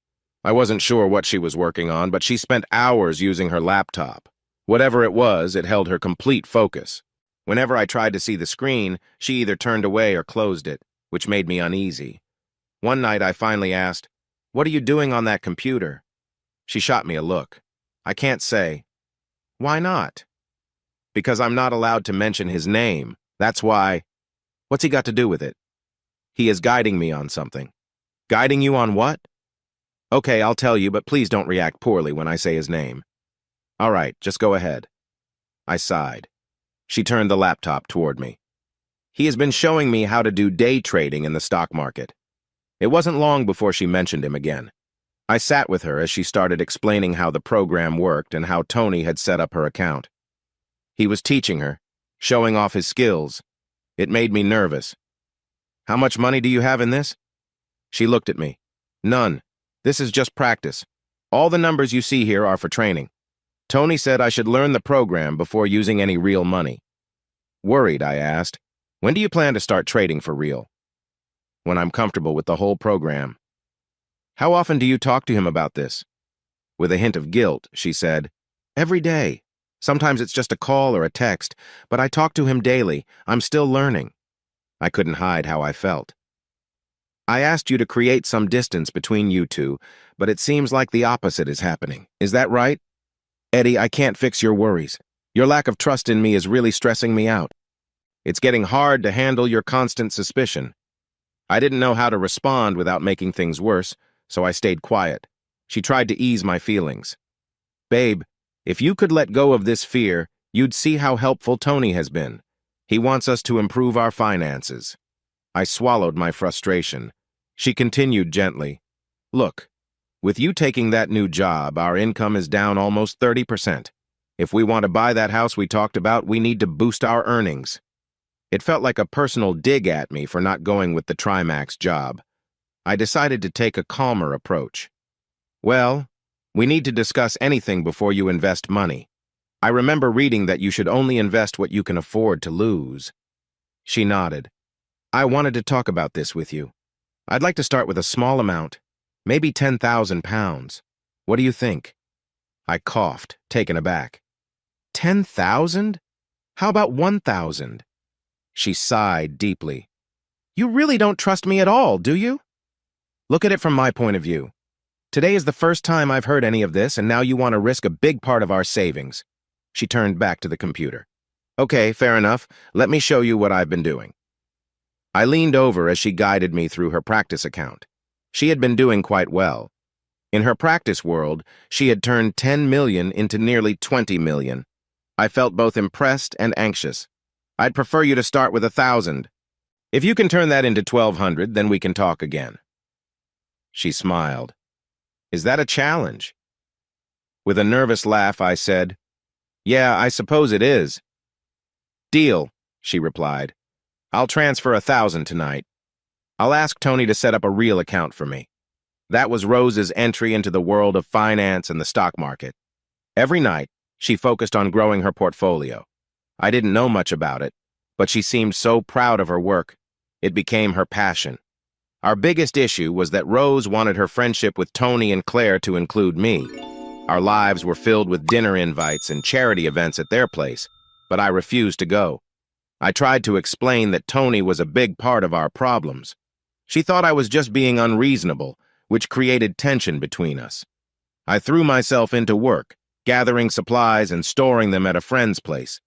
B: I wasn't sure what she was working on, but she spent hours using her laptop. Whatever it was, it held her complete focus. Whenever I tried to see the screen, she either turned away or closed it, which made me uneasy. One night I finally asked, "What are you doing on that computer?" She shot me a look. I can't say. Why not? Because I'm not allowed to mention his name. That's why. What's he got to do with it? He is guiding me on something. Guiding you on what? Okay, I'll tell you, but please don't react poorly when I say his name. All right, just go ahead. I sighed. She turned the laptop toward me. He has been showing me how to do day trading in the stock market. It wasn't long before she mentioned him again. I sat with her as she started explaining how the program worked and how Tony had set up her account. He was teaching her, showing off his skills. It made me nervous. "How much money do you have in this?" She looked at me. "None. This is just practice. All the numbers you see here are for training. Tony said I should learn the program before using any real money." Worried, I asked, "When do you plan to start trading for real?" "When I'm comfortable with the whole program." "How often do you talk to him about this?" With a hint of guilt, she said, "Every day. Sometimes it's just a call or a text, but I talk to him daily. I'm still learning." I couldn't hide how I felt. "I asked you to create some distance between you two, but it seems like the opposite is happening. Is that right?" "Eddie, I can't fix your worries. Your lack of trust in me is really stressing me out. It's getting hard to handle your constant suspicion." I didn't know how to respond without making things worse, so I stayed quiet. She tried to ease my feelings. "Babe, if you could let go of this fear, you'd see how helpful Tony has been. He wants us to improve our finances." I swallowed my frustration. She continued gently, "Look, with you taking that new job, our income is down almost 30%. If we want to buy that house we talked about, we need to boost our earnings." It felt like a personal dig at me for not going with the Trimax job. I decided to take a calmer approach. "Well, we need to discuss anything before you invest money. I remember reading that you should only invest what you can afford to lose." She nodded. "I wanted to talk about this with you. I'd like to start with a small amount, maybe £10,000. What do you think?" I coughed, taken aback. 10,000? How about 1,000? She sighed deeply. "You really don't trust me at all, do you?" "Look at it from my point of view. Today is the first time I've heard any of this, and now you want to risk a big part of our savings." She turned back to the computer. "Okay, fair enough. Let me show you what I've been doing." I leaned over as she guided me through her practice account. She had been doing quite well. In her practice world, she had turned 10 million into nearly 20 million. I felt both impressed and anxious. "I'd prefer you to start with 1,000. If you can turn that into 1,200, then we can talk again." She smiled. "Is that a challenge?" With a nervous laugh, I said, "Yeah, I suppose it is." "Deal," she replied. "I'll transfer 1,000 tonight. I'll ask Tony to set up a real account for me." That was Rose's entry into the world of finance and the stock market. Every night, She focused on growing her portfolio. I didn't know much about it, but she seemed so proud of her work. It became her passion. Our biggest issue was that Rose wanted her friendship with Tony and Claire to include me. Our lives were filled with dinner invites and charity events at their place, but I refused to go. I tried to explain that Tony was a big part of our problems. She thought I was just being unreasonable, which created tension between us. I threw myself into work, gathering supplies and storing them at a friend's place.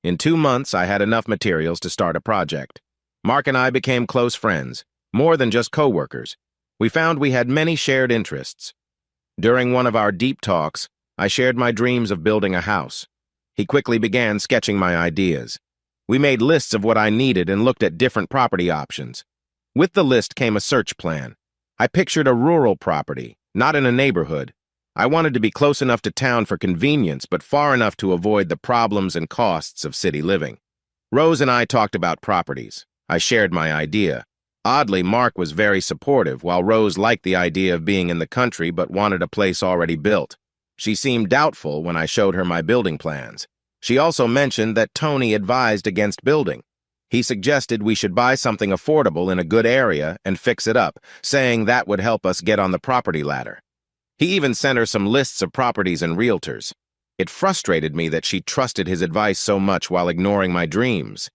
B: In 2 months, I had enough materials to start a project. Mark and I became close friends, more than just co-workers. We found we had many shared interests. During one of our deep talks, I shared my dreams of building a house. He quickly began sketching my ideas. We made lists of what I needed and looked at different property options. With the list came a search plan. I pictured a rural property, not in a neighborhood. I wanted to be close enough to town for convenience, but far enough to avoid the problems and costs of city living. Rose and I talked about properties. I shared my idea. Oddly, Mark was very supportive, while Rose liked the idea of being in the country but wanted a place already built. She seemed doubtful when I showed her my building plans. She also mentioned that Tony advised against building. He suggested we should buy something affordable in a good area and fix it up, saying that would help us get on the property ladder. He even sent her some lists of properties and realtors. It frustrated me that she trusted his advice so much while ignoring my dreams.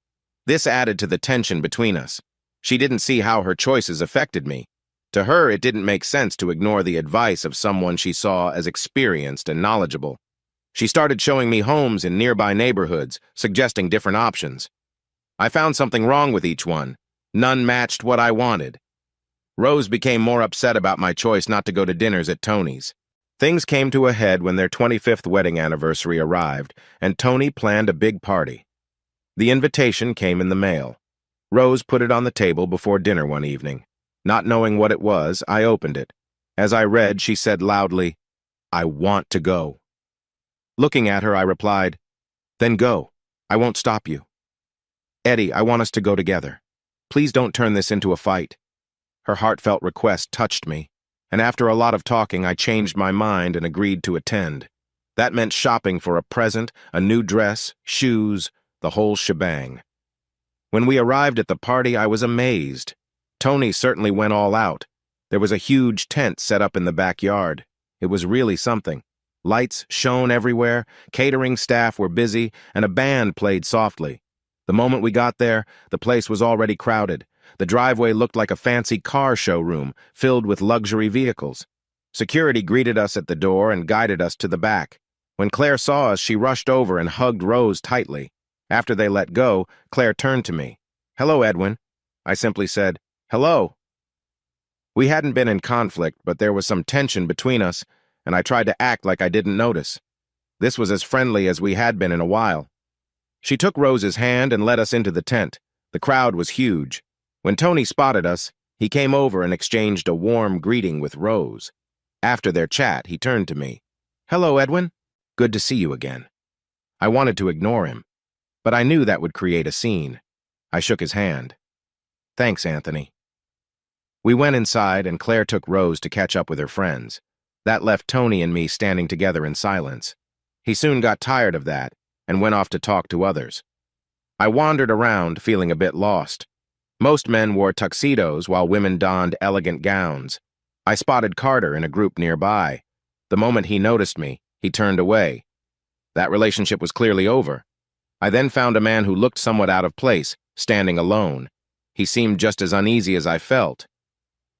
B: This added to the tension between us. She didn't see how her choices affected me. To her, it didn't make sense to ignore the advice of someone she saw as experienced and knowledgeable. She started showing me homes in nearby neighborhoods, suggesting different options. I found something wrong with each one. None matched what I wanted. Rose became more upset about my choice not to go to dinners at Tony's. Things came to a head when their 25th wedding anniversary arrived, and Tony planned a big party. The invitation came in the mail. Rose put it on the table before dinner one evening. Not knowing what it was, I opened it. As I read, she said loudly, "I want to go." Looking at her, I replied, "Then go. I won't stop you." "Eddie, I want us to go together. Please don't turn this into a fight." Her heartfelt request touched me, and after a lot of talking, I changed my mind and agreed to attend. That meant shopping for a present, a new dress, shoes, the whole shebang. When we arrived at the party, I was amazed. Tony certainly went all out. There was a huge tent set up in the backyard. It was really something. Lights shone everywhere, catering staff were busy, and a band played softly. The moment we got there, the place was already crowded. The driveway looked like a fancy car showroom, filled with luxury vehicles. Security greeted us at the door and guided us to the back. When Claire saw us, she rushed over and hugged Rose tightly. After they let go, Claire turned to me. "Hello, Edwin." I simply said, "Hello." We hadn't been in conflict, but there was some tension between us, and I tried to act like I didn't notice. This was as friendly as we had been in a while. She took Rose's hand and led us into the tent. The crowd was huge. When Tony spotted us, he came over and exchanged a warm greeting with Rose. After their chat, he turned to me. "Hello, Edwin. Good to see you again." I wanted to ignore him, but I knew that would create a scene. I shook his hand. "Thanks, Anthony." We went inside, and Claire took Rose to catch up with her friends. That left Tony and me standing together in silence. He soon got tired of that and went off to talk to others. I wandered around, feeling a bit lost. Most men wore tuxedos while women donned elegant gowns. I spotted Carter in a group nearby. The moment he noticed me, he turned away. That relationship was clearly over. I then found a man who looked somewhat out of place, standing alone. He seemed just as uneasy as I felt.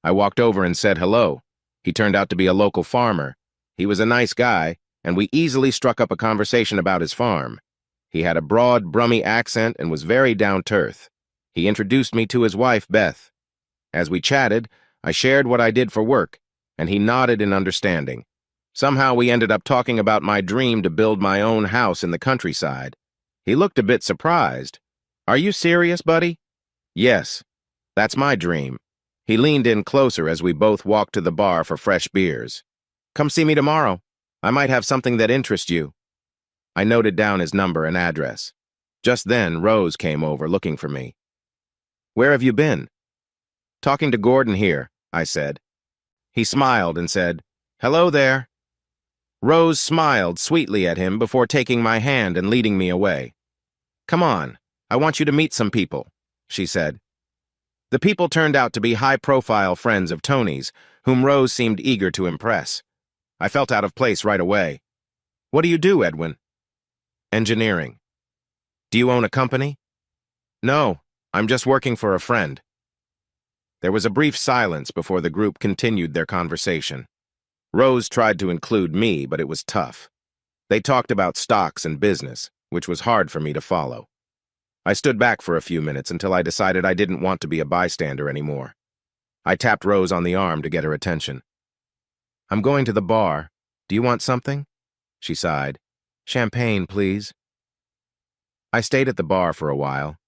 B: I walked over and said hello. He turned out to be a local farmer. He was a nice guy, and we easily struck up a conversation about his farm. He had a broad, brummy accent and was very down-to-earth. He introduced me to his wife, Beth. As we chatted, I shared what I did for work, and he nodded in understanding. Somehow we ended up talking about my dream to build my own house in the countryside. He looked a bit surprised. "Are you serious, buddy?" "Yes, that's my dream." He leaned in closer as we both walked to the bar for fresh beers. "Come see me tomorrow. I might have something that interests you." I noted down his number and address. Just then, Rose came over looking for me. "Where have you been?" "Talking to Gordon here," I said. He smiled and said, "Hello there." Rose smiled sweetly at him before taking my hand and leading me away. "Come on, I want you to meet some people," she said. The people turned out to be high-profile friends of Tony's, whom Rose seemed eager to impress. I felt out of place right away. "What do you do, Edwin?" "Engineering." "Do you own a company?" "No, I'm just working for a friend." There was a brief silence before the group continued their conversation. Rose tried to include me, but it was tough. They talked about stocks and business, which was hard for me to follow. I stood back for a few minutes until I decided I didn't want to be a bystander anymore. I tapped Rose on the arm to get her attention. "I'm going to the bar. Do you want something?" She sighed. "Champagne, please." I stayed at the bar for a while.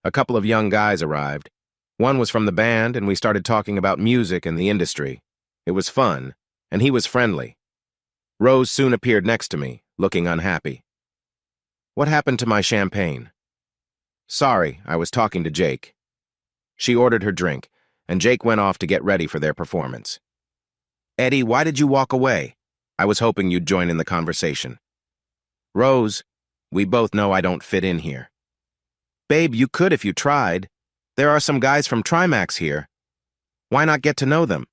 B: A couple of young guys arrived. One was from the band, and we started talking about music and the industry. It was fun, and he was friendly. Rose soon appeared next to me, looking unhappy. "What happened to my champagne?" "Sorry, I was talking to Jake." She ordered her drink, and Jake went off to get ready for their performance. "Eddie, why did you walk away? I was hoping you'd join in the conversation." "Rose, we both know I don't fit in here." "Babe, you could if you tried. There are some guys from Trimax here. Why not get to know them?"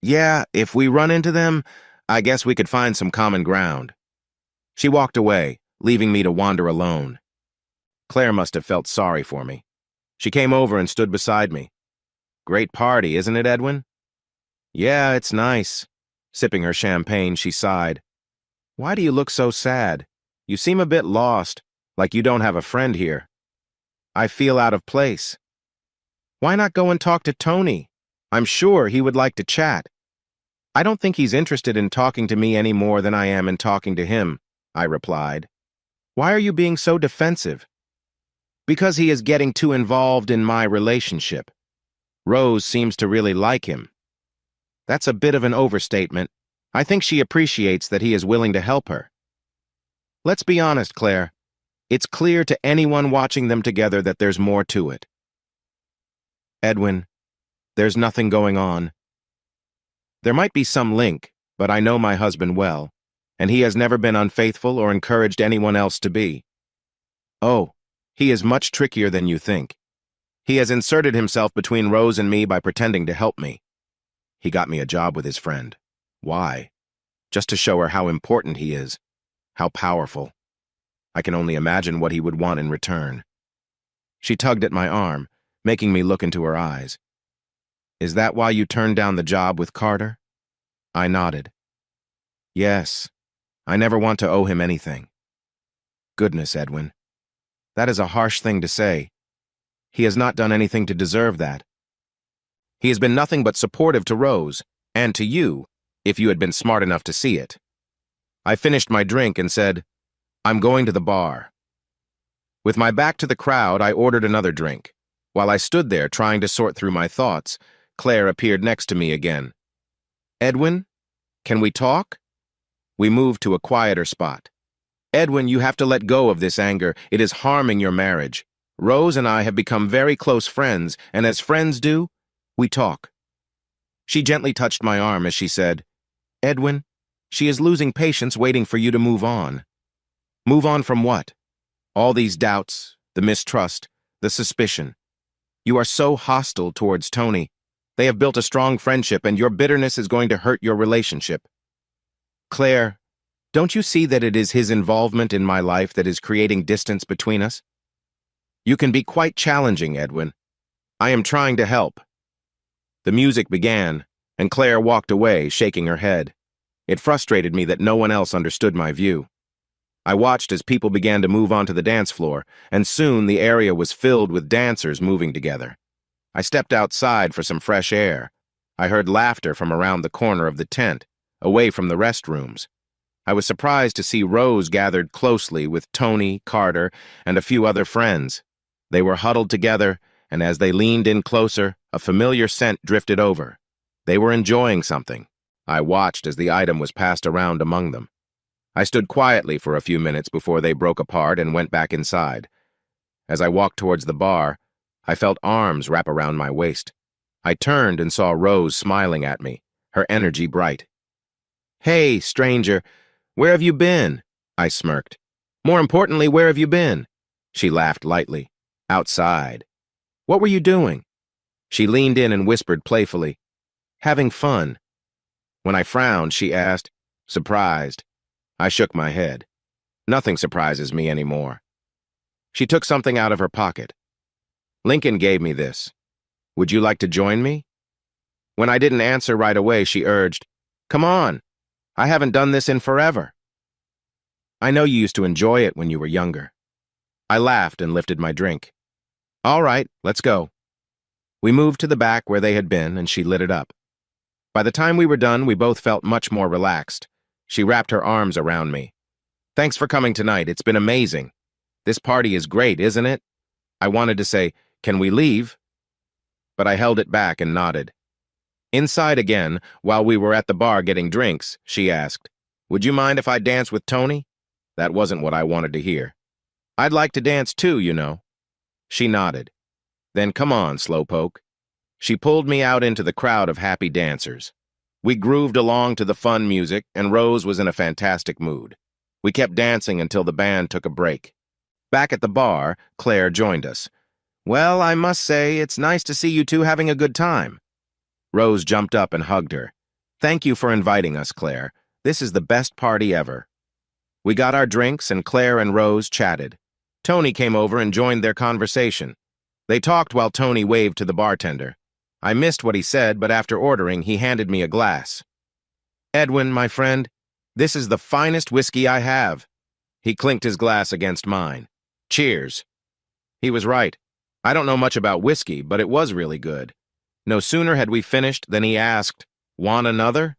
B: "Yeah, if we run into them, I guess we could find some common ground." She walked away, leaving me to wander alone. Claire must have felt sorry for me. She came over and stood beside me. "Great party, isn't it, Edwin?" "Yeah, it's nice." Sipping her champagne, she sighed. "Why do you look so sad? You seem a bit lost, like you don't have a friend here." "I feel out of place." "Why not go and talk to Tony? I'm sure he would like to chat." "I don't think he's interested in talking to me any more than I am in talking to him," I replied. "Why are you being so defensive?" "Because he is getting too involved in my relationship. Rose seems to really like him." "That's a bit of an overstatement. I think she appreciates that he is willing to help her." "Let's be honest, Claire. It's clear to anyone watching them together that there's more to it." "Edwin, there's nothing going on. There might be some link, but I know my husband well, and he has never been unfaithful or encouraged anyone else to be." "Oh, he is much trickier than you think. He has inserted himself between Rose and me by pretending to help me. He got me a job with his friend. Why? Just to show her how important he is, how powerful. I can only imagine what he would want in return." She tugged at my arm, making me look into her eyes. "Is that why you turned down the job with Carter?" I nodded. "Yes. I never want to owe him anything." "Goodness, Edwin. That is a harsh thing to say. He has not done anything to deserve that. He has been nothing but supportive to Rose, and to you, if you had been smart enough to see it." I finished my drink and said, "I'm going to the bar." With my back to the crowd, I ordered another drink. While I stood there trying to sort through my thoughts, Claire appeared next to me again. "Edwin, can we talk?" We moved to a quieter spot. "Edwin, you have to let go of this anger. It is harming your marriage. Rose and I have become very close friends, and as friends do, we talk." She gently touched my arm as she said, "Edwin, she is losing patience waiting for you to move on." "Move on from what?" "All these doubts, the mistrust, the suspicion. You are so hostile towards Tony. They have built a strong friendship, and your bitterness is going to hurt your relationship." "Claire, don't you see that it is his involvement in my life that is creating distance between us?" "You can be quite challenging, Edwin. I am trying to help." The music began, and Claire walked away, shaking her head. It frustrated me that no one else understood my view. I watched as people began to move onto the dance floor, and soon the area was filled with dancers moving together. I stepped outside for some fresh air. I heard laughter from around the corner of the tent, away from the restrooms. I was surprised to see Rose gathered closely with Tony, Carter, and a few other friends. They were huddled together, and as they leaned in closer, a familiar scent drifted over. They were enjoying something. I watched as the item was passed around among them. I stood quietly for a few minutes before they broke apart and went back inside. As I walked towards the bar, I felt arms wrap around my waist. I turned and saw Rose smiling at me, her energy bright. Hey, stranger, where have you been? I smirked. More importantly, where have you been? She laughed lightly. Outside. What were you doing? She leaned in and whispered playfully, having fun. When I frowned, she asked, surprised. I shook my head. Nothing surprises me anymore. She took something out of her pocket. Lincoln gave me this. Would you like to join me? When I didn't answer right away, she urged, come on. I haven't done this in forever. I know you used to enjoy it when you were younger. I laughed and lifted my drink. All right, let's go. We moved to the back where they had been, and she lit it up. By the time we were done, we both felt much more relaxed. She wrapped her arms around me. Thanks for coming tonight. It's been amazing. This party is great, isn't it? I wanted to say, can we leave? But I held it back and nodded. Inside again, while we were at the bar getting drinks, she asked, would you mind if I dance with Tony? That wasn't what I wanted to hear. I'd like to dance too, you know. She nodded. Then come on, slowpoke. She pulled me out into the crowd of happy dancers. We grooved along to the fun music, and Rose was in a fantastic mood. We kept dancing until the band took a break. Back at the bar, Claire joined us. Well, I must say, it's nice to see you two having a good time. Rose jumped up and hugged her. Thank you for inviting us, Claire. This is the best party ever. We got our drinks, and Claire and Rose chatted. Tony came over and joined their conversation. They talked while Tony waved to the bartender. I missed what he said, but after ordering, he handed me a glass. Edwin, my friend, this is the finest whiskey I have. He clinked his glass against mine. Cheers. He was right. I don't know much about whiskey, but it was really good. No sooner had we finished than he asked, want another?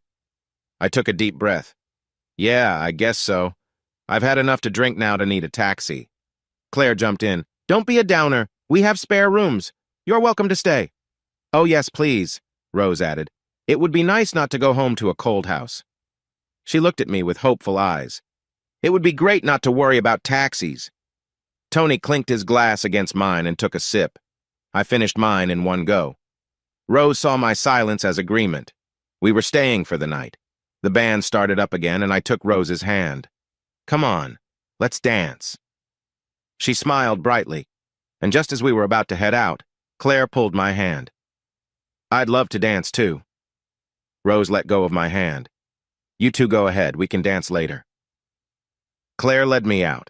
B: I took a deep breath. Yeah, I guess so. I've had enough to drink now to need a taxi. Claire jumped in. Don't be a downer. We have spare rooms. You're welcome to stay. Oh, yes, please, Rose added. It would be nice not to go home to a cold house. She looked at me with hopeful eyes. It would be great not to worry about taxis. Tony clinked his glass against mine and took a sip. I finished mine in one go. Rose saw my silence as agreement. We were staying for the night. The band started up again, and I took Rose's hand. Come on, let's dance. She smiled brightly, and just as we were about to head out, Claire pulled my hand. I'd love to dance too. Rose let go of my hand. You two go ahead, we can dance later. Claire led me out,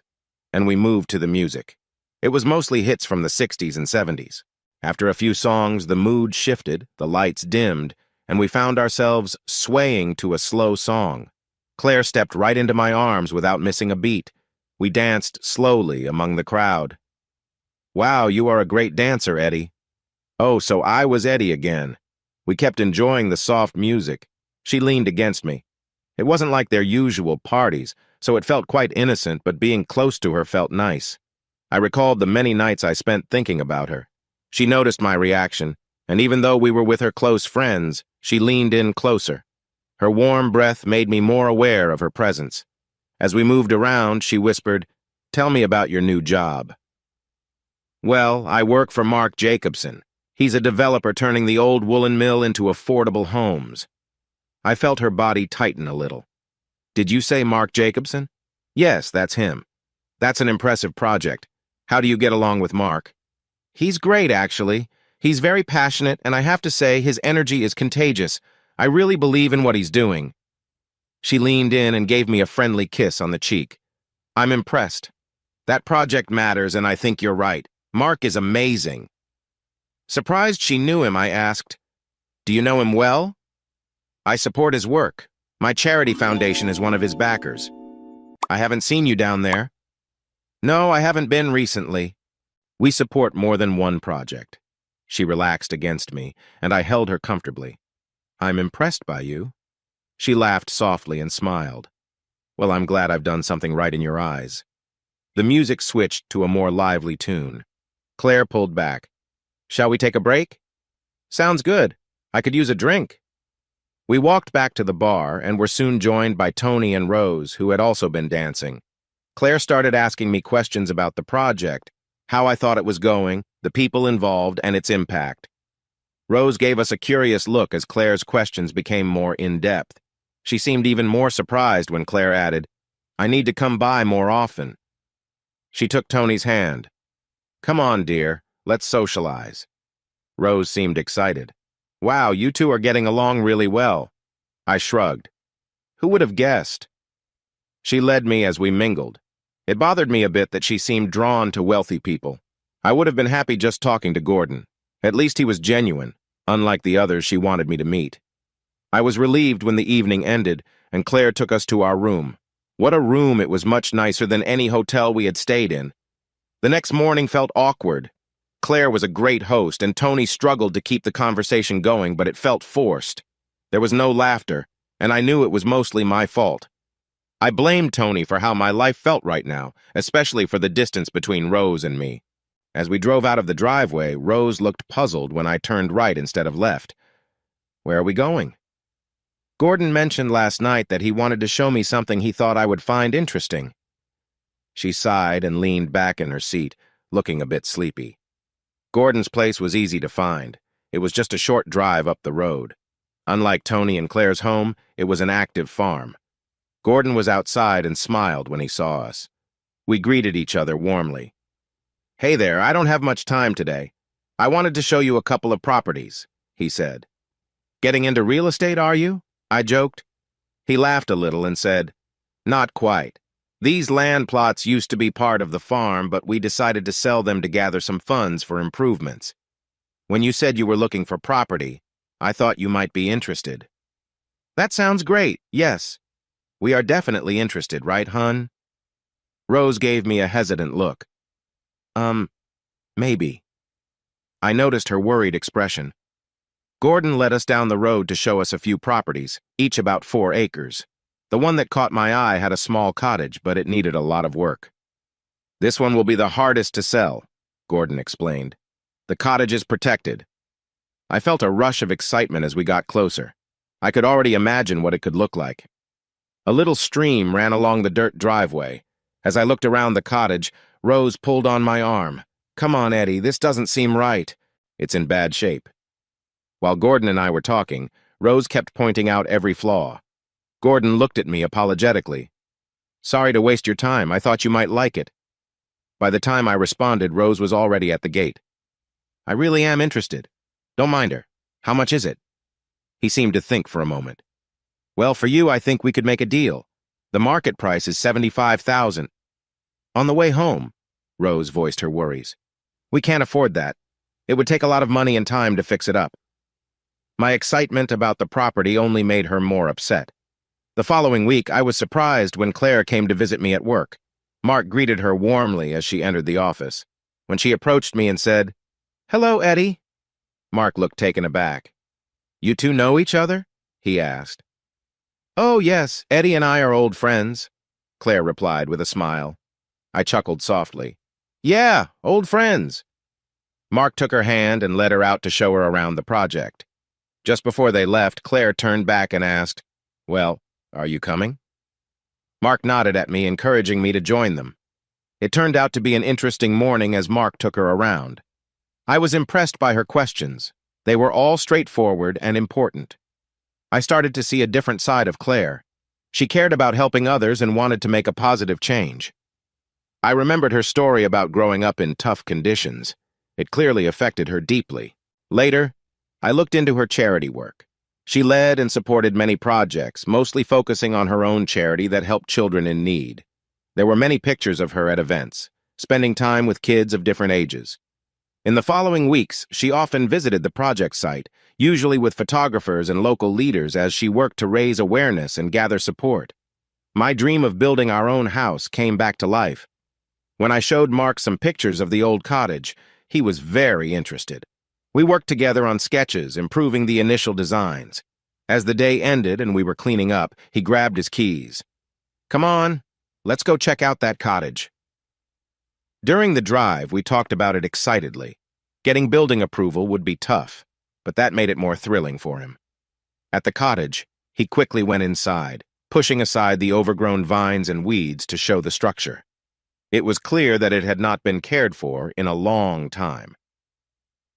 B: and we moved to the music. It was mostly hits from the 60s and 70s. After a few songs, the mood shifted, the lights dimmed, and we found ourselves swaying to a slow song. Claire stepped right into my arms without missing a beat. We danced slowly among the crowd. Wow, you are a great dancer, Eddie. Oh, so I was Eddie again. We kept enjoying the soft music. She leaned against me. It wasn't like their usual parties, so it felt quite innocent, but being close to her felt nice. I recalled the many nights I spent thinking about her. She noticed my reaction, and even though we were with her close friends, she leaned in closer. Her warm breath made me more aware of her presence. As we moved around, she whispered, "Tell me about your new job." Well, I work for Mark Jacobson. He's a developer turning the old woolen mill into affordable homes. I felt her body tighten a little. Did you say Mark Jacobson? Yes, that's him. That's an impressive project. How do you get along with Mark? He's great, actually. He's very passionate, and I have to say, his energy is contagious. I really believe in what he's doing. She leaned in and gave me a friendly kiss on the cheek. I'm impressed. That project matters, and I think you're right. Mark is amazing. Surprised she knew him, I asked, "Do you know him well?" I support his work. My charity foundation is one of his backers. I haven't seen you down there. No, I haven't been recently. We support more than one project. She relaxed against me, and I held her comfortably. I'm impressed by you. She laughed softly and smiled. Well, I'm glad I've done something right in your eyes. The music switched to a more lively tune. Claire pulled back. Shall we take a break? Sounds good. I could use a drink. We walked back to the bar and were soon joined by Tony and Rose, who had also been dancing. Claire started asking me questions about the project, how I thought it was going, the people involved, and its impact. Rose gave us a curious look as Claire's questions became more in-depth. She seemed even more surprised when Claire added, "I need to come by more often." She took Tony's hand. "Come on, dear, let's socialize." Rose seemed excited. "Wow, you two are getting along really well." I shrugged. Who would have guessed? She led me as we mingled. It bothered me a bit that she seemed drawn to wealthy people. I would have been happy just talking to Gordon. At least he was genuine, unlike the others she wanted me to meet. I was relieved when the evening ended, and Claire took us to our room. What a room! It was much nicer than any hotel we had stayed in. The next morning felt awkward. Claire was a great host, and Tony struggled to keep the conversation going, but it felt forced. There was no laughter, and I knew it was mostly my fault. I blamed Tony for how my life felt right now, especially for the distance between Rose and me. As we drove out of the driveway, Rose looked puzzled when I turned right instead of left. "Where are we going?" "Gordon mentioned last night that he wanted to show me something he thought I would find interesting." She sighed and leaned back in her seat, looking a bit sleepy. Gordon's place was easy to find. It was just a short drive up the road. Unlike Tony and Claire's home, it was an active farm. Gordon was outside and smiled when he saw us. We greeted each other warmly. "Hey there, I don't have much time today. I wanted to show you a couple of properties," he said. "Getting into real estate, are you?" I joked. He laughed a little and said, "Not quite. These land plots used to be part of the farm, but we decided to sell them to gather some funds for improvements. When you said you were looking for property, I thought you might be interested." "That sounds great, yes. We are definitely interested, right, hun?" Rose gave me a hesitant look. Maybe." I noticed her worried expression. Gordon led us down the road to show us a few properties, each about 4 acres. The one that caught my eye had a small cottage, but it needed a lot of work. "This one will be the hardest to sell," Gordon explained. "The cottage is protected." I felt a rush of excitement as we got closer. I could already imagine what it could look like. A little stream ran along the dirt driveway. As I looked around the cottage, Rose pulled on my arm. "Come on, Eddie, this doesn't seem right. It's in bad shape." While Gordon and I were talking, Rose kept pointing out every flaw. Gordon looked at me apologetically. "Sorry to waste your time. I thought you might like it." By the time I responded, Rose was already at the gate. "I really am interested. Don't mind her. How much is it?" He seemed to think for a moment. "Well, for you, I think we could make a deal. The market price is $75,000. On the way home," Rose voiced her worries. "We can't afford that. It would take a lot of money and time to fix it up." My excitement about the property only made her more upset. The following week, I was surprised when Claire came to visit me at work. Mark greeted her warmly as she entered the office. When she approached me and said, "Hello, Eddie," Mark looked taken aback. "You two know each other?" he asked. "Oh, yes, Eddie and I are old friends," Claire replied with a smile. I chuckled softly. "Yeah, old friends." Mark took her hand and led her out to show her around the project. Just before they left, Claire turned back and asked, "Well, are you coming?" Mark nodded at me, encouraging me to join them. It turned out to be an interesting morning as Mark took her around. I was impressed by her questions. They were all straightforward and important. I started to see a different side of Claire. She cared about helping others and wanted to make a positive change. I remembered her story about growing up in tough conditions. It clearly affected her deeply. Later, I looked into her charity work. She led and supported many projects, mostly focusing on her own charity that helped children in need. There were many pictures of her at events, spending time with kids of different ages. In the following weeks, she often visited the project site, usually with photographers and local leaders as she worked to raise awareness and gather support. My dream of building our own house came back to life. When I showed Mark some pictures of the old cottage, he was very interested. We worked together on sketches, improving the initial designs. As the day ended and we were cleaning up, he grabbed his keys. "Come on, let's go check out that cottage." During the drive, we talked about it excitedly. Getting building approval would be tough, but that made it more thrilling for him. At the cottage, he quickly went inside, pushing aside the overgrown vines and weeds to show the structure. It was clear that it had not been cared for in a long time.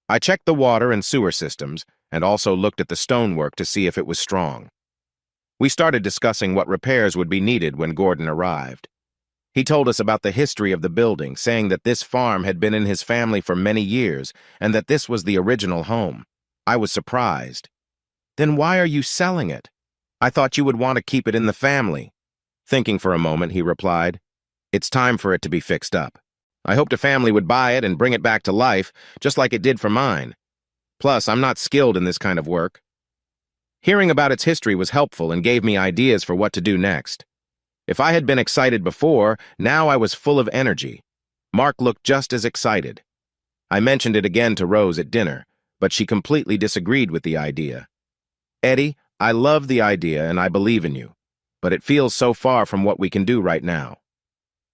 B: I checked the water and sewer systems and also looked at the stonework to see if it was strong. We started discussing what repairs would be needed when Gordon arrived. He told us about the history of the building, saying that this farm had been in his family for many years and that this was the original home. I was surprised. Then why are you selling it? I thought you would want to keep it in the family. Thinking for a moment, he replied, "It's time for it to be fixed up. I hoped a family would buy it and bring it back to life, just like it did for mine. Plus, I'm not skilled in this kind of work." Hearing about its history was helpful and gave me ideas for what to do next. If I had been excited before, now I was full of energy. Mark looked just as excited. I mentioned it again to Rose at dinner, but she completely disagreed with the idea. "Eddie, I love the idea and I believe in you, but it feels so far from what we can do right now."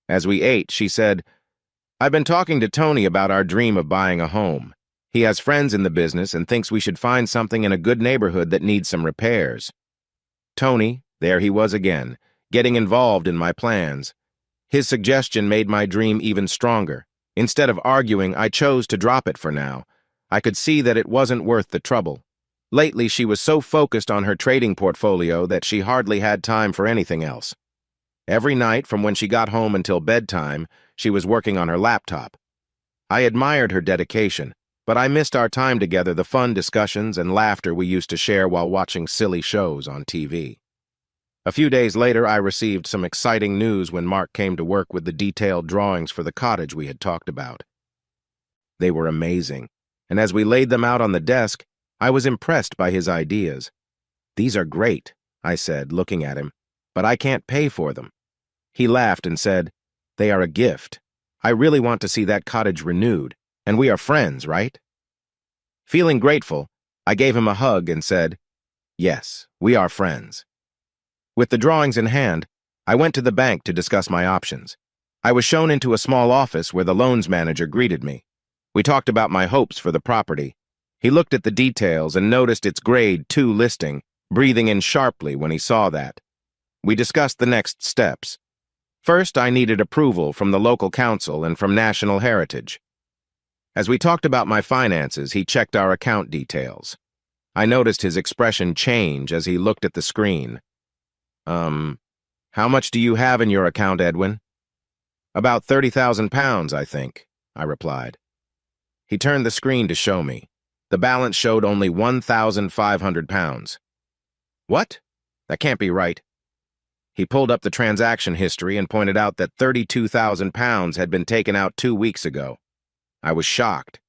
B: As we ate, she said, "I've been talking to Tony about our dream of buying a home. He has friends in the business and thinks we should find something in a good neighborhood that needs some repairs." Tony, there he was again, getting involved in my plans. His suggestion made my dream even stronger. Instead of arguing, I chose to drop it for now. I could see that it wasn't worth the trouble. Lately, she was so focused on her trading portfolio that she hardly had time for anything else. Every night, from when she got home until bedtime, she was working on her laptop. I admired her dedication, but I missed our time together, the fun discussions and laughter we used to share while watching silly shows on TV. A few days later, I received some exciting news when Mark came to work with the detailed drawings for the cottage we had talked about. They were amazing, and as we laid them out on the desk, I was impressed by his ideas. "These are great," I said, looking at him, "but I can't pay for them." He laughed and said, "They are a gift. I really want to see that cottage renewed, and we are friends, right?" Feeling grateful, I gave him a hug and said, "Yes, we are friends." With the drawings in hand, I went to the bank to discuss my options. I was shown into a small office where the loans manager greeted me. We talked about my hopes for the property. He looked at the details and noticed its Grade 2 listing, breathing in sharply when he saw that. We discussed the next steps. First, I needed approval from the local council and from National Heritage. As we talked about my finances, he checked our account details. I noticed his expression change as he looked at the screen. How much do you have in your account, Edwin?" "About 30,000 pounds, I think," I replied. He turned the screen to show me. The balance showed only 1,500 pounds. "What? That can't be right." He pulled up the transaction history and pointed out that 32,000 pounds had been taken out 2 weeks ago. I was shocked.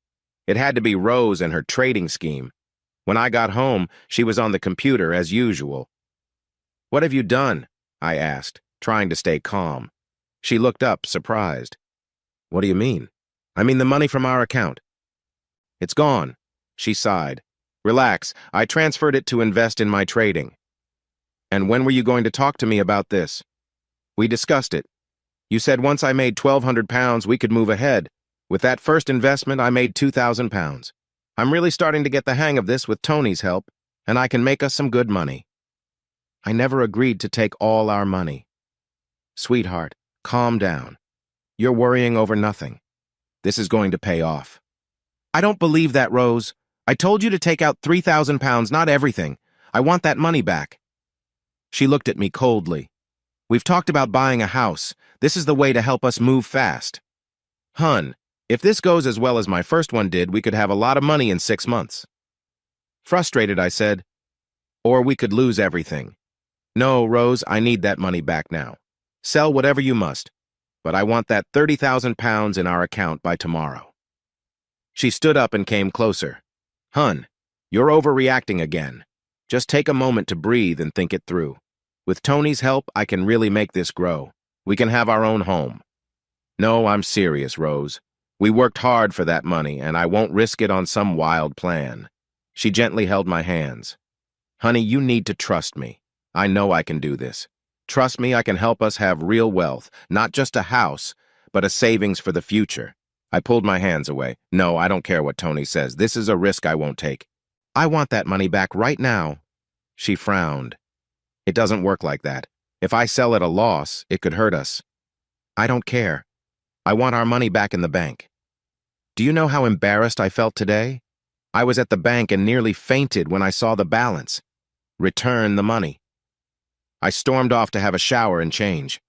B: It had to be Rose and her trading scheme. When I got home, she was on the computer as usual. "What have you done?" I asked, trying to stay calm. She looked up, surprised. "What do you mean?" "I mean the money from our account." "It's gone." She sighed. "Relax, I transferred it to invest in my trading." "And when were you going to talk to me about this?" "We discussed it. You said once I made 1,200 pounds, we could move ahead. With that first investment, I made 2,000 pounds. I'm really starting to get the hang of this with Tony's help, and I can make us some good money." "I never agreed to take all our money." "Sweetheart, calm down. You're worrying over nothing. This is going to pay off." "I don't believe that, Rose. I told you to take out 3,000 pounds, not everything. I want that money back." She looked at me coldly. "We've talked about buying a house. This is the way to help us move fast." "Hun, if this goes as well as my first one did, we could have a lot of money in 6 months." Frustrated, I said, "Or we could lose everything." "No, Rose, I need that money back now. Sell whatever you must, but I want that 30,000 pounds in our account by tomorrow." She stood up and came closer. "Hun, you're overreacting again. Just take a moment to breathe and think it through. With Tony's help, I can really make this grow. We can have our own home." "No, I'm serious, Rose. We worked hard for that money, and I won't risk it on some wild plan." She gently held my hands. "Honey, you need to trust me. I know I can do this. Trust me, I can help us have real wealth, not just a house, but a savings for the future." I pulled my hands away. "No, I don't care what Tony says. This is a risk I won't take. I want that money back right now." She frowned. "It doesn't work like that. If I sell at a loss, it could hurt us." "I don't care. I want our money back in the bank." Do you know how embarrassed I felt today? I was at the bank and nearly fainted when I saw the balance. Return the money. I stormed off to have a shower and change.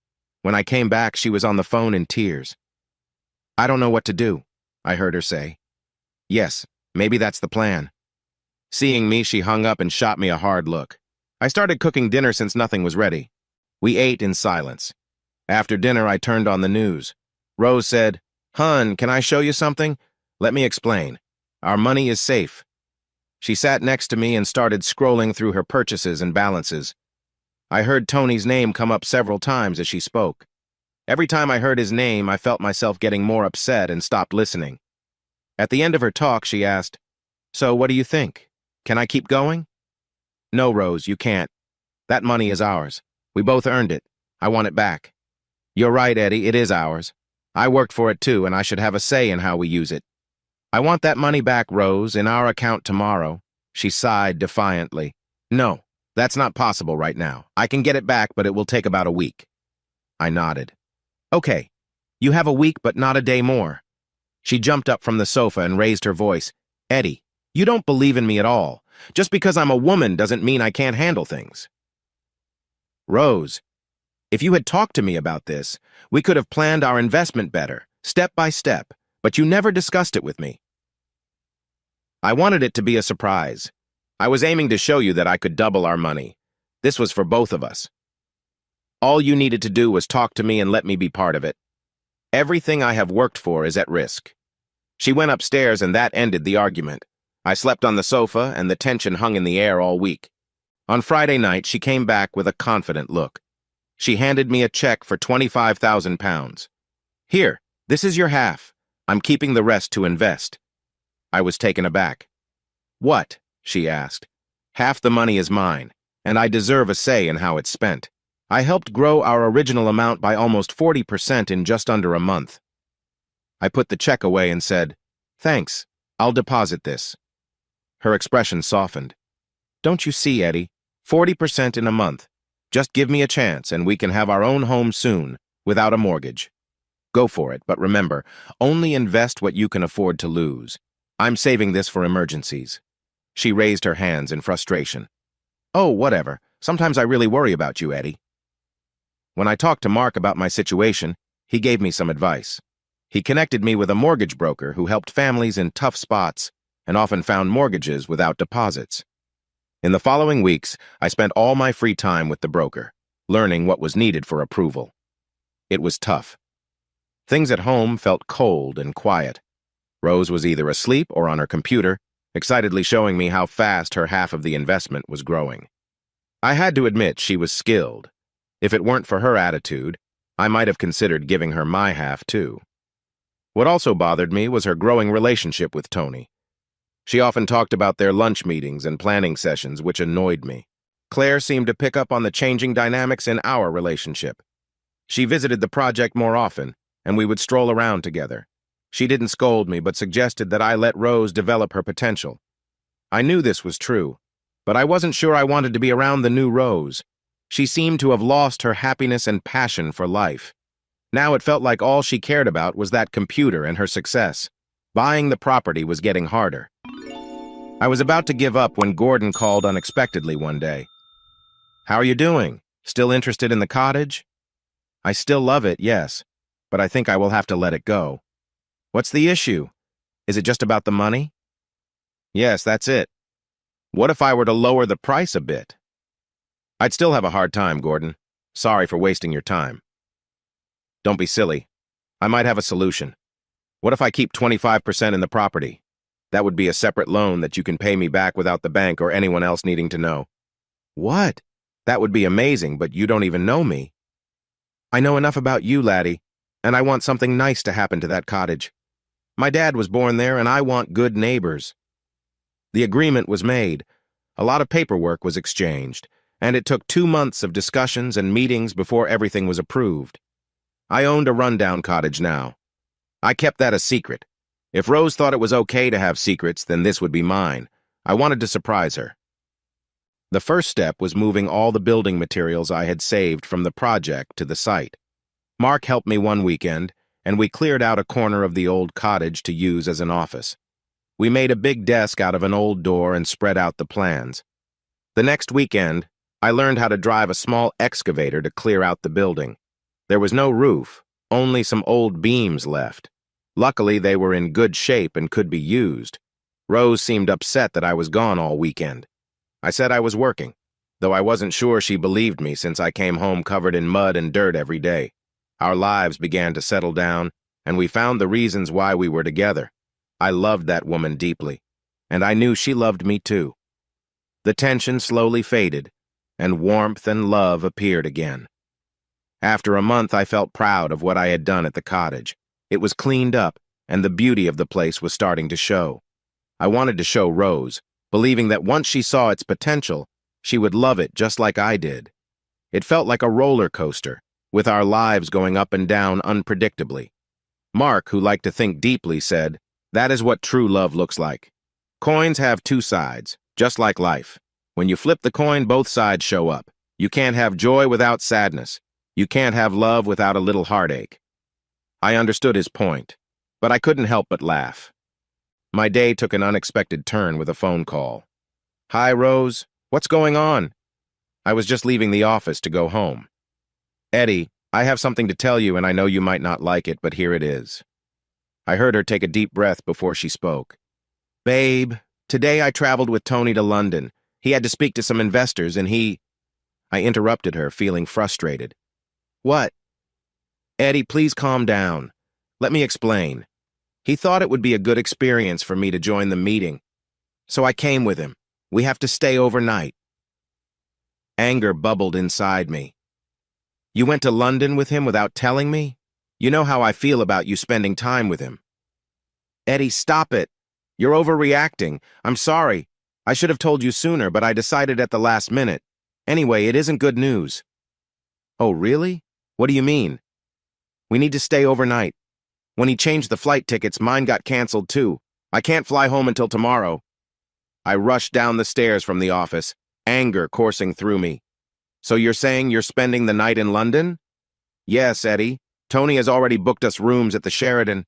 B: When I came back, she was on the phone in tears. "I don't know what to do," I heard her say. "Yes, maybe that's the plan." Seeing me, she hung up and shot me a hard look. I started cooking dinner since nothing was ready. We ate in silence. After dinner, I turned on the news. Rose said, "Hun, can I show you something? Let me explain. Our money is safe." She sat next to me and started scrolling through her purchases and balances. I heard Tony's name come up several times as she spoke. Every time I heard his name, I felt myself getting more upset and stopped listening. At the end of her talk, she asked, "So what do you think? Can I keep going?" "No, Rose, you can't. That money is ours. We both earned it. I want it back." "You're right, Eddie, it is ours. I worked for it too, and I should have a say in how we use it." "I want that money back, Rose, in our account tomorrow." She sighed defiantly. "No, that's not possible right now. I can get it back, but it will take about a week." I nodded. "Okay, you have a week, but not a day more." She jumped up from the sofa and raised her voice. "Eddie, you don't believe in me at all. Just because I'm a woman doesn't mean I can't handle things." "Rose, if you had talked to me about this, we could have planned our investment better, step by step, but you never discussed it with me." "I wanted it to be a surprise. I was aiming to show you that I could double our money. This was for both of us. All you needed to do was talk to me and let me be part of it. Everything I have worked for is at risk." She went upstairs and that ended the argument. I slept on the sofa and the tension hung in the air all week. On Friday night, she came back with a confident look. She handed me a check for £25,000. "Here, this is your half. I'm keeping the rest to invest." I was taken aback. "What?" she asked. "Half the money is mine, and I deserve a say in how it's spent. I helped grow our original amount by almost 40% in just under a month." I put the check away and said, "Thanks, I'll deposit this." Her expression softened. "Don't you see, Eddie? 40% in a month. Just give me a chance and we can have our own home soon, without a mortgage. Go for it, but remember, only invest what you can afford to lose. I'm saving this for emergencies." She raised her hands in frustration. "Oh, whatever. Sometimes I really worry about you, Eddie." When I talked to Mark about my situation, he gave me some advice. He connected me with a mortgage broker who helped families in tough spots and often found mortgages without deposits. In the following weeks, I spent all my free time with the broker, learning what was needed for approval. It was tough. Things at home felt cold and quiet. Rose was either asleep or on her computer, excitedly showing me how fast her half of the investment was growing. I had to admit she was skilled. If it weren't for her attitude, I might have considered giving her my half too. What also bothered me was her growing relationship with Tony. She often talked about their lunch meetings and planning sessions, which annoyed me. Claire seemed to pick up on the changing dynamics in our relationship. She visited the project more often, and we would stroll around together. She didn't scold me, but suggested that I let Rose develop her potential. I knew this was true, but I wasn't sure I wanted to be around the new Rose. She seemed to have lost her happiness and passion for life. Now it felt like all she cared about was that computer and her success. Buying the property was getting harder. I was about to give up when Gordon called unexpectedly one day. "How are you doing? Still interested in the cottage?" "I still love it, yes, but I think I will have to let it go." "What's the issue? Is it just about the money?" "Yes, that's it. What if I were to lower the price a bit?" "I'd still have a hard time, Gordon. Sorry for wasting your time." "Don't be silly. I might have a solution. What if I keep 25% in the property? That would be a separate loan that you can pay me back without the bank or anyone else needing to know." "What? That would be amazing, but you don't even know me." "I know enough about you, laddie, and I want something nice to happen to that cottage. My dad was born there, and I want good neighbors." The agreement was made. A lot of paperwork was exchanged, and it took 2 months of discussions and meetings before everything was approved. I owned a rundown cottage now. I kept that a secret. If Rose thought it was okay to have secrets, then this would be mine. I wanted to surprise her. The first step was moving all the building materials I had saved from the project to the site. Mark helped me one weekend, and we cleared out a corner of the old cottage to use as an office. We made a big desk out of an old door and spread out the plans. The next weekend, I learned how to drive a small excavator to clear out the building. There was no roof, only some old beams left. Luckily, they were in good shape and could be used. Rose seemed upset that I was gone all weekend. I said I was working, though I wasn't sure she believed me since I came home covered in mud and dirt every day. Our lives began to settle down, and we found the reasons why we were together. I loved that woman deeply, and I knew she loved me too. The tension slowly faded, and warmth and love appeared again. After a month, I felt proud of what I had done at the cottage. It was cleaned up, and the beauty of the place was starting to show. I wanted to show Rose, believing that once she saw its potential, she would love it just like I did. It felt like a roller coaster, with our lives going up and down unpredictably. Mark, who liked to think deeply, said, "That is what true love looks like. Coins have two sides, just like life. When you flip the coin, both sides show up. You can't have joy without sadness. You can't have love without a little heartache." I understood his point, but I couldn't help but laugh. My day took an unexpected turn with a phone call. "Hi, Rose. What's going on?" I was just leaving the office to go home. "Eddie, I have something to tell you, and I know you might not like it, but here it is." I heard her take a deep breath before she spoke. "Babe, today I traveled with Tony to London. He had to speak to some investors, and I interrupted her, feeling frustrated. "What?" "Eddie, please calm down. Let me explain. He thought it would be a good experience for me to join the meeting, so I came with him. We have to stay overnight." Anger bubbled inside me. "You went to London with him without telling me? You know how I feel about you spending time with him." "Eddie, stop it. You're overreacting. I'm sorry. I should have told you sooner, but I decided at the last minute. Anyway, it isn't good news." "Oh, really? What do you mean?" "We need to stay overnight. When he changed the flight tickets, mine got canceled too. I can't fly home until tomorrow." I rushed down the stairs from the office, anger coursing through me. "So you're saying you're spending the night in London?" "Yes, Eddie. Tony has already booked us rooms at the Sheraton."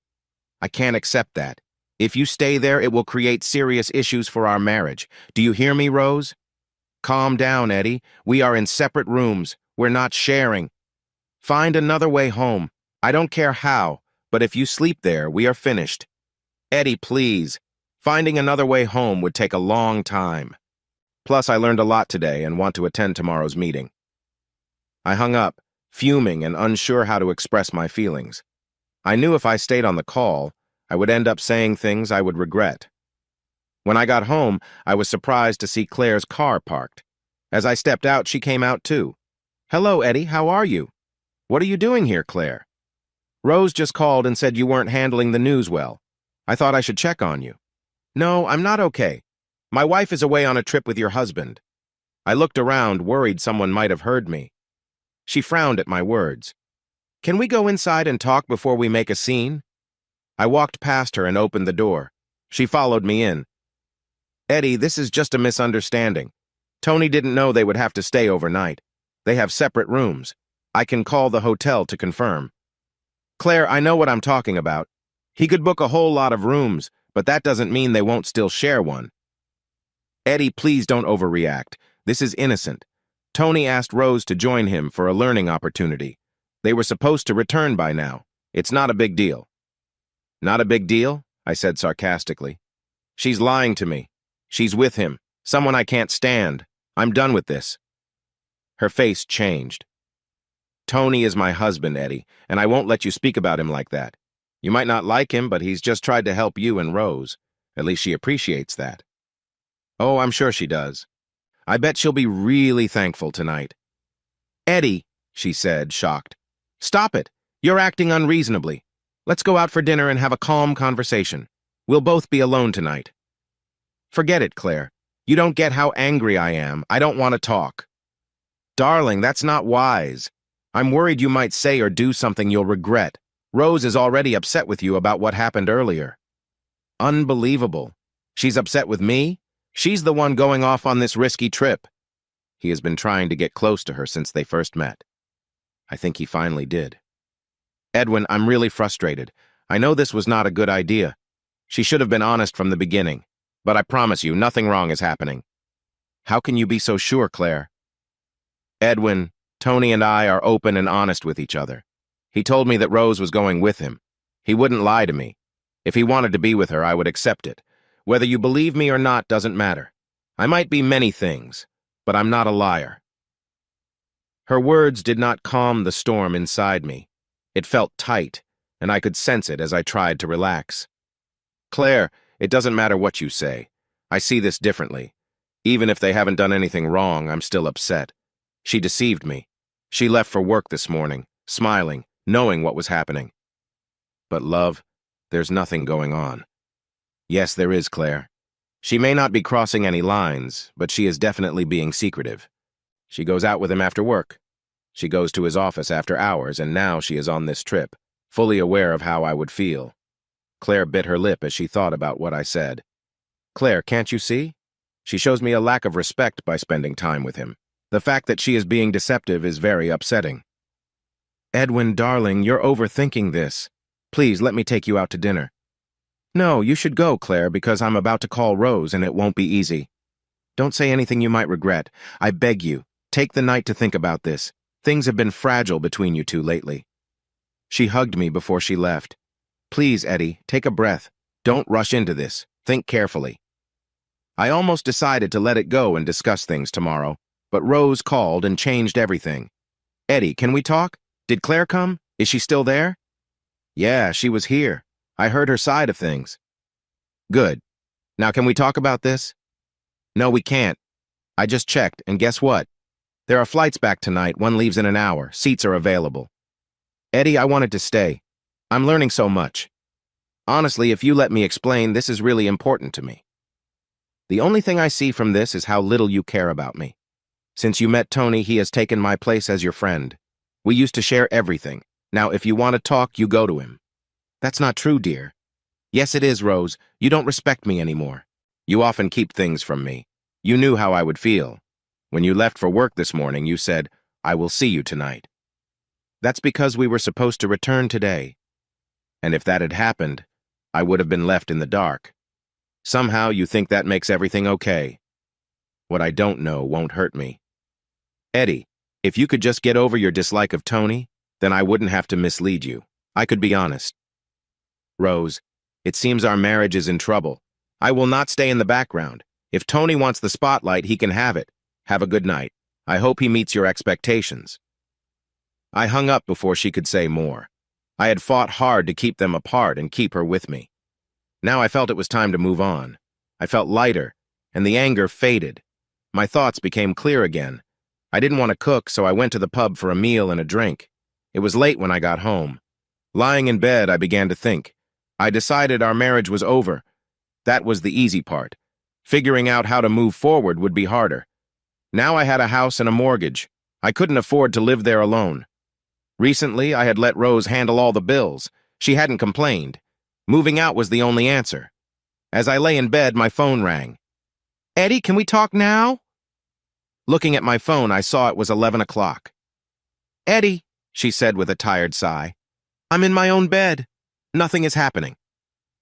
B: "I can't accept that. If you stay there, it will create serious issues for our marriage. Do you hear me, Rose?" "Calm down, Eddie. We are in separate rooms. We're not sharing. Find another way home. I don't care how, but if you sleep there, we are finished." "Eddie, please. Finding another way home would take a long time. Plus, I learned a lot today and want to attend tomorrow's meeting." I hung up, fuming and unsure how to express my feelings. I knew if I stayed on the call, I would end up saying things I would regret. When I got home, I was surprised to see Claire's car parked. As I stepped out, she came out too. "Hello, Eddie, how are you?" "What are you doing here, Claire?" "Rose just called and said you weren't handling the news well. I thought I should check on you." "No, I'm not okay. My wife is away on a trip with your husband." I looked around, worried someone might have heard me. She frowned at my words. "Can we go inside and talk before we make a scene?" I walked past her and opened the door. She followed me in. "Eddie, this is just a misunderstanding. Tony didn't know they would have to stay overnight. They have separate rooms. I can call the hotel to confirm." "Claire, I know what I'm talking about. He could book a whole lot of rooms, but that doesn't mean they won't still share one." "Eddie, please don't overreact. This is innocent. Tony asked Rose to join him for a learning opportunity. They were supposed to return by now. It's not a big deal." "Not a big deal?" I said sarcastically. "She's lying to me. She's with him, someone I can't stand. I'm done with this." Her face changed. "Tony is my husband, Eddie, and I won't let you speak about him like that. You might not like him, but he's just tried to help you and Rose. At least she appreciates that." "Oh, I'm sure she does. I bet she'll be really thankful tonight." "Eddie," she said, shocked. "Stop it. You're acting unreasonably. Let's go out for dinner and have a calm conversation. We'll both be alone tonight." "Forget it, Claire. You don't get how angry I am. I don't want to talk." "Darling, that's not wise. I'm worried you might say or do something you'll regret. Rose is already upset with you about what happened earlier." "Unbelievable. She's upset with me? She's the one going off on this risky trip." He has been trying to get close to her since they first met. I think he finally did. "Edwin, I'm really frustrated. I know this was not a good idea. She should have been honest from the beginning. But I promise you, nothing wrong is happening." "How can you be so sure, Claire?" Edwin, Tony and I are open and honest with each other. He told me that Rose was going with him. He wouldn't lie to me. If he wanted to be with her, I would accept it. Whether you believe me or not doesn't matter. I might be many things, but I'm not a liar. Her words did not calm the storm inside me. It felt tight, and I could sense it as I tried to relax. Claire, it doesn't matter what you say. I see this differently. Even if they haven't done anything wrong, I'm still upset. She deceived me. She left for work this morning, smiling, knowing what was happening. But love, there's nothing going on. Yes, there is, Claire. She may not be crossing any lines, but she is definitely being secretive. She goes out with him after work. She goes to his office after hours, and now she is on this trip, fully aware of how I would feel. Claire bit her lip as she thought about what I said. Claire, can't you see? She shows me a lack of respect by spending time with him. The fact that she is being deceptive is very upsetting. Edwin, darling, you're overthinking this. Please, let me take you out to dinner. No, you should go, Claire, because I'm about to call Rose and it won't be easy. Don't say anything you might regret. I beg you, take the night to think about this. Things have been fragile between you two lately. She hugged me before she left. Please, Eddie, take a breath. Don't rush into this. Think carefully. I almost decided to let it go and discuss things tomorrow, but Rose called and changed everything. Eddie, can we talk? Did Claire come? Is she still there? Yeah, she was here. I heard her side of things. Good. Now can we talk about this? No, we can't. I just checked, and guess what? There are flights back tonight. One leaves in an hour. Seats are available. Eddie, I wanted to stay. I'm learning so much. Honestly, if you let me explain, this is really important to me. The only thing I see from this is how little you care about me. Since you met Tony, he has taken my place as your friend. We used to share everything. Now, if you want to talk, you go to him. That's not true, dear. Yes, it is, Rose. You don't respect me anymore. You often keep things from me. You knew how I would feel. When you left for work this morning, you said, I will see you tonight. That's because we were supposed to return today. And if that had happened, I would have been left in the dark. Somehow you think that makes everything okay. What I don't know won't hurt me. Eddie, if you could just get over your dislike of Tony, then I wouldn't have to mislead you. I could be honest. Rose, it seems our marriage is in trouble. I will not stay in the background. If Tony wants the spotlight, he can have it. Have a good night. I hope he meets your expectations. I hung up before she could say more. I had fought hard to keep them apart and keep her with me. Now I felt it was time to move on. I felt lighter, and the anger faded. My thoughts became clear again. I didn't want to cook, so I went to the pub for a meal and a drink. It was late when I got home. Lying in bed, I began to think. I decided our marriage was over. That was the easy part. Figuring out how to move forward would be harder. Now I had a house and a mortgage. I couldn't afford to live there alone. Recently, I had let Rose handle all the bills. She hadn't complained. Moving out was the only answer. As I lay in bed, my phone rang. Eddie, can we talk now? Looking at my phone, I saw it was 11 o'clock. Eddie, she said with a tired sigh, I'm in my own bed. Nothing is happening.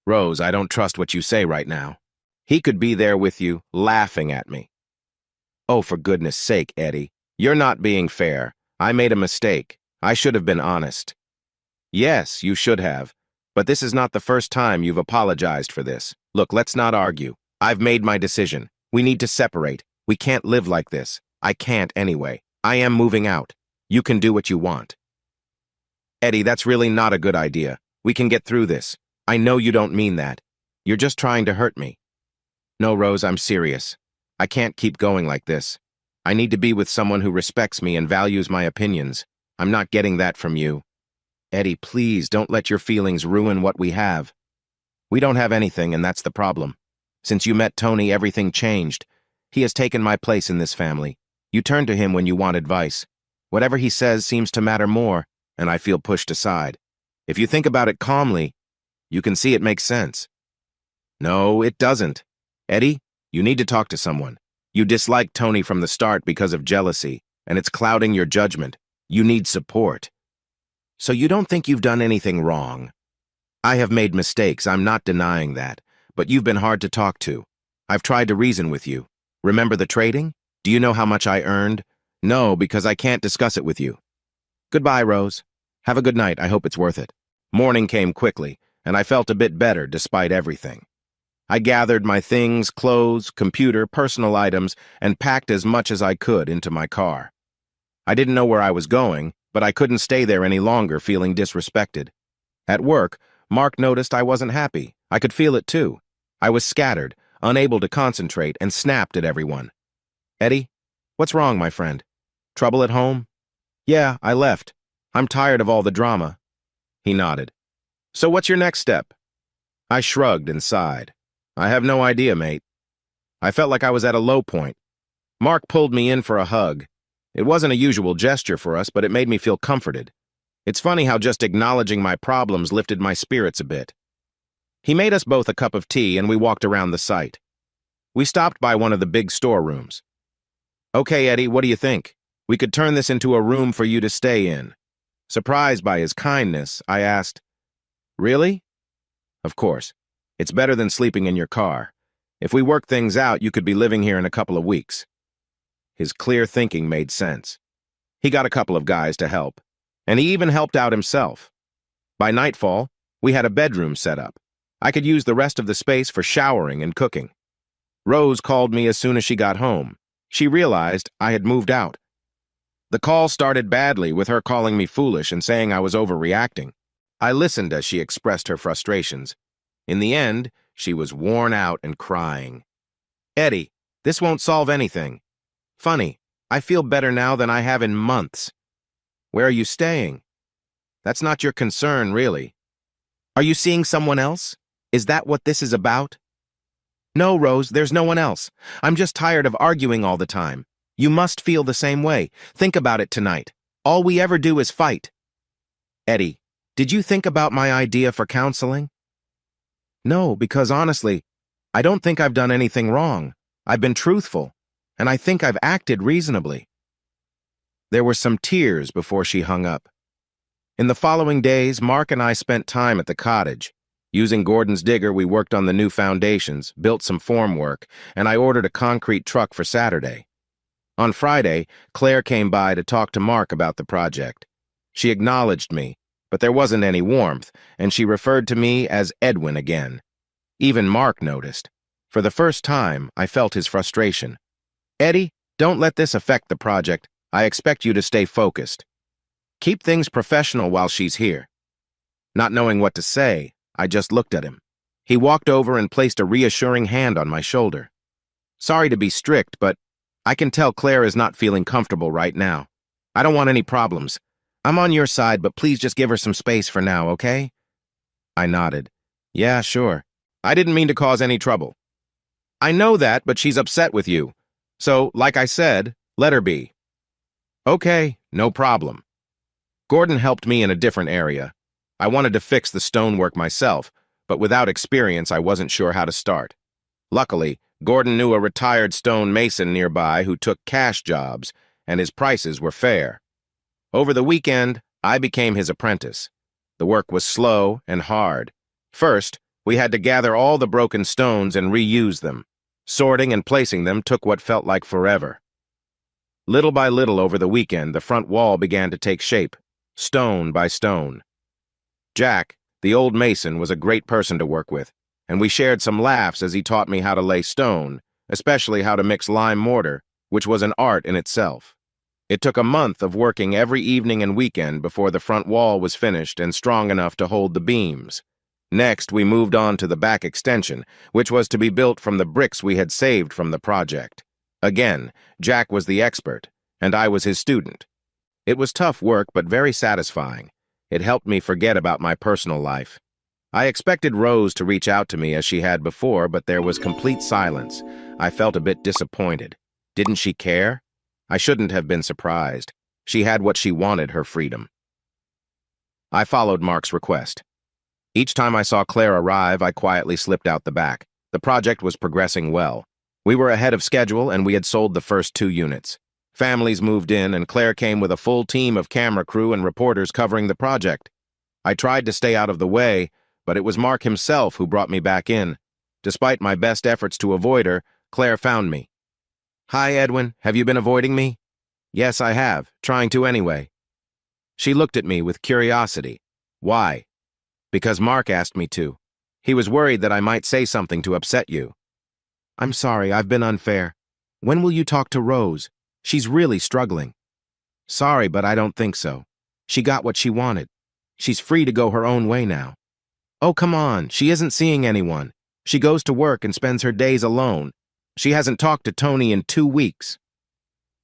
B: Rose, I don't trust what you say right now. He could be there with you, laughing at me. Oh, for goodness sake, Eddie. You're not being fair. I made a mistake. I should have been honest. Yes, you should have. But this is not the first time you've apologized for this. Look, let's not argue. I've made my decision. We need to separate. We can't live like this. I can't anyway. I am moving out. You can do what you want. Eddie, that's really not a good idea. We can get through this. I know you don't mean that. You're just trying to hurt me. No, Rose, I'm serious. I can't keep going like this. I need to be with someone who respects me and values my opinions. I'm not getting that from you. Eddie, please don't let your feelings ruin what we have. We don't have anything, and that's the problem. Since you met Tony, everything changed. He has taken my place in this family. You turn to him when you want advice. Whatever he says seems to matter more, and I feel pushed aside. If you think about it calmly, you can see it makes sense. No, it doesn't. Eddie, you need to talk to someone. You disliked Tony from the start because of jealousy, and it's clouding your judgment. You need support. So you don't think you've done anything wrong? I have made mistakes, I'm not denying that, but you've been hard to talk to. I've tried to reason with you. Remember the trading? Do you know how much I earned? No, because I can't discuss it with you. Goodbye, Rose. Have a good night. I hope it's worth it. Morning came quickly, and I felt a bit better despite everything. I gathered my things, clothes, computer, personal items, and packed as much as I could into my car. I didn't know where I was going, but I couldn't stay there any longer feeling disrespected. At work, Mark noticed I wasn't happy. I could feel it too. I was scattered, unable to concentrate, and snapped at everyone. Eddie, what's wrong, my friend? Trouble at home? Yeah, I left. I'm tired of all the drama. He nodded. So what's your next step? I shrugged and sighed. I have no idea, mate. I felt like I was at a low point. Mark pulled me in for a hug. It wasn't a usual gesture for us, but it made me feel comforted. It's funny how just acknowledging my problems lifted my spirits a bit. He made us both a cup of tea and we walked around the site. We stopped by one of the big storerooms. Okay, Eddie, what do you think? We could turn this into a room for you to stay in. Surprised by his kindness, I asked, Really? Of course. It's better than sleeping in your car. If we work things out, you could be living here in a couple of weeks. His clear thinking made sense. He got a couple of guys to help, and he even helped out himself. By nightfall, we had a bedroom set up. I could use the rest of the space for showering and cooking. Rose called me as soon as she got home. She realized I had moved out. The call started badly, with her calling me foolish and saying I was overreacting. I listened as she expressed her frustrations. In the end, she was worn out and crying. Eddie, this won't solve anything. Funny, I feel better now than I have in months. Where are you staying? That's not your concern, really. Are you seeing someone else? Is that what this is about? No, Rose, there's no one else. I'm just tired of arguing all the time. You must feel the same way. Think about it tonight. All we ever do is fight. Eddie, did you think about my idea for counseling? No, because honestly, I don't think I've done anything wrong. I've been truthful, and I think I've acted reasonably. There were some tears before she hung up. In the following days, Mark and I spent time at the cottage. Using Gordon's digger, we worked on the new foundations, built some formwork, and I ordered a concrete truck for Saturday. On Friday, Claire came by to talk to Mark about the project. She acknowledged me, but there wasn't any warmth, and she referred to me as Edwin again. Even Mark noticed. For the first time, I felt his frustration. Eddie, don't let this affect the project. I expect you to stay focused. Keep things professional while she's here. Not knowing what to say, I just looked at him. He walked over and placed a reassuring hand on my shoulder. Sorry to be strict, but I can tell Claire is not feeling comfortable right now. I don't want any problems. I'm on your side, but please just give her some space for now, okay? I nodded. Yeah, sure. I didn't mean to cause any trouble. I know that, but she's upset with you. So, like I said, let her be. Okay, no problem. Gordon helped me in a different area. I wanted to fix the stonework myself, but without experience, I wasn't sure how to start. Luckily, Gordon knew a retired stone mason nearby who took cash jobs, and his prices were fair. Over the weekend, I became his apprentice. The work was slow and hard. First, we had to gather all the broken stones and reuse them. Sorting and placing them took what felt like forever. Little by little over the weekend, the front wall began to take shape, stone by stone. Jack, the old mason, was a great person to work with, and we shared some laughs as he taught me how to lay stone, especially how to mix lime mortar, which was an art in itself. It took a month of working every evening and weekend before the front wall was finished and strong enough to hold the beams. Next, we moved on to the back extension, which was to be built from the bricks we had saved from the project. Again, Jack was the expert, and I was his student. It was tough work, but very satisfying. It helped me forget about my personal life. I expected Rose to reach out to me as she had before, but there was complete silence. I felt a bit disappointed. Didn't she care? I shouldn't have been surprised. She had what she wanted, her freedom. I followed Mark's request. Each time I saw Claire arrive, I quietly slipped out the back. The project was progressing well. We were ahead of schedule, and we had sold the first 2 units. Families moved in, and Claire came with a full team of camera crew and reporters covering the project. I tried to stay out of the way, but it was Mark himself who brought me back in. Despite my best efforts to avoid her, Claire found me. Hi, Edwin. Have you been avoiding me? Yes, I have, trying to anyway. She looked at me with curiosity. Why? Because Mark asked me to. He was worried that I might say something to upset you. I'm sorry, I've been unfair. When will you talk to Rose? She's really struggling. Sorry, but I don't think so. She got what she wanted. She's free to go her own way now. Oh, come on, she isn't seeing anyone. She goes to work and spends her days alone. She hasn't talked to Tony in 2 weeks.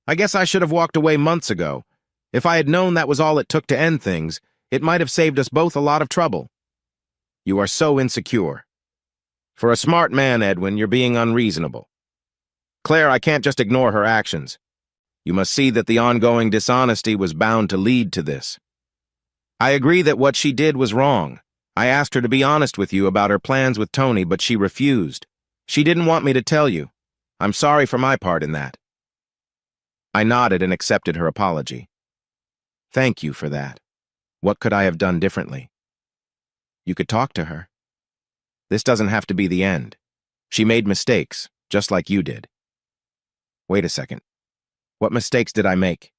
B: I guess I should have walked away months ago. If I had known that was all it took to end things, it might have saved us both a lot of trouble. You are so insecure. For a smart man, Edwin, you're being unreasonable. Claire, I can't just ignore her actions. You must see that the ongoing dishonesty was bound to lead to this. I agree that what she did was wrong. I asked her to be honest with you about her plans with Tony, but she refused. She didn't want me to tell you. I'm sorry for my part in that. I nodded and accepted her apology. Thank you for that. What could I have done differently? You could talk to her. This doesn't have to be the end. She made mistakes, just like you did. Wait a second. What mistakes did I make?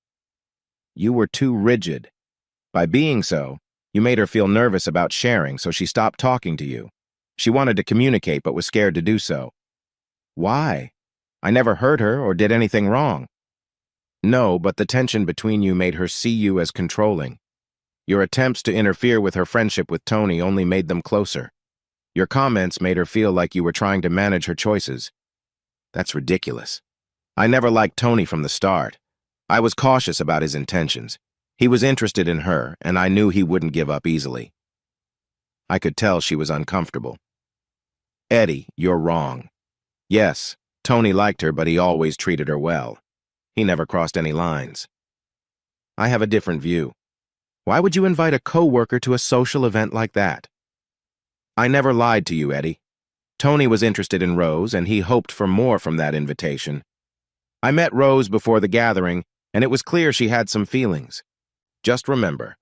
B: You were too rigid. By being so, you made her feel nervous about sharing, so she stopped talking to you. She wanted to communicate, but was scared to do so. Why? I never hurt her or did anything wrong. No, but the tension between you made her see you as controlling. Your attempts to interfere with her friendship with Tony only made them closer. Your comments made her feel like you were trying to manage her choices. That's ridiculous. I never liked Tony from the start. I was cautious about his intentions. He was interested in her, and I knew he wouldn't give up easily. I could tell she was uncomfortable. Eddie, you're wrong. Yes, Tony liked her, but he always treated her well. He never crossed any lines. I have a different view. Why would you invite a co-worker to a social event like that? I never lied to you, Eddie. Tony was interested in Rose, and he hoped for more from that invitation. I met Rose before the gathering, and it was clear she had some feelings. Just remember,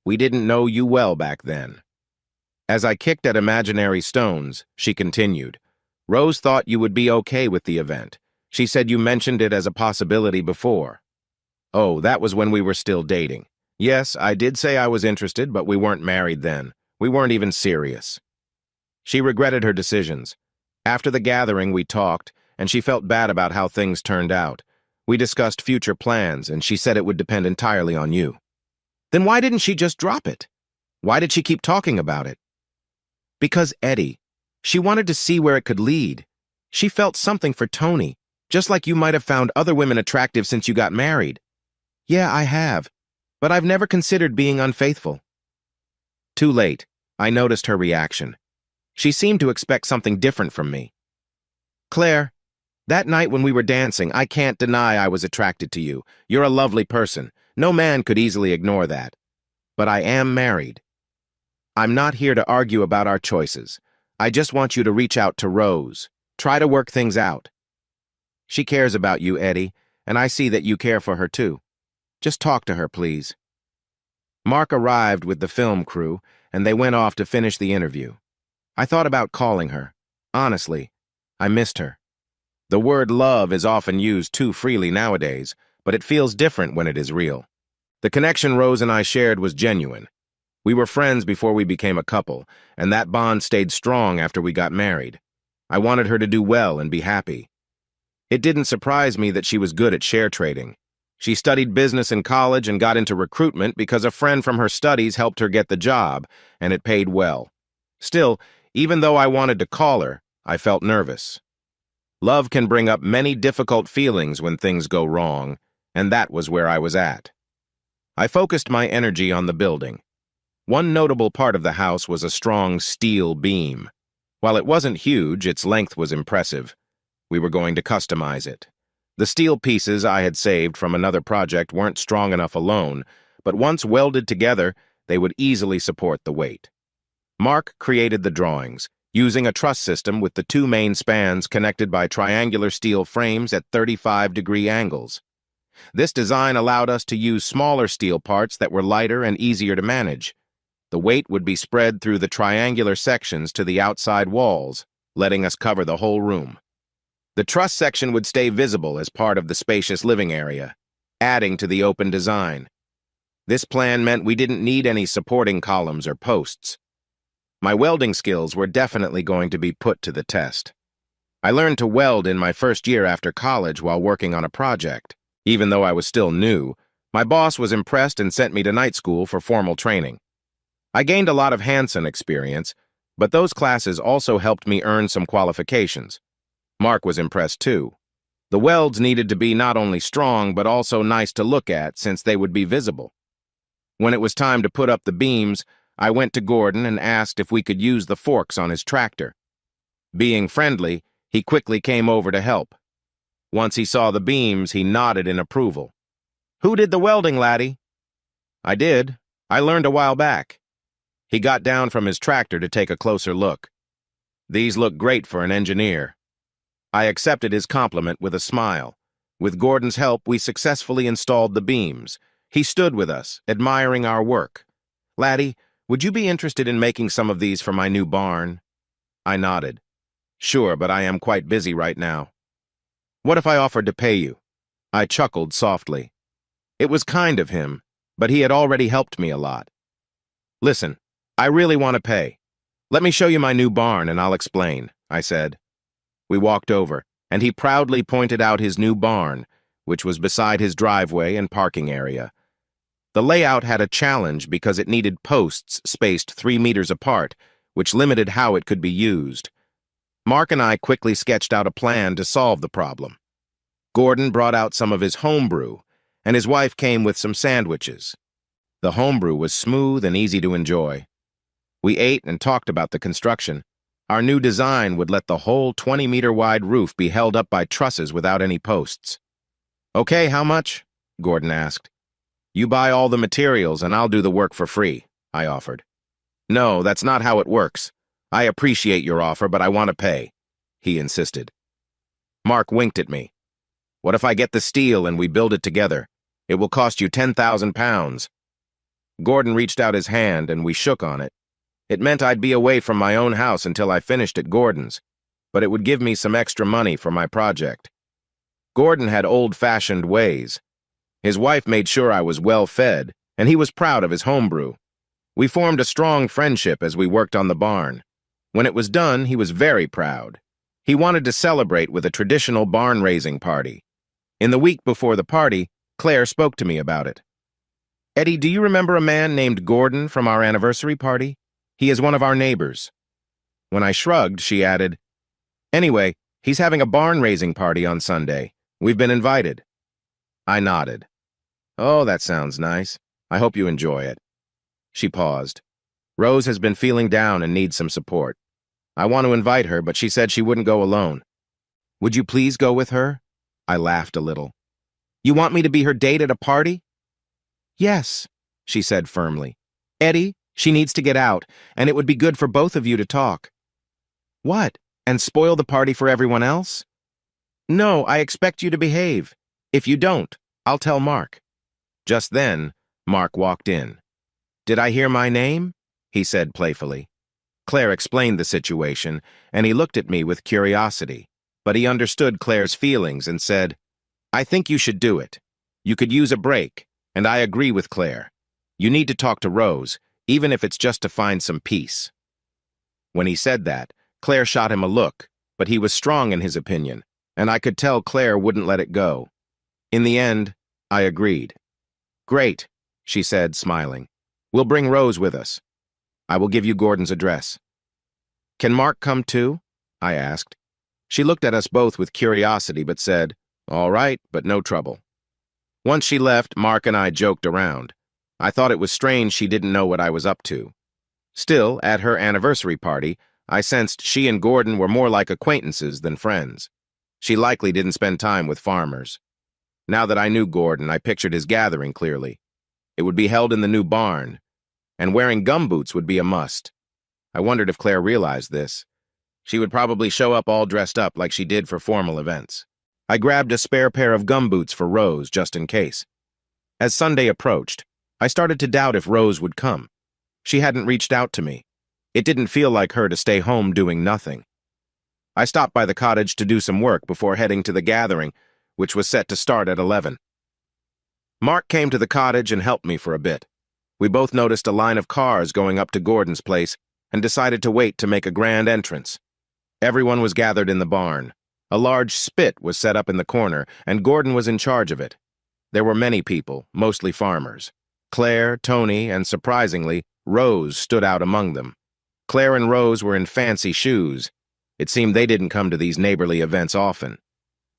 B: we didn't know you well back then. As I kicked at imaginary stones, she continued, Rose thought you would be okay with the event. She said you mentioned it as a possibility before. Oh, that was when we were still dating. Yes, I did say I was interested, but we weren't married then. We weren't even serious. She regretted her decisions. After the gathering, we talked, and she felt bad about how things turned out. We discussed future plans, and she said it would depend entirely on you. Then why didn't she just drop it? Why did she keep talking about it? Because, Eddie, she wanted to see where it could lead. She felt something for Tony, just like you might have found other women attractive since you got married. Yeah, I have, but I've never considered being unfaithful. Too late. I noticed her reaction. She seemed to expect something different from me. Claire, that night when we were dancing, I can't deny I was attracted to you. You're a lovely person. No man could easily ignore that. But I am married. I'm not here to argue about our choices. I just want you to reach out to Rose. Try to work things out. She cares about you, Eddie, and I see that you care for her too. Just talk to her, please. Mark arrived with the film crew, and they went off to finish the interview. I thought about calling her. Honestly, I missed her. The word love is often used too freely nowadays, but it feels different when it is real. The connection Rose and I shared was genuine. We were friends before we became a couple, and that bond stayed strong after we got married. I wanted her to do well and be happy. It didn't surprise me that she was good at share trading. She studied business in college and got into recruitment because a friend from her studies helped her get the job, and it paid well. Still, even though I wanted to call her, I felt nervous. Love can bring up many difficult feelings when things go wrong, and that was where I was at. I focused my energy on the building. One notable part of the house was a strong steel beam. While it wasn't huge, its length was impressive. We were going to customize it. The steel pieces I had saved from another project weren't strong enough alone, but once welded together, they would easily support the weight. Mark created the drawings, using a truss system with the two main spans connected by triangular steel frames at 35-degree angles. This design allowed us to use smaller steel parts that were lighter and easier to manage. The weight would be spread through the triangular sections to the outside walls, letting us cover the whole room. The truss section would stay visible as part of the spacious living area. adding to the open design. This plan meant we didn't need any supporting columns or posts. My welding skills were definitely going to be put to the test. I learned to weld in my first year after college while working on a project. Even though I was still new, my boss was impressed and sent me to night school for formal training. I gained a lot of hands-on experience, but those classes also helped me earn some qualifications. Mark was impressed too. The welds needed to be not only strong but also nice to look at since they would be visible. When it was time to put up the beams, I went to Gordon and asked if we could use the forks on his tractor. Being friendly, he quickly came over to help. Once he saw the beams, he nodded in approval. "Who did the welding, laddie?" "I did. I learned a while back." He got down from his tractor to take a closer look. "These look great for an engineer." I accepted his compliment with a smile. With Gordon's help, we successfully installed the beams. He stood with us, admiring our work. "Laddie, would you be interested in making some of these for my new barn?" I nodded. "Sure, but I am quite busy right now." "What if I offered to pay you?" I chuckled softly. It was kind of him, but he had already helped me a lot. "Listen, I really want to pay. Let me show you my new barn and I'll explain," I said. We walked over, and he proudly pointed out his new barn, which was beside his driveway and parking area. The layout had a challenge because it needed posts spaced 3 meters apart, which limited how it could be used. Mark and I quickly sketched out a plan to solve the problem. Gordon brought out some of his homebrew, and his wife came with some sandwiches. The homebrew was smooth and easy to enjoy. We ate and talked about the construction. Our new design would let the whole 20-meter-wide roof be held up by trusses without any posts. "Okay, how much?" Gordon asked. "You buy all the materials and I'll do the work for free," I offered. "No, that's not how it works. I appreciate your offer, but I want to pay," he insisted. Mark winked at me. "What if I get the steel and we build it together? It will cost you 10,000 pounds. Gordon reached out his hand and we shook on it. It meant I'd be away from my own house until I finished at Gordon's, but it would give me some extra money for my project. Gordon had old-fashioned ways. His wife made sure I was well-fed, and he was proud of his homebrew. We formed a strong friendship as we worked on the barn. When it was done, he was very proud. He wanted to celebrate with a traditional barn-raising party. In the week before the party, Claire spoke to me about it. "Eddie, do you remember a man named Gordon from our anniversary party? He is one of our neighbors." When I shrugged, she added, "Anyway, he's having a barn-raising party on Sunday. We've been invited." I nodded. "Oh, that sounds nice. I hope you enjoy it." She paused. "Rose has been feeling down and needs some support. I want to invite her, but she said she wouldn't go alone. Would you please go with her?" I laughed a little. "You want me to be her date at a party?" "Yes," she said firmly. "Eddie, she needs to get out, and it would be good for both of you to talk." "What, and spoil the party for everyone else?" "No, I expect you to behave. If you don't, I'll tell Mark." Just then, Mark walked in. "Did I hear my name?" he said playfully. Claire explained the situation, and he looked at me with curiosity, but he understood Claire's feelings and said, "I think you should do it. You could use a break, and I agree with Claire. You need to talk to Rose, even if it's just to find some peace." When he said that, Claire shot him a look, but he was strong in his opinion, and I could tell Claire wouldn't let it go. In the end, I agreed. "Great," she said, smiling. "We'll bring Rose with us. I will give you Gordon's address." "Can Mark come too?" I asked. She looked at us both with curiosity but said, "All right, but no trouble." Once she left, Mark and I joked around. I thought it was strange she didn't know what I was up to. Still, at her anniversary party, I sensed she and Gordon were more like acquaintances than friends. She likely didn't spend time with farmers. Now that I knew Gordon, I pictured his gathering clearly. It would be held in the new barn, and wearing gumboots would be a must. I wondered if Claire realized this. She would probably show up all dressed up like she did for formal events. I grabbed a spare pair of gumboots for Rose just in case. As Sunday approached, I started to doubt if Rose would come. She hadn't reached out to me. It didn't feel like her to stay home doing nothing. I stopped by the cottage to do some work before heading to the gathering, which was set to start at 11. Mark came to the cottage and helped me for a bit. We both noticed a line of cars going up to Gordon's place and decided to wait to make a grand entrance. Everyone was gathered in the barn. A large spit was set up in the corner, and Gordon was in charge of it. There were many people, mostly farmers. Claire, Tony, and surprisingly, Rose stood out among them. Claire and Rose were in fancy shoes. It seemed they didn't come to these neighborly events often.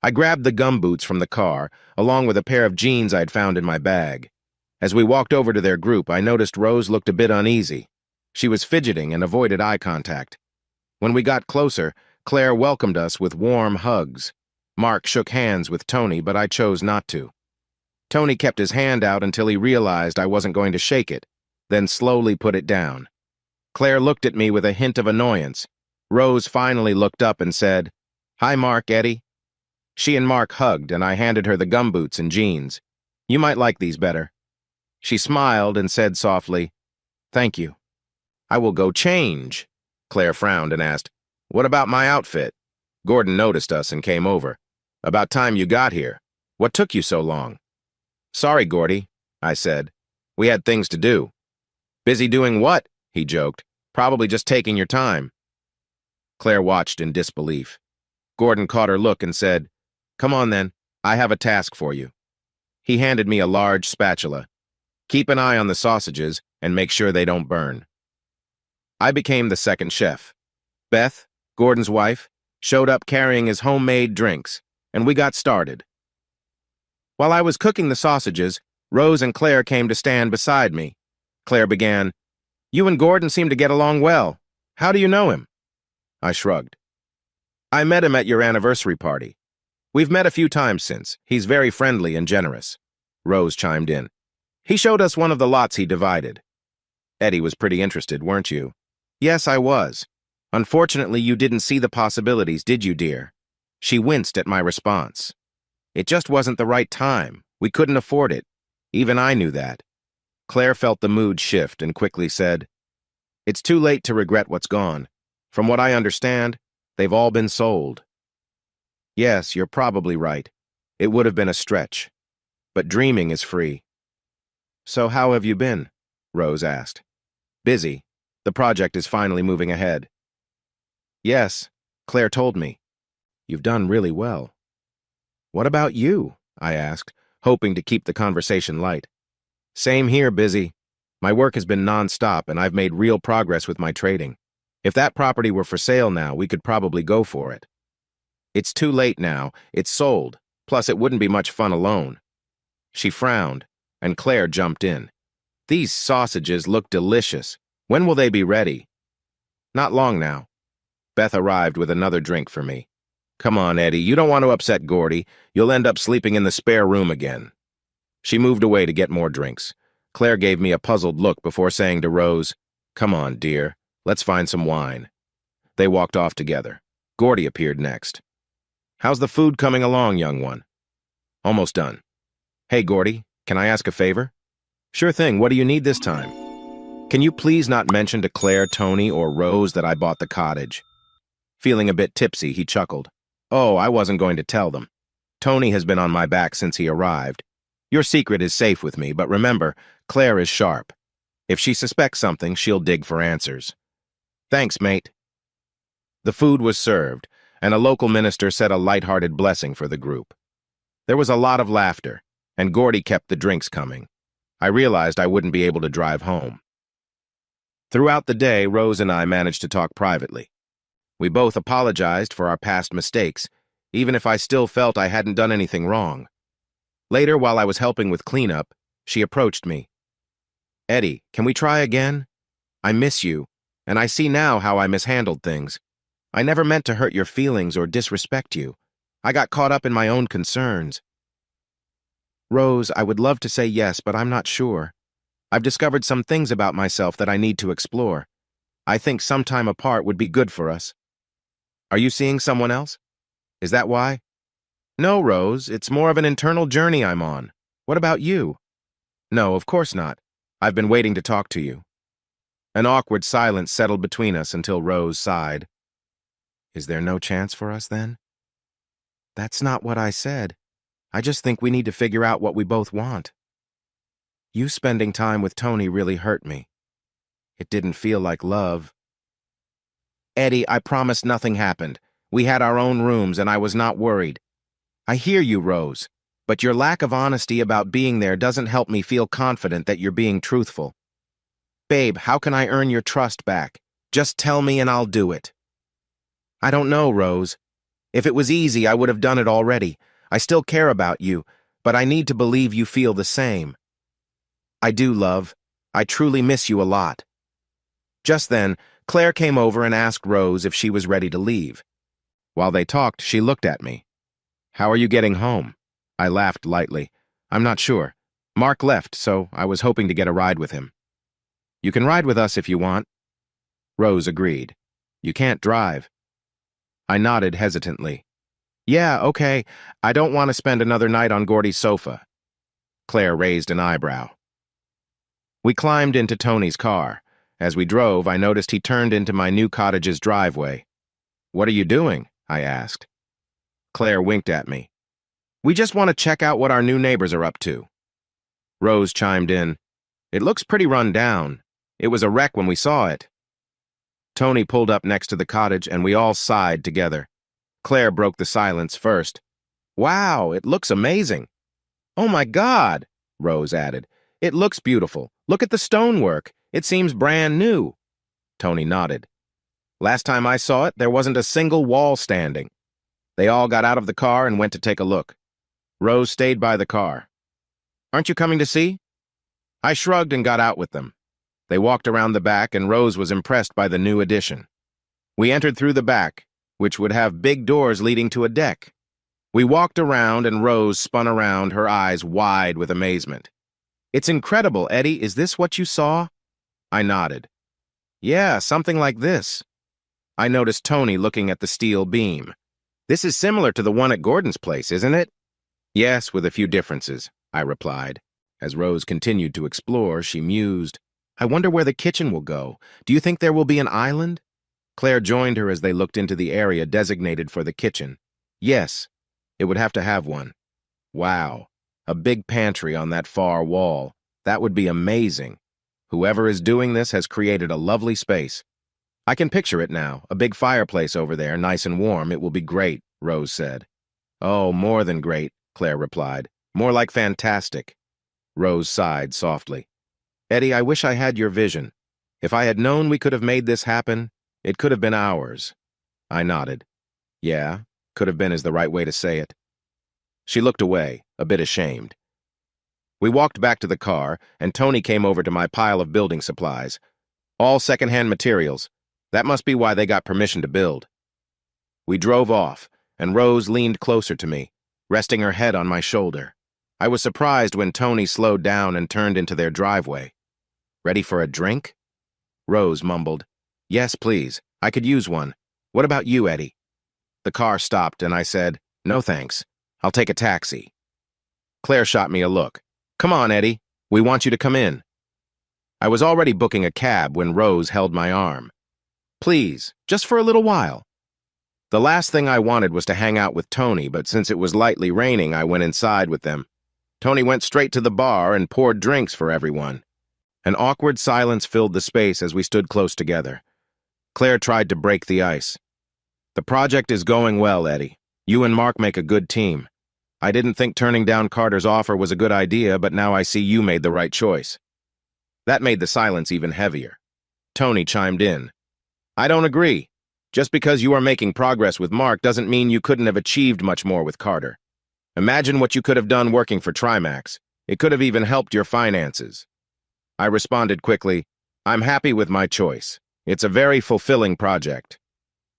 B: I grabbed the gumboots from the car, along with a pair of jeans I'd found in my bag. As we walked over to their group, I noticed Rose looked a bit uneasy. She was fidgeting and avoided eye contact. When we got closer, Claire welcomed us with warm hugs. Mark shook hands with Tony, but I chose not to. Tony kept his hand out until he realized I wasn't going to shake it, then slowly put it down. Claire looked at me with a hint of annoyance. Rose finally looked up and said, "Hi, Mark, Eddie." She and Mark hugged, and I handed her the gumboots and jeans. "You might like these better." She smiled and said softly, "Thank you." "I will go change." Claire frowned and asked, "What about my outfit?" Gordon noticed us and came over. "About time you got here. What took you so long?" "Sorry, Gordy," I said. "We had things to do." "Busy doing what?" he joked. "Probably just taking your time." Claire watched in disbelief. Gordon caught her look and said, "Come on then, I have a task for you." He handed me a large spatula. "Keep an eye on the sausages and make sure they don't burn." I became the second chef. Beth, Gordon's wife, showed up carrying his homemade drinks, and we got started. While I was cooking the sausages, Rose and Claire came to stand beside me. Claire began, "You and Gordon seem to get along well. How do you know him?" I shrugged. "I met him at your anniversary party. We've met a few times since. He's very friendly and generous." Rose chimed in. "He showed us one of the lots he divided." "Eddie was pretty interested, weren't you?" "Yes, I was. Unfortunately, you didn't see the possibilities, did you, dear?" She winced at my response. "It just wasn't the right time. We couldn't afford it. Even I knew that." Claire felt the mood shift and quickly said, "It's too late to regret what's gone. From what I understand, they've all been sold." "Yes, you're probably right. It would have been a stretch. But dreaming is free." "So how have you been?" Rose asked. "Busy. The project is finally moving ahead." "Yes, Claire told me. You've done really well." "What about you?" I asked, hoping to keep the conversation light. "Same here, busy. My work has been non-stop, and I've made real progress with my trading. If that property were for sale now, we could probably go for it." "It's too late now. It's sold. Plus, it wouldn't be much fun alone." She frowned, and Claire jumped in. "These sausages look delicious. When will they be ready?" "Not long now." Beth arrived with another drink for me. "Come on, Eddie, you don't want to upset Gordy. You'll end up sleeping in the spare room again." She moved away to get more drinks. Claire gave me a puzzled look before saying to Rose, "Come on, dear, let's find some wine." They walked off together. Gordy appeared next. "How's the food coming along, young one?" "Almost done." "Hey, Gordy, can I ask a favor?" "Sure thing, what do you need this time?" "Can you please not mention to Claire, Tony, or Rose that I bought the cottage?" Feeling a bit tipsy, he chuckled. "Oh, I wasn't going to tell them. Tony has been on my back since he arrived. Your secret is safe with me, but remember, Claire is sharp. If she suspects something, she'll dig for answers." "Thanks, mate." The food was served, and a local minister said a light-hearted blessing for the group. There was a lot of laughter, and Gordy kept the drinks coming. I realized I wouldn't be able to drive home. Throughout the day, Rose and I managed to talk privately. We both apologized for our past mistakes, even if I still felt I hadn't done anything wrong. Later, while I was helping with cleanup, she approached me. "Eddie, can we try again? I miss you, and I see now how I mishandled things. I never meant to hurt your feelings or disrespect you. I got caught up in my own concerns." "Rose, I would love to say yes, but I'm not sure. I've discovered some things about myself that I need to explore. I think some time apart would be good for us." "Are you seeing someone else? Is that why?" "No, Rose, it's more of an internal journey I'm on. What about you?" "No, of course not. I've been waiting to talk to you." An awkward silence settled between us until Rose sighed. "Is there no chance for us then?" "That's not what I said. I just think we need to figure out what we both want." You spending time with Tony really hurt me. It didn't feel like love. Eddie, I promise nothing happened. We had our own rooms and I was not worried. I hear you, Rose, but your lack of honesty about being there doesn't help me feel confident that you're being truthful. Babe, how can I earn your trust back? Just tell me and I'll do it. I don't know, Rose. If it was easy, I would have done it already. I still care about you, but I need to believe you feel the same. I do, love. I truly miss you a lot. Just then, Claire came over and asked Rose if she was ready to leave. While they talked, she looked at me. How are you getting home? I laughed lightly. I'm not sure. Mark left, so I was hoping to get a ride with him. You can ride with us if you want. Rose agreed. You can't drive. I nodded hesitantly. Yeah, okay. I don't want to spend another night on Gordy's sofa. Claire raised an eyebrow. We climbed into Tony's car. As we drove, I noticed he turned into my new cottage's driveway. What are you doing? I asked. Claire winked at me. We just want to check out what our new neighbors are up to. Rose chimed in. It looks pretty run down. It was a wreck when we saw it. Tony pulled up next to the cottage and we all sighed together. Claire broke the silence first. Wow, it looks amazing. Oh my God, Rose added. It looks beautiful. Look at the stonework. It seems brand new. Tony nodded. Last time I saw it, there wasn't a single wall standing. They all got out of the car and went to take a look. Rose stayed by the car. Aren't you coming to see? I shrugged and got out with them. They walked around the back and Rose was impressed by the new addition. We entered through the back, which would have big doors leading to a deck. We walked around and Rose spun around, her eyes wide with amazement. It's incredible, Eddie. Is this what you saw? I nodded. Yeah, something like this. I noticed Tony looking at the steel beam. This is similar to the one at Gordon's place, isn't it? Yes, with a few differences, I replied. As Rose continued to explore, she mused. I wonder where the kitchen will go. Do you think there will be an island? Claire joined her as they looked into the area designated for the kitchen. Yes, it would have to have one. Wow, a big pantry on that far wall. That would be amazing. Whoever is doing this has created a lovely space. I can picture it now, a big fireplace over there, nice and warm. It will be great, Rose said. Oh, more than great, Claire replied. More like fantastic. Rose sighed softly. Eddie, I wish I had your vision. If I had known we could have made this happen, it could have been ours. I nodded. Yeah, could have been is the right way to say it. She looked away, a bit ashamed. We walked back to the car, and Tony came over to my pile of building supplies. All secondhand materials. That must be why they got permission to build. We drove off, and Rose leaned closer to me, resting her head on my shoulder. I was surprised when Tony slowed down and turned into their driveway. Ready for a drink? Rose mumbled, Yes, please. I could use one. What about you, Eddie? The car stopped, and I said, No thanks. I'll take a taxi. Claire shot me a look. Come on, Eddie. We want you to come in. I was already booking a cab when Rose held my arm. Please, just for a little while. The last thing I wanted was to hang out with Tony, but since it was lightly raining, I went inside with them. Tony went straight to the bar and poured drinks for everyone. An awkward silence filled the space as we stood close together. Claire tried to break the ice. The project is going well, Eddie. You and Mark make a good team. I didn't think turning down Carter's offer was a good idea, but now I see you made the right choice. That made the silence even heavier. Tony chimed in. I don't agree. Just because you are making progress with Mark doesn't mean you couldn't have achieved much more with Carter. Imagine what you could have done working for Trimax. It could have even helped your finances. I responded quickly, I'm happy with my choice. It's a very fulfilling project.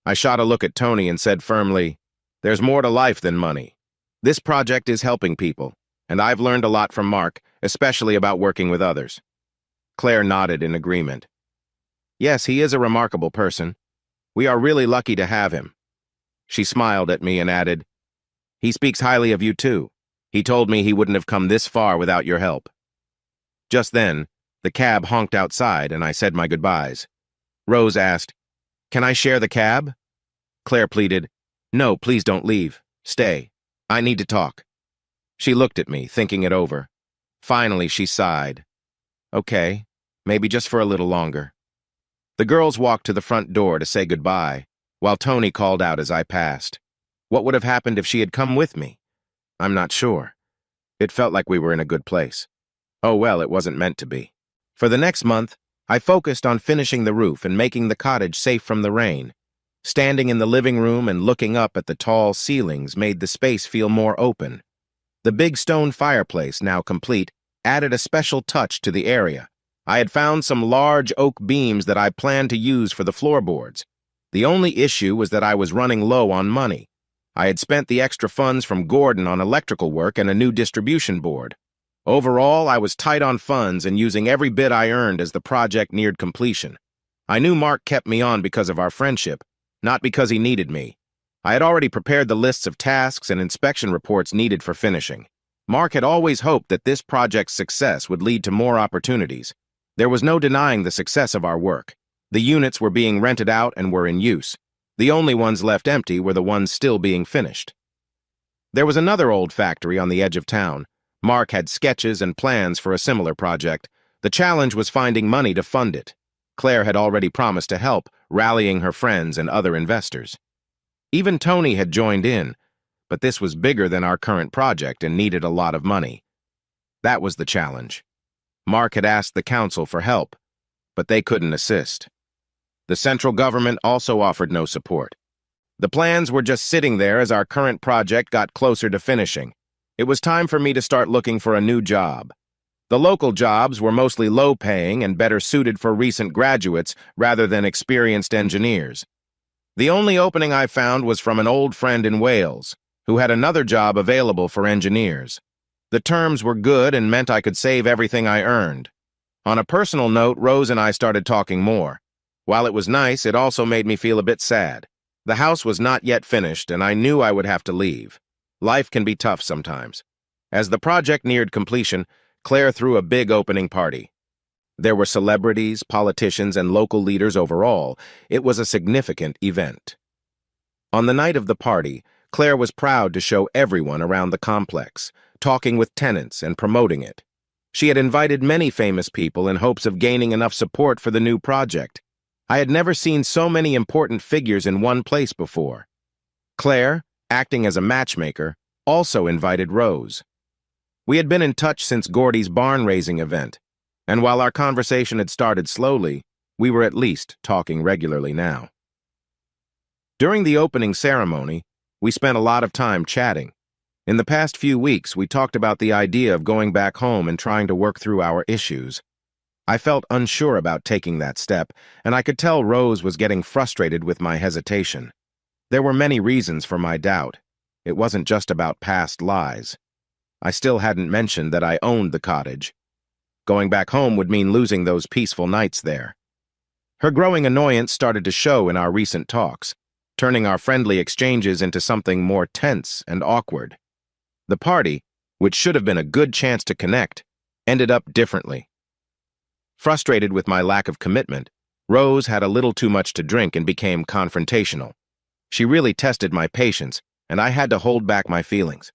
B: I shot a look at Tony and said firmly, There's more to life than money. This project is helping people, and I've learned a lot from Mark, especially about working with others. Claire nodded in agreement. Yes, he is a remarkable person. We are really lucky to have him. She smiled at me and added, He speaks highly of you too. He told me he wouldn't have come this far without your help. Just then, the cab honked outside and I said my goodbyes. Rose asked, Can I share the cab? Claire pleaded, No, please don't leave. Stay. I need to talk. She looked at me, thinking it over. Finally, she sighed. Okay, maybe just for a little longer. The girls walked to the front door to say goodbye, while Tony called out as I passed. What would have happened if she had come with me? I'm not sure. It felt like we were in a good place. Oh well, it wasn't meant to be. For the next month, I focused on finishing the roof and making the cottage safe from the rain. Standing in the living room and looking up at the tall ceilings made the space feel more open. The big stone fireplace, now complete, added a special touch to the area. I had found some large oak beams that I planned to use for the floorboards. The only issue was that I was running low on money. I had spent the extra funds from Gordon on electrical work and a new distribution board. Overall, I was tight on funds and using every bit I earned as the project neared completion. I knew Mark kept me on because of our friendship, not because he needed me. I had already prepared the lists of tasks and inspection reports needed for finishing. Mark had always hoped that this project's success would lead to more opportunities. There was no denying the success of our work. The units were being rented out and were in use. The only ones left empty were the ones still being finished. There was another old factory on the edge of town. Mark had sketches and plans for a similar project. The challenge was finding money to fund it. Claire had already promised to help, rallying her friends and other investors. Even Tony had joined in, but this was bigger than our current project and needed a lot of money. That was the challenge. Mark had asked the council for help, but they couldn't assist. The central government also offered no support. The plans were just sitting there as our current project got closer to finishing. It was time for me to start looking for a new job. The local jobs were mostly low-paying and better suited for recent graduates rather than experienced engineers. The only opening I found was from an old friend in Wales, who had another job available for engineers. The terms were good and meant I could save everything I earned. On a personal note, Rose and I started talking more. While it was nice, it also made me feel a bit sad. The house was not yet finished, and I knew I would have to leave. Life can be tough sometimes. As the project neared completion, Claire threw a big opening party. There were celebrities, politicians, and local leaders overall. It was a significant event. On the night of the party, Claire was proud to show everyone around the complex, talking with tenants and promoting it. She had invited many famous people in hopes of gaining enough support for the new project. I had never seen so many important figures in one place before. Claire, acting as a matchmaker, also invited Rose. We had been in touch since Gordy's barn-raising event, and while our conversation had started slowly, we were at least talking regularly now. During the opening ceremony, we spent a lot of time chatting. In the past few weeks, we talked about the idea of going back home and trying to work through our issues. I felt unsure about taking that step, and I could tell Rose was getting frustrated with my hesitation. There were many reasons for my doubt. It wasn't just about past lies. I still hadn't mentioned that I owned the cottage. Going back home would mean losing those peaceful nights there. Her growing annoyance started to show in our recent talks, turning our friendly exchanges into something more tense and awkward. The party, which should have been a good chance to connect, ended up differently. Frustrated with my lack of commitment, Rose had a little too much to drink and became confrontational. She really tested my patience, and I had to hold back my feelings.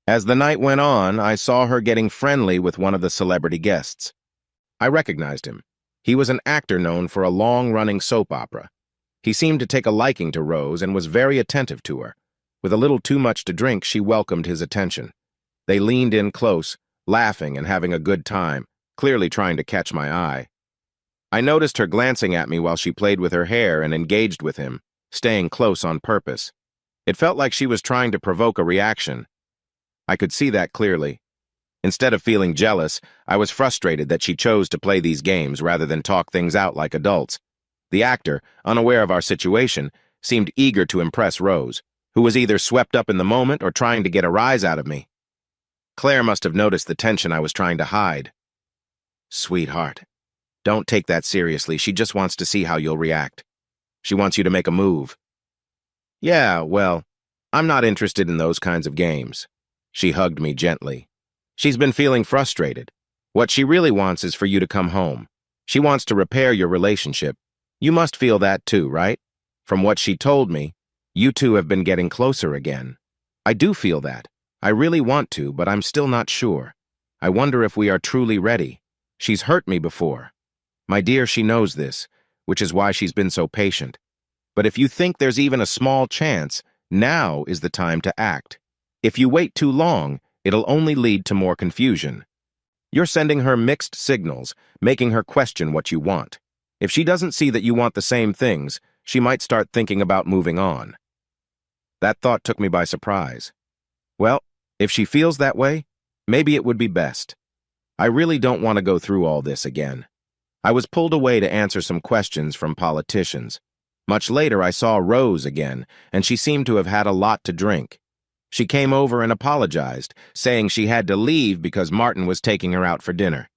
B: As the night went on, I saw her getting friendly with one of the celebrity guests. I recognized him. He was an actor known for a long-running soap opera. He seemed to take a liking to Rose and was very attentive to her. With a little too much to drink, she welcomed his attention. They leaned in close, laughing and having a good time, clearly trying to catch my eye. I noticed her glancing at me while she played with her hair and engaged with him, staying close on purpose. It felt like she was trying to provoke a reaction. I could see that clearly. Instead of feeling jealous, I was frustrated that she chose to play these games rather than talk things out like adults. The actor, unaware of our situation, seemed eager to impress Rose, who was either swept up in the moment or trying to get a rise out of me. Claire must have noticed the tension I was trying to hide. Sweetheart, don't take that seriously. She just wants to see how you'll react. She wants you to make a move. Yeah, well, I'm not interested in those kinds of games. She hugged me gently. She's been feeling frustrated. What she really wants is for you to come home. She wants to repair your relationship. You must feel that too, right? From what she told me, you two have been getting closer again. I do feel that. I really want to, but I'm still not sure. I wonder if we are truly ready. She's hurt me before. My dear, she knows this, which is why she's been so patient. But if you think there's even a small chance, now is the time to act. If you wait too long, it'll only lead to more confusion. You're sending her mixed signals, making her question what you want. If she doesn't see that you want the same things, she might start thinking about moving on. That thought took me by surprise. Well, if she feels that way, maybe it would be best. I really don't want to go through all this again. I was pulled away to answer some questions from politicians. Much later, I saw Rose again, and she seemed to have had a lot to drink. She came over and apologized, saying she had to leave because Martin was taking her out for dinner.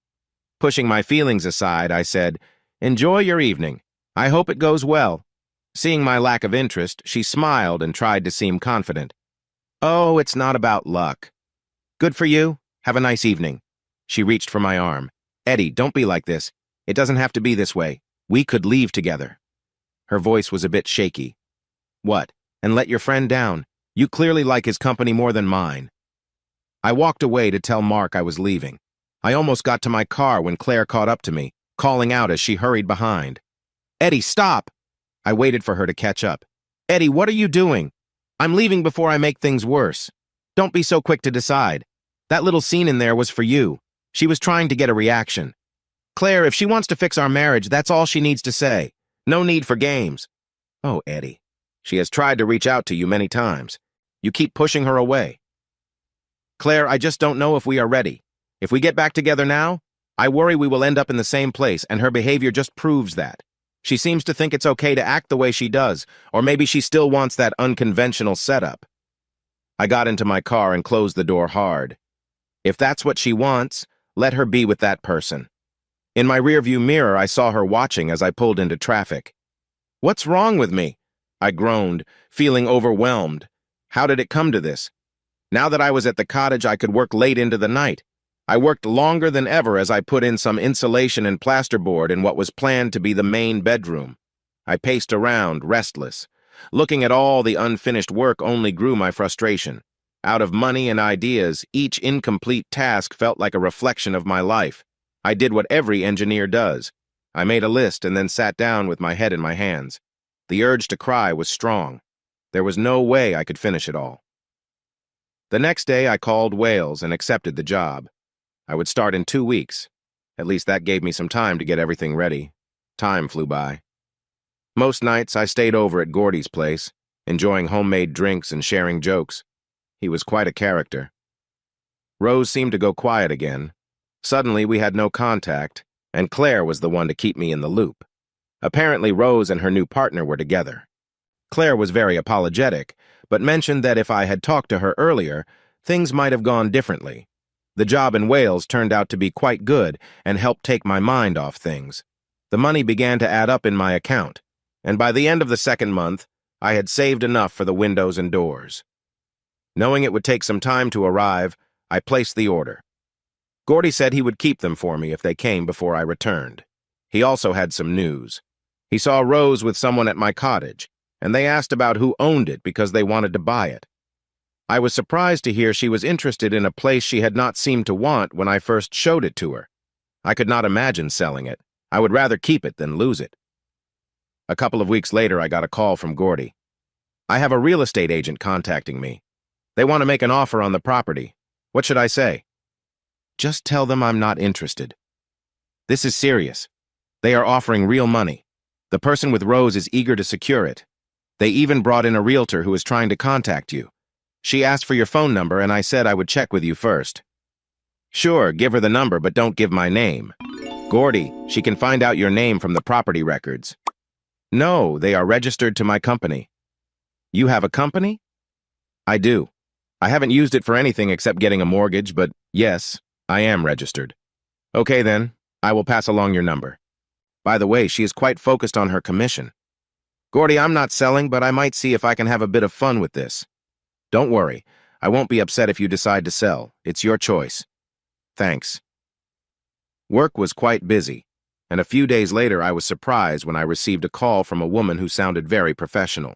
B: Pushing my feelings aside, I said, "Enjoy your evening. I hope it goes well." Seeing my lack of interest, she smiled and tried to seem confident. "Oh, it's not about luck." "Good for you. Have a nice evening." She reached for my arm. "Eddie, don't be like this. It doesn't have to be this way. We could leave together." Her voice was a bit shaky. "What? And let your friend down? You clearly like his company more than mine." I walked away to tell Mark I was leaving. I almost got to my car when Claire caught up to me, calling out as she hurried behind. "Eddie, stop!" I waited for her to catch up. "Eddie, what are you doing? I'm leaving before I make things worse. Don't be so quick to decide. That little scene in there was for you. She was trying to get a reaction. Claire, if she wants to fix our marriage, that's all she needs to say. No need for games." "Oh, Eddie. She has tried to reach out to you many times. You keep pushing her away." "Claire, I just don't know if we are ready. If we get back together now, I worry we will end up in the same place, and her behavior just proves that. She seems to think it's okay to act the way she does, or maybe she still wants that unconventional setup." I got into my car and closed the door hard. If that's what she wants, let her be with that person. In my rearview mirror, I saw her watching as I pulled into traffic. "What's wrong with me?" I groaned, feeling overwhelmed. How did it come to this? Now that I was at the cottage, I could work late into the night. I worked longer than ever as I put in some insulation and plasterboard in what was planned to be the main bedroom. I paced around, restless. Looking at all the unfinished work only grew my frustration. Out of money and ideas, each incomplete task felt like a reflection of my life. I did what every engineer does. I made a list and then sat down with my head in my hands. The urge to cry was strong. There was no way I could finish it all. The next day, I called Wales and accepted the job. I would start in 2 weeks. At least that gave me some time to get everything ready. Time flew by. Most nights, I stayed over at Gordy's place, enjoying homemade drinks and sharing jokes. He was quite a character. Rose seemed to go quiet again. Suddenly, we had no contact, and Claire was the one to keep me in the loop. Apparently, Rose and her new partner were together. Claire was very apologetic, but mentioned that if I had talked to her earlier, things might have gone differently. The job in Wales turned out to be quite good and helped take my mind off things. The money began to add up in my account, and by the end of the second month, I had saved enough for the windows and doors. Knowing it would take some time to arrive, I placed the order. Gordy said he would keep them for me if they came before I returned. He also had some news. He saw Rose with someone at my cottage, and they asked about who owned it because they wanted to buy it. I was surprised to hear she was interested in a place she had not seemed to want when I first showed it to her. I could not imagine selling it. I would rather keep it than lose it. A couple of weeks later, I got a call from Gordy. "I have a real estate agent contacting me. They want to make an offer on the property. What should I say?" "Just tell them I'm not interested. This is serious. They are offering real money. The person with Rose is eager to secure it. They even brought in a realtor who is trying to contact you. She asked for your phone number, and I said I would check with you first." "Sure, give her the number, but don't give my name. Gordy, she can find out your name from the property records." "No, they are registered to my company." "You have a company?" "I do. I haven't used it for anything except getting a mortgage, but yes, I am registered." "Okay then, I will pass along your number. By the way, she is quite focused on her commission." "Gordy, I'm not selling, but I might see if I can have a bit of fun with this." "Don't worry, I won't be upset if you decide to sell. It's your choice." "Thanks." Work was quite busy, and a few days later I was surprised when I received a call from a woman who sounded very professional.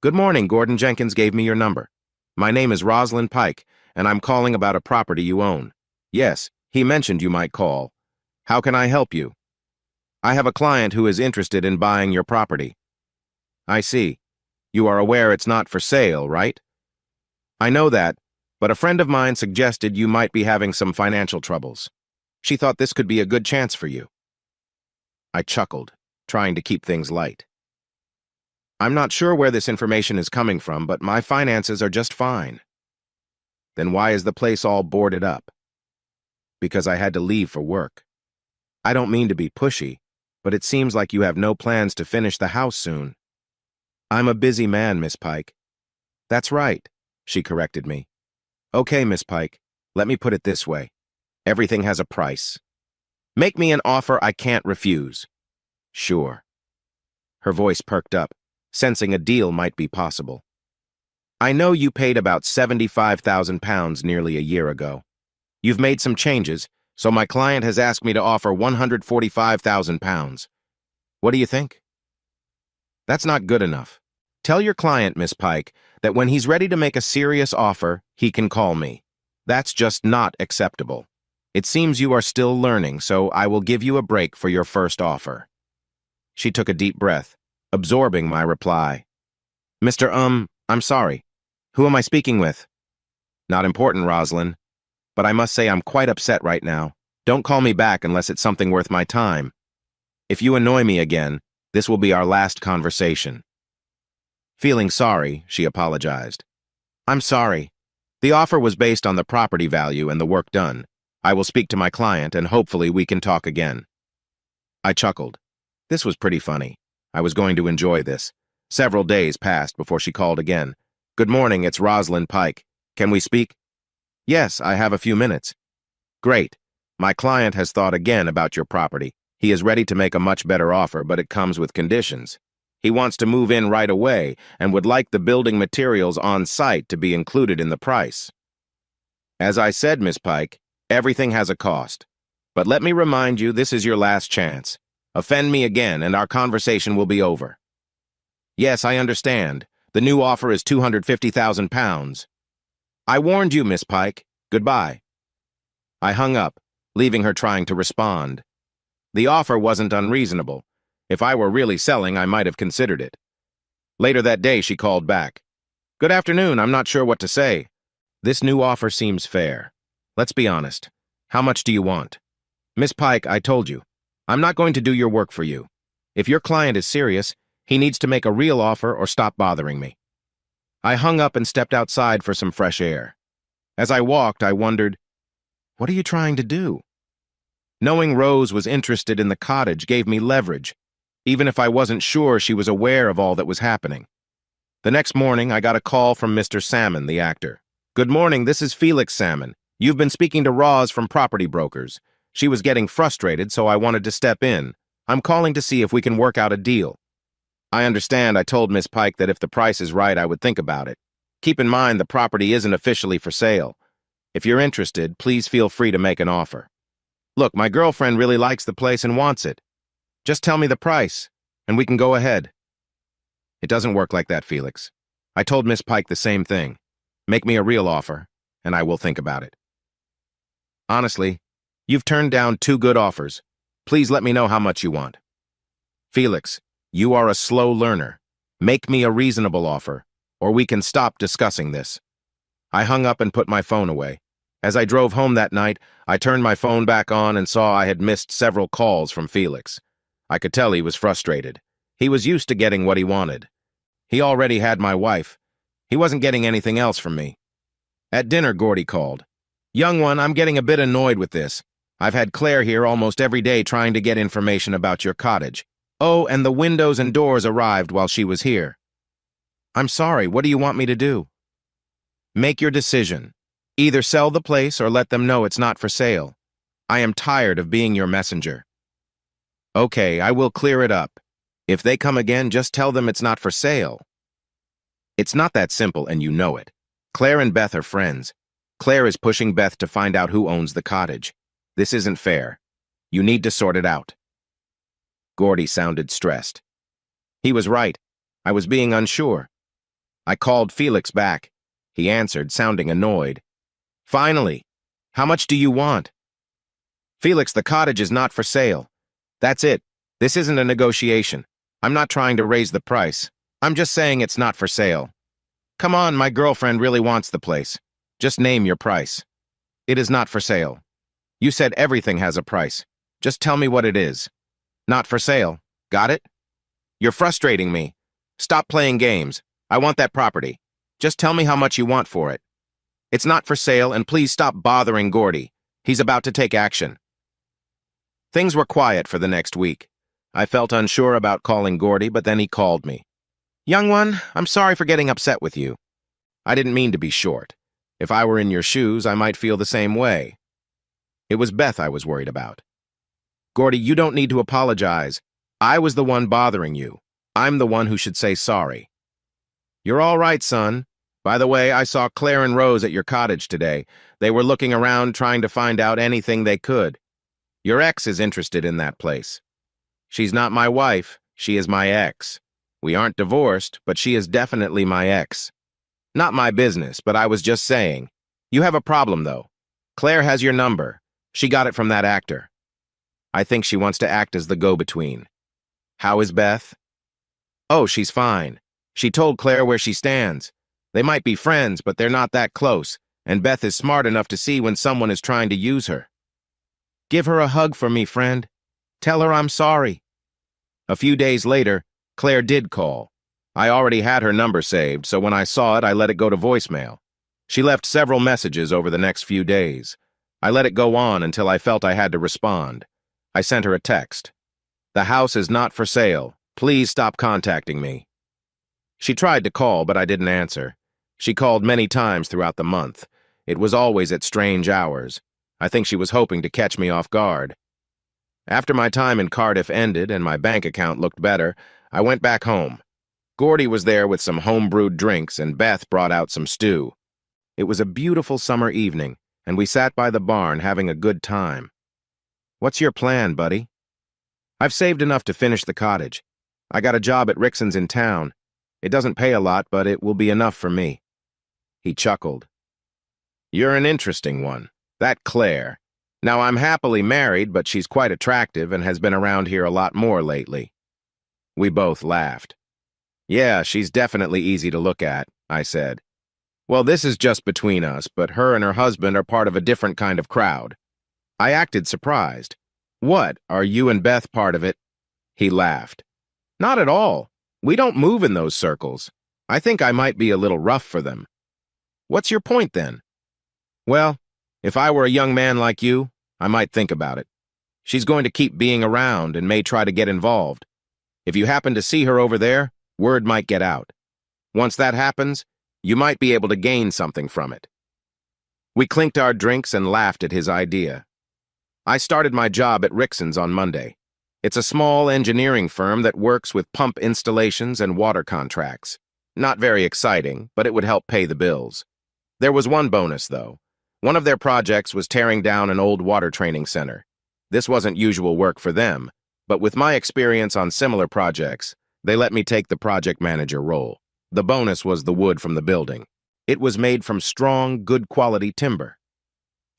B: "Good morning, Gordon Jenkins gave me your number. My name is Rosalind Pike, and I'm calling about a property you own." "Yes, He mentioned you might call. How can I help you? I have a client who is interested in buying your property. I see. You are aware it's not for sale, right? I know that, but a friend of mine suggested you might be having some financial troubles. She thought this could be a good chance for you. I chuckled, trying to keep things light. I'm not sure where this information is coming from, but my finances are just fine. Then why is the place all boarded up? Because I had to leave for work. I don't mean to be pushy, but it seems like you have no plans to finish the house soon. I'm a busy man, Miss Pike. That's right, she corrected me. Okay, Miss Pike, let me put it this way. Everything has a price. Make me an offer I can't refuse. Sure. Her voice perked up, sensing a deal might be possible. I know you paid about £75,000 nearly a year ago. You've made some changes, so my client has asked me to offer £145,000. What do you think? That's not good enough. Tell your client, Miss Pike, that when he's ready to make a serious offer, he can call me. That's just not acceptable. It seems you are still learning, so I will give you a break for your first offer. She took a deep breath, absorbing my reply. Mr. I'm sorry. Who am I speaking with? Not important, Rosalind. But I must say I'm quite upset right now. Don't call me back unless it's something worth my time. If you annoy me again, this will be our last conversation. Feeling sorry, she apologized. I'm sorry. The offer was based on the property value and the work done. I will speak to my client and hopefully we can talk again. I chuckled. This was pretty funny. I was going to enjoy this. Several days passed before she called again. Good morning, it's Rosalind Pike. Can we speak? Yes, I have a few minutes. Great. My client has thought again about your property. He is ready to make a much better offer, but it comes with conditions. He wants to move in right away and would like the building materials on site to be included in the price. As I said, Miss Pike, everything has a cost. But let me remind you, this is your last chance. Offend me again and our conversation will be over. Yes, I understand. The new offer is £250,000. I warned you, Miss Pike. Goodbye. I hung up, leaving her trying to respond. The offer wasn't unreasonable. If I were really selling, I might have considered it. Later that day, she called back. Good afternoon, I'm not sure what to say. This new offer seems fair. Let's be honest. How much do you want? Miss Pike, I told you. I'm not going to do your work for you. If your client is serious, he needs to make a real offer or stop bothering me. I hung up and stepped outside for some fresh air. As I walked, I wondered, what are you trying to do? Knowing Rose was interested in the cottage gave me leverage, even if I wasn't sure she was aware of all that was happening. The next morning, I got a call from Mr. Salmon, the actor. Good morning, this is Felix Salmon. You've been speaking to Roz from Property Brokers. She was getting frustrated, so I wanted to step in. I'm calling to see if we can work out a deal. I understand I told Miss Pike that if the price is right, I would think about it. Keep in mind the property isn't officially for sale. If you're interested, please feel free to make an offer. Look, my girlfriend really likes the place and wants it. Just tell me the price, and we can go ahead. It doesn't work like that, Felix. I told Miss Pike the same thing. Make me a real offer, and I will think about it. Honestly, you've turned down 2 good offers. Please let me know how much you want. Felix, you are a slow learner. Make me a reasonable offer, or we can stop discussing this. I hung up and put my phone away. As I drove home that night, I turned my phone back on and saw I had missed several calls from Felix. I could tell he was frustrated. He was used to getting what he wanted. He already had my wife. He wasn't getting anything else from me. At dinner, Gordy called. Young one, I'm getting a bit annoyed with this. I've had Claire here almost every day trying to get information about your cottage. Oh, and the windows and doors arrived while she was here. I'm sorry, what do you want me to do? Make your decision. Either sell the place or let them know it's not for sale. I am tired of being your messenger. Okay, I will clear it up. If they come again, just tell them it's not for sale. It's not that simple, and you know it. Claire and Beth are friends. Claire is pushing Beth to find out who owns the cottage. This isn't fair. You need to sort it out. Gordy sounded stressed. He was right. I was being unsure. I called Felix back. He answered, sounding annoyed. Finally, how much do you want? Felix, the cottage is not for sale. That's it. This isn't a negotiation. I'm not trying to raise the price. I'm just saying it's not for sale. Come on, my girlfriend really wants the place. Just name your price. It is not for sale. You said everything has a price. Just tell me what it is. Not for sale. Got it? You're frustrating me. Stop playing games. I want that property. Just tell me how much you want for it. It's not for sale, and please stop bothering Gordy. He's about to take action. Things were quiet for the next week. I felt unsure about calling Gordy, but then he called me. Young one, I'm sorry for getting upset with you. I didn't mean to be short. If I were in your shoes, I might feel the same way. It was Beth I was worried about. Gordy, you don't need to apologize. I was the one bothering you. I'm the one who should say sorry. You're all right, son. By the way, I saw Claire and Rose at your cottage today. They were looking around trying to find out anything they could. Your ex is interested in that place. She's not my wife. She is my ex. We aren't divorced, but she is definitely my ex. Not my business, but I was just saying. You have a problem, though. Claire has your number. She got it from that actor. I think she wants to act as the go-between. How is Beth? Oh, she's fine. She told Claire where she stands. They might be friends, but they're not that close, and Beth is smart enough to see when someone is trying to use her. Give her a hug for me, friend. Tell her I'm sorry. A few days later, Claire did call. I already had her number saved, so when I saw it, I let it go to voicemail. She left several messages over the next few days. I let it go on until I felt I had to respond. I sent her a text. The house is not for sale. Please stop contacting me. She tried to call, but I didn't answer. She called many times throughout the month. It was always at strange hours. I think she was hoping to catch me off guard. After my time in Cardiff ended and my bank account looked better, I went back home. Gordy was there with some home-brewed drinks, and Beth brought out some stew. It was a beautiful summer evening, and we sat by the barn having a good time. What's your plan, buddy? I've saved enough to finish the cottage. I got a job at Rixon's in town. It doesn't pay a lot, but it will be enough for me. He chuckled. You're an interesting one. That Claire. Now, I'm happily married, but she's quite attractive and has been around here a lot more lately. We both laughed. Yeah, she's definitely easy to look at, I said. Well, this is just between us, but her and her husband are part of a different kind of crowd. I acted surprised. What, are you and Beth part of it? He laughed. Not at all. We don't move in those circles. I think I might be a little rough for them. What's your point, then? Well, if I were a young man like you, I might think about it. She's going to keep being around and may try to get involved. If you happen to see her over there, word might get out. Once that happens, you might be able to gain something from it. We clinked our drinks and laughed at his idea. I started my job at Rixon's on Monday. It's a small engineering firm that works with pump installations and water contracts. Not very exciting, but it would help pay the bills. There was one bonus, though. One of their projects was tearing down an old water training center. This wasn't usual work for them, but with my experience on similar projects, they let me take the project manager role. The bonus was the wood from the building. It was made from strong, good-quality timber.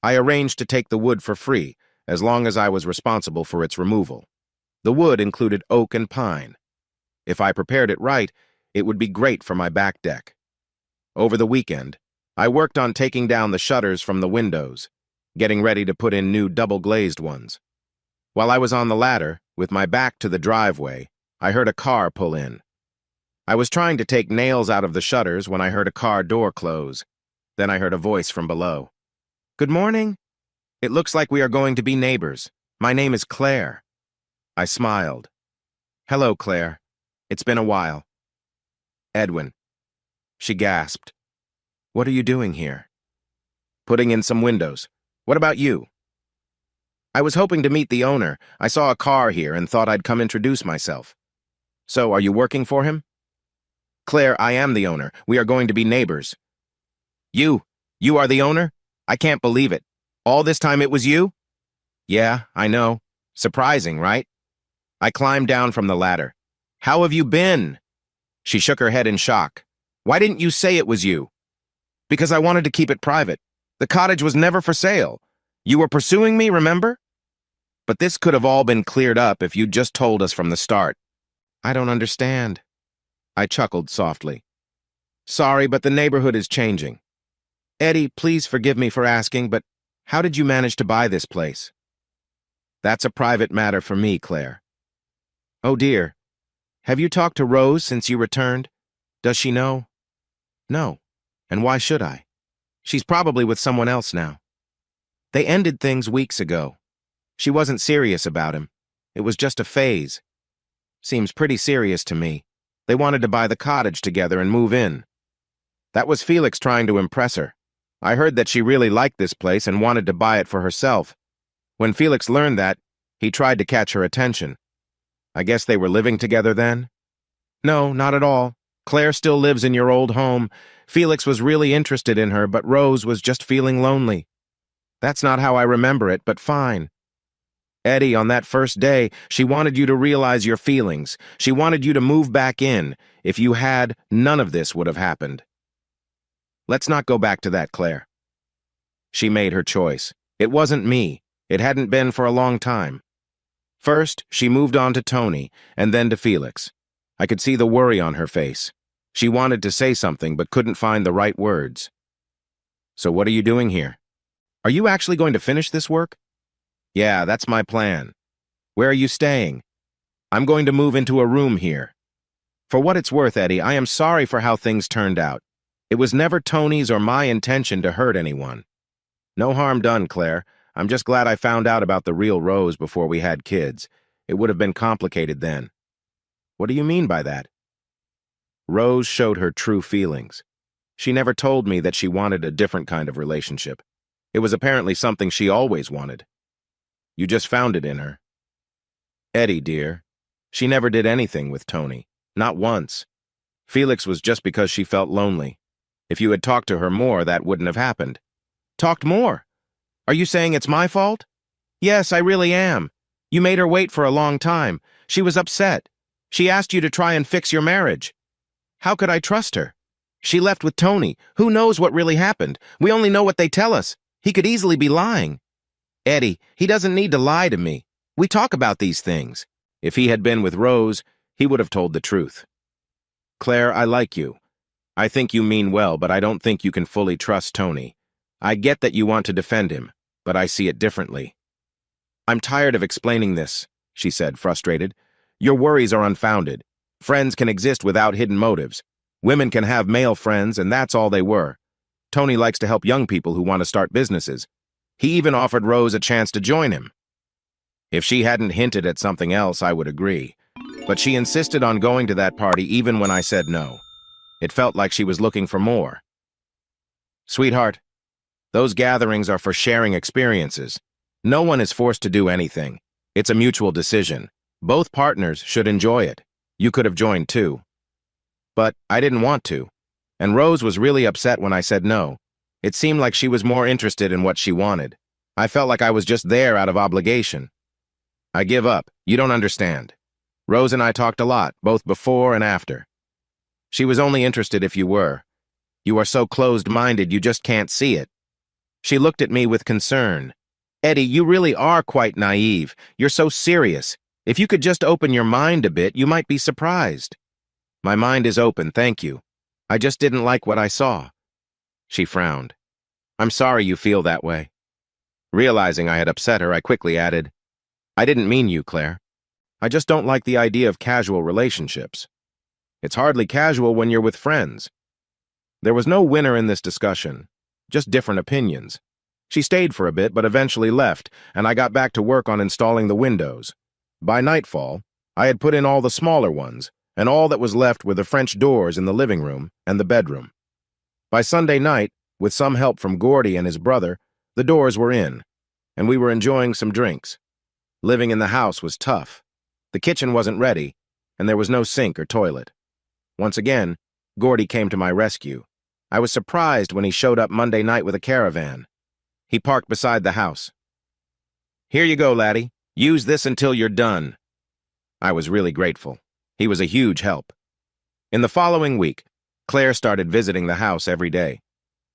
B: I arranged to take the wood for free, as long as I was responsible for its removal. The wood included oak and pine. If I prepared it right, it would be great for my back deck. Over the weekend, I worked on taking down the shutters from the windows, getting ready to put in new double-glazed ones. While I was on the ladder, with my back to the driveway, I heard a car pull in. I was trying to take nails out of the shutters when I heard a car door close. Then I heard a voice from below. Good morning. It looks like we are going to be neighbors. My name is Claire. I smiled. Hello, Claire. It's been a while. Edwin. She gasped. What are you doing here? Putting in some windows. What about you? I was hoping to meet the owner. I saw a car here and thought I'd come introduce myself. So, are you working for him? Claire, I am the owner. We are going to be neighbors. You are the owner? I can't believe it. All this time it was you? Yeah, I know. Surprising, right? I climbed down from the ladder. How have you been? She shook her head in shock. Why didn't you say it was you? Because I wanted to keep it private. The cottage was never for sale. You were pursuing me, remember? But this could have all been cleared up if you'd just told us from the start. I don't understand. I chuckled softly. Sorry, but the neighborhood is changing. Eddie, please forgive me for asking, but how did you manage to buy this place? That's a private matter for me, Claire. Oh dear. Have you talked to Rose since you returned? Does she know? No. And why should I? She's probably with someone else now. They ended things weeks ago. She wasn't serious about him. It was just a phase. Seems pretty serious to me. They wanted to buy the cottage together and move in. That was Felix trying to impress her. I heard that she really liked this place and wanted to buy it for herself. When Felix learned that, he tried to catch her attention. I guess they were living together then? No, not at all. Claire still lives in your old home. Felix was really interested in her, but Rose was just feeling lonely. That's not how I remember it, but fine. Eddie, on that first day, she wanted you to realize your feelings. She wanted you to move back in. If you had, none of this would have happened. Let's not go back to that, Claire. She made her choice. It wasn't me. It hadn't been for a long time. First, she moved on to Tony, and then to Felix. I could see the worry on her face. She wanted to say something, but couldn't find the right words. So what are you doing here? Are you actually going to finish this work? Yeah, that's my plan. Where are you staying? I'm going to move into a room here. For what it's worth, Eddie, I am sorry for how things turned out. It was never Tony's or my intention to hurt anyone. No harm done, Claire. I'm just glad I found out about the real Rose before we had kids. It would have been complicated then. What do you mean by that? Rose showed her true feelings. She never told me that she wanted a different kind of relationship. It was apparently something she always wanted. You just found it in her. Eddie, dear, she never did anything with Tony. Not once. Felix was just because she felt lonely. If you had talked to her more, that wouldn't have happened. Talked more? Are you saying it's my fault? Yes, I really am. You made her wait for a long time. She was upset. She asked you to try and fix your marriage. How could I trust her? She left with Tony. Who knows what really happened? We only know what they tell us. He could easily be lying. Eddie, he doesn't need to lie to me. We talk about these things. If he had been with Rose, he would have told the truth. Claire, I like you. I think you mean well, but I don't think you can fully trust Tony. I get that you want to defend him, but I see it differently. I'm tired of explaining this, she said, frustrated. Your worries are unfounded. Friends can exist without hidden motives. Women can have male friends, and that's all they were. Tony likes to help young people who want to start businesses. He even offered Rose a chance to join him. If she hadn't hinted at something else, I would agree. But she insisted on going to that party even when I said no. It felt like she was looking for more. Sweetheart, those gatherings are for sharing experiences. No one is forced to do anything. It's a mutual decision. Both partners should enjoy it. You could have joined too. But I didn't want to. And Rose was really upset when I said no. It seemed like she was more interested in what she wanted. I felt like I was just there out of obligation. I give up. You don't understand. Rose and I talked a lot, both before and after. She was only interested if you were. You are so closed-minded you just can't see it. She looked at me with concern. Eddie, you really are quite naive. You're so serious. If you could just open your mind a bit, you might be surprised. My mind is open, thank you. I just didn't like what I saw. She frowned. I'm sorry you feel that way. Realizing I had upset her, I quickly added, I didn't mean you, Claire. I just don't like the idea of casual relationships. It's hardly casual when you're with friends. There was no winner in this discussion, just different opinions. She stayed for a bit, but eventually left, and I got back to work on installing the windows. By nightfall, I had put in all the smaller ones, and all that was left were the French doors in the living room and the bedroom. By Sunday night, with some help from Gordy and his brother, the doors were in, and we were enjoying some drinks. Living in the house was tough. The kitchen wasn't ready, and there was no sink or toilet. Once again, Gordy came to my rescue. I was surprised when he showed up Monday night with a caravan. He parked beside the house. Here you go, laddie. Use this until you're done. I was really grateful. He was a huge help. In the following week, Claire started visiting the house every day.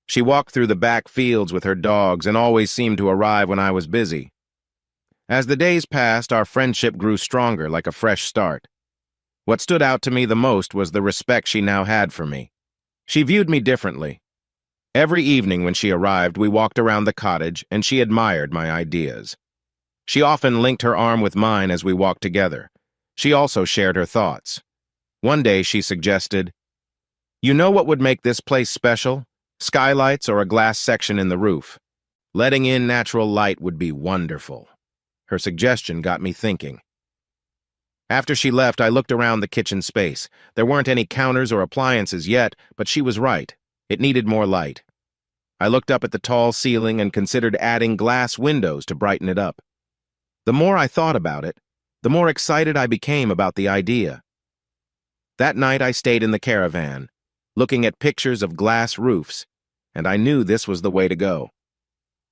B: She walked through the back fields with her dogs and always seemed to arrive when I was busy. As the days passed, our friendship grew stronger, like a fresh start. What stood out to me the most was the respect she now had for me. She viewed me differently. Every evening when she arrived, we walked around the cottage, and she admired my ideas. She often linked her arm with mine as we walked together. She also shared her thoughts. One day she suggested, "You know what would make this place special? Skylights or a glass section in the roof. Letting in natural light would be wonderful." Her suggestion got me thinking. After she left, I looked around the kitchen space. There weren't any counters or appliances yet, but she was right. It needed more light. I looked up at the tall ceiling and considered adding glass windows to brighten it up. The more I thought about it, the more excited I became about the idea. That night I stayed in the caravan, looking at pictures of glass roofs, and I knew this was the way to go.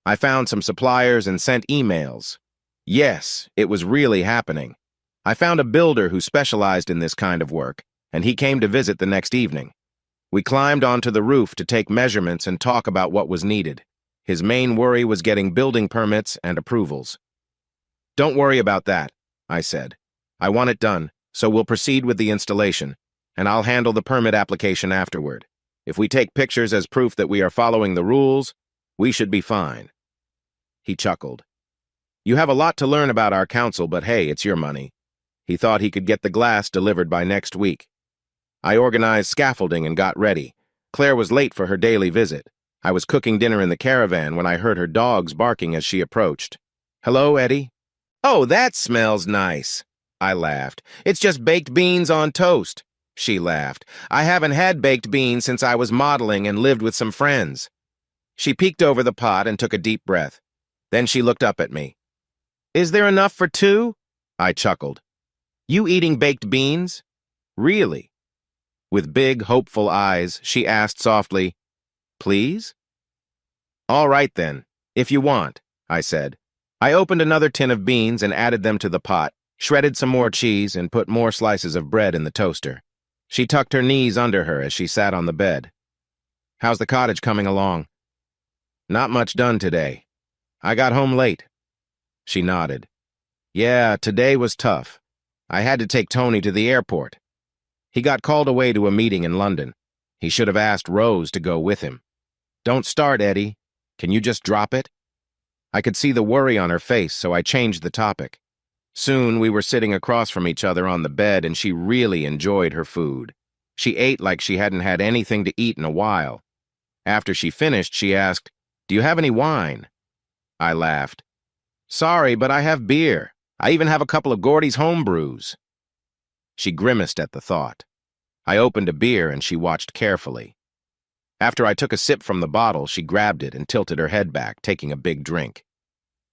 B: I found some suppliers and sent emails. Yes, it was really happening. I found a builder who specialized in this kind of work, and he came to visit the next evening. We climbed onto the roof to take measurements and talk about what was needed. His main worry was getting building permits and approvals. "Don't worry about that," I said. "I want it done, so we'll proceed with the installation, and I'll handle the permit application afterward. If we take pictures as proof that we are following the rules, we should be fine." He chuckled. "You have a lot to learn about our council, but hey, it's your money." He thought he could get the glass delivered by next week. I organized scaffolding and got ready. Claire was late for her daily visit. I was cooking dinner in the caravan when I heard her dogs barking as she approached. "Hello, Eddie?" "Oh, that smells nice." I laughed. "It's just baked beans on toast." She laughed. "I haven't had baked beans since I was modeling and lived with some friends." She peeked over the pot and took a deep breath. Then she looked up at me. "Is there enough for two?" I chuckled. "You eating baked beans?" "Really?" With big, hopeful eyes, she asked softly, "Please?" "All right then, if you want," I said. I opened another tin of beans and added them to the pot, shredded some more cheese, and put more slices of bread in the toaster. She tucked her knees under her as she sat on the bed. "How's the cottage coming along?" "Not much done today. I got home late." She nodded. "Yeah, today was tough. I had to take Tony to the airport. He got called away to a meeting in London. He should have asked Rose to go with him." "Don't start, Eddie. Can you just drop it?" I could see the worry on her face, so I changed the topic. Soon we were sitting across from each other on the bed, and she really enjoyed her food. She ate like she hadn't had anything to eat in a while. After she finished, she asked, "Do you have any wine?" I laughed. "Sorry, but I have beer. I even have a couple of Gordy's home brews." She grimaced at the thought. I opened a beer and she watched carefully. After I took a sip from the bottle, she grabbed it and tilted her head back, taking a big drink.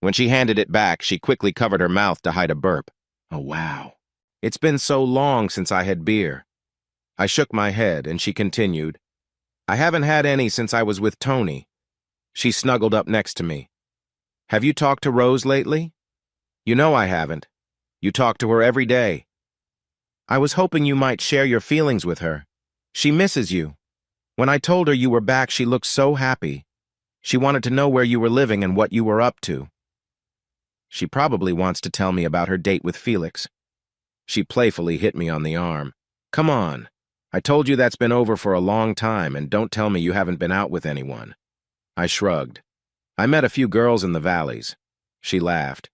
B: When she handed it back, she quickly covered her mouth to hide a burp. Oh, wow. It's been so long since I had beer. I shook my head and she continued, "I haven't had any since I was with Tony." She snuggled up next to me. "Have you talked to Rose lately?" "You know I haven't. You talk to her every day." "I was hoping you might share your feelings with her. She misses you. When I told her you were back, she looked so happy. She wanted to know where you were living and what you were up to." She probably wants to tell me about her date with Felix. She playfully hit me on the arm. "Come on. I told you that's been over for a long time, and don't tell me you haven't been out with anyone." I shrugged. "I met a few girls in the valleys." She laughed.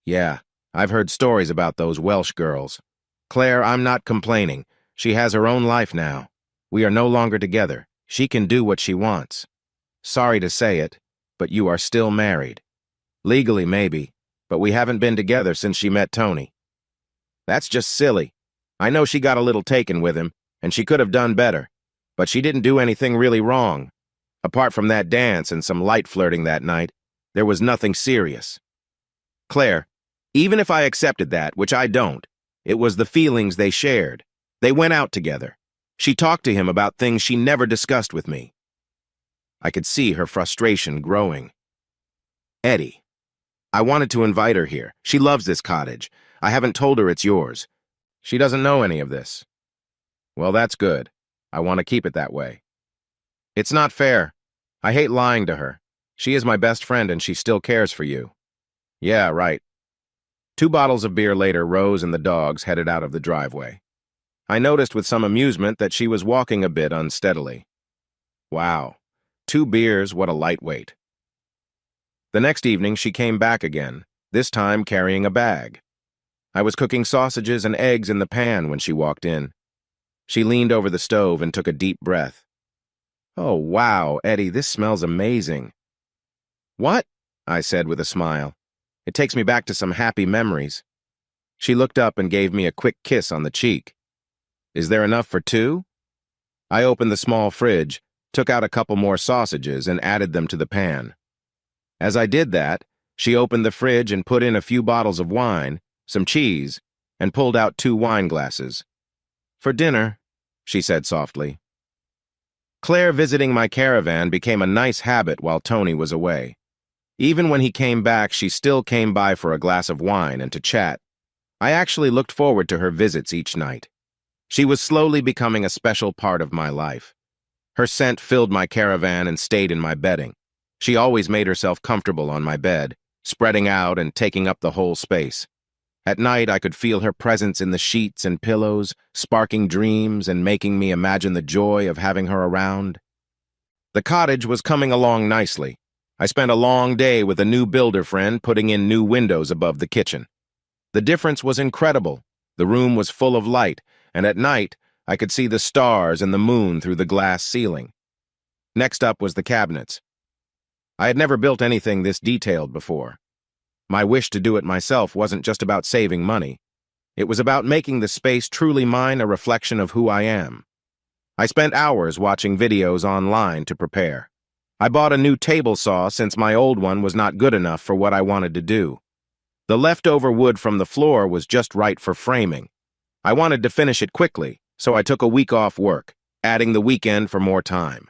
B: "Yeah, I've heard stories about those Welsh girls. Claire, I'm not complaining. She has her own life now. We are no longer together. She can do what she wants. Sorry to say it, but you are still married. Legally, maybe, but we haven't been together since she met Tony." "That's just silly. I know she got a little taken with him, and she could have done better, but she didn't do anything really wrong. Apart from that dance and some light flirting that night, there was nothing serious." "Claire, even if I accepted that, which I don't, it was the feelings they shared. They went out together. She talked to him about things she never discussed with me." I could see her frustration growing. "Eddie, I wanted to invite her here. She loves this cottage. I haven't told her it's yours. She doesn't know any of this." "Well, that's good. I want to keep it that way." "It's not fair. I hate lying to her. She is my best friend and she still cares for you." "Yeah, right. 2 bottles of beer later, Rose and the dogs headed out of the driveway. I noticed with some amusement that she was walking a bit unsteadily. Wow, 2 beers, what a lightweight. The next evening she came back again, this time carrying a bag. I was cooking sausages and eggs in the pan when she walked in. She leaned over the stove and took a deep breath. "Oh, wow, Eddie, this smells amazing." "What?" I said with a smile. "It takes me back to some happy memories." She looked up and gave me a quick kiss on the cheek. "Is there enough for 2?" I opened the small fridge, took out a couple more sausages, and added them to the pan. As I did that, she opened the fridge and put in a few bottles of wine, some cheese, and pulled out 2 wine glasses. "For dinner," she said softly. Claire visiting my caravan became a nice habit while Tony was away. Even when he came back, she still came by for a glass of wine and to chat. I actually looked forward to her visits each night. She was slowly becoming a special part of my life. Her scent filled my caravan and stayed in my bedding. She always made herself comfortable on my bed, spreading out and taking up the whole space. At night, I could feel her presence in the sheets and pillows, sparking dreams and making me imagine the joy of having her around. The cottage was coming along nicely. I spent a long day with a new builder friend putting in new windows above the kitchen. The difference was incredible. The room was full of light, and at night, I could see the stars and the moon through the glass ceiling. Next up was the cabinets. I had never built anything this detailed before. My wish to do it myself wasn't just about saving money. It was about making the space truly mine, a reflection of who I am. I spent hours watching videos online to prepare. I bought a new table saw since my old one was not good enough for what I wanted to do. The leftover wood from the floor was just right for framing. I wanted to finish it quickly, so I took a week off work, adding the weekend for more time.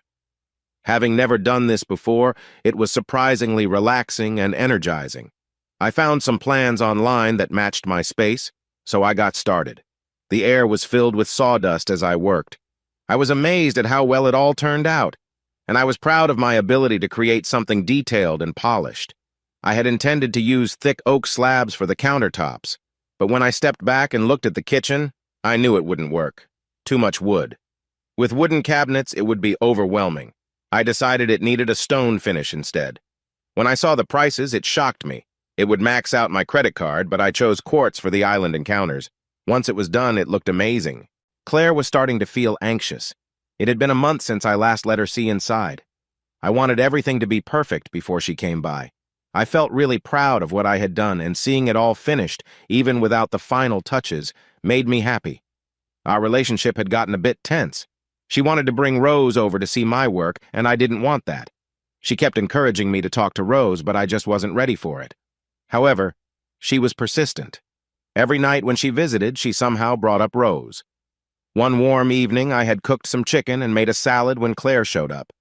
B: Having never done this before, it was surprisingly relaxing and energizing. I found some plans online that matched my space, so I got started. The air was filled with sawdust as I worked. I was amazed at how well it all turned out, and I was proud of my ability to create something detailed and polished. I had intended to use thick oak slabs for the countertops, but when I stepped back and looked at the kitchen, I knew it wouldn't work. Too much wood. With wooden cabinets, it would be overwhelming. I decided it needed a stone finish instead. When I saw the prices, it shocked me. It would max out my credit card, but I chose quartz for the island encounters. Once it was done, it looked amazing. Claire was starting to feel anxious. It had been a month since I last let her see inside. I wanted everything to be perfect before she came by. I felt really proud of what I had done, and seeing it all finished, even without the final touches, made me happy. Our relationship had gotten a bit tense. She wanted to bring Rose over to see my work, and I didn't want that. She kept encouraging me to talk to Rose, but I just wasn't ready for it. However, she was persistent. Every night when she visited, she somehow brought up Rose. One warm evening, I had cooked some chicken and made a salad when Claire showed up.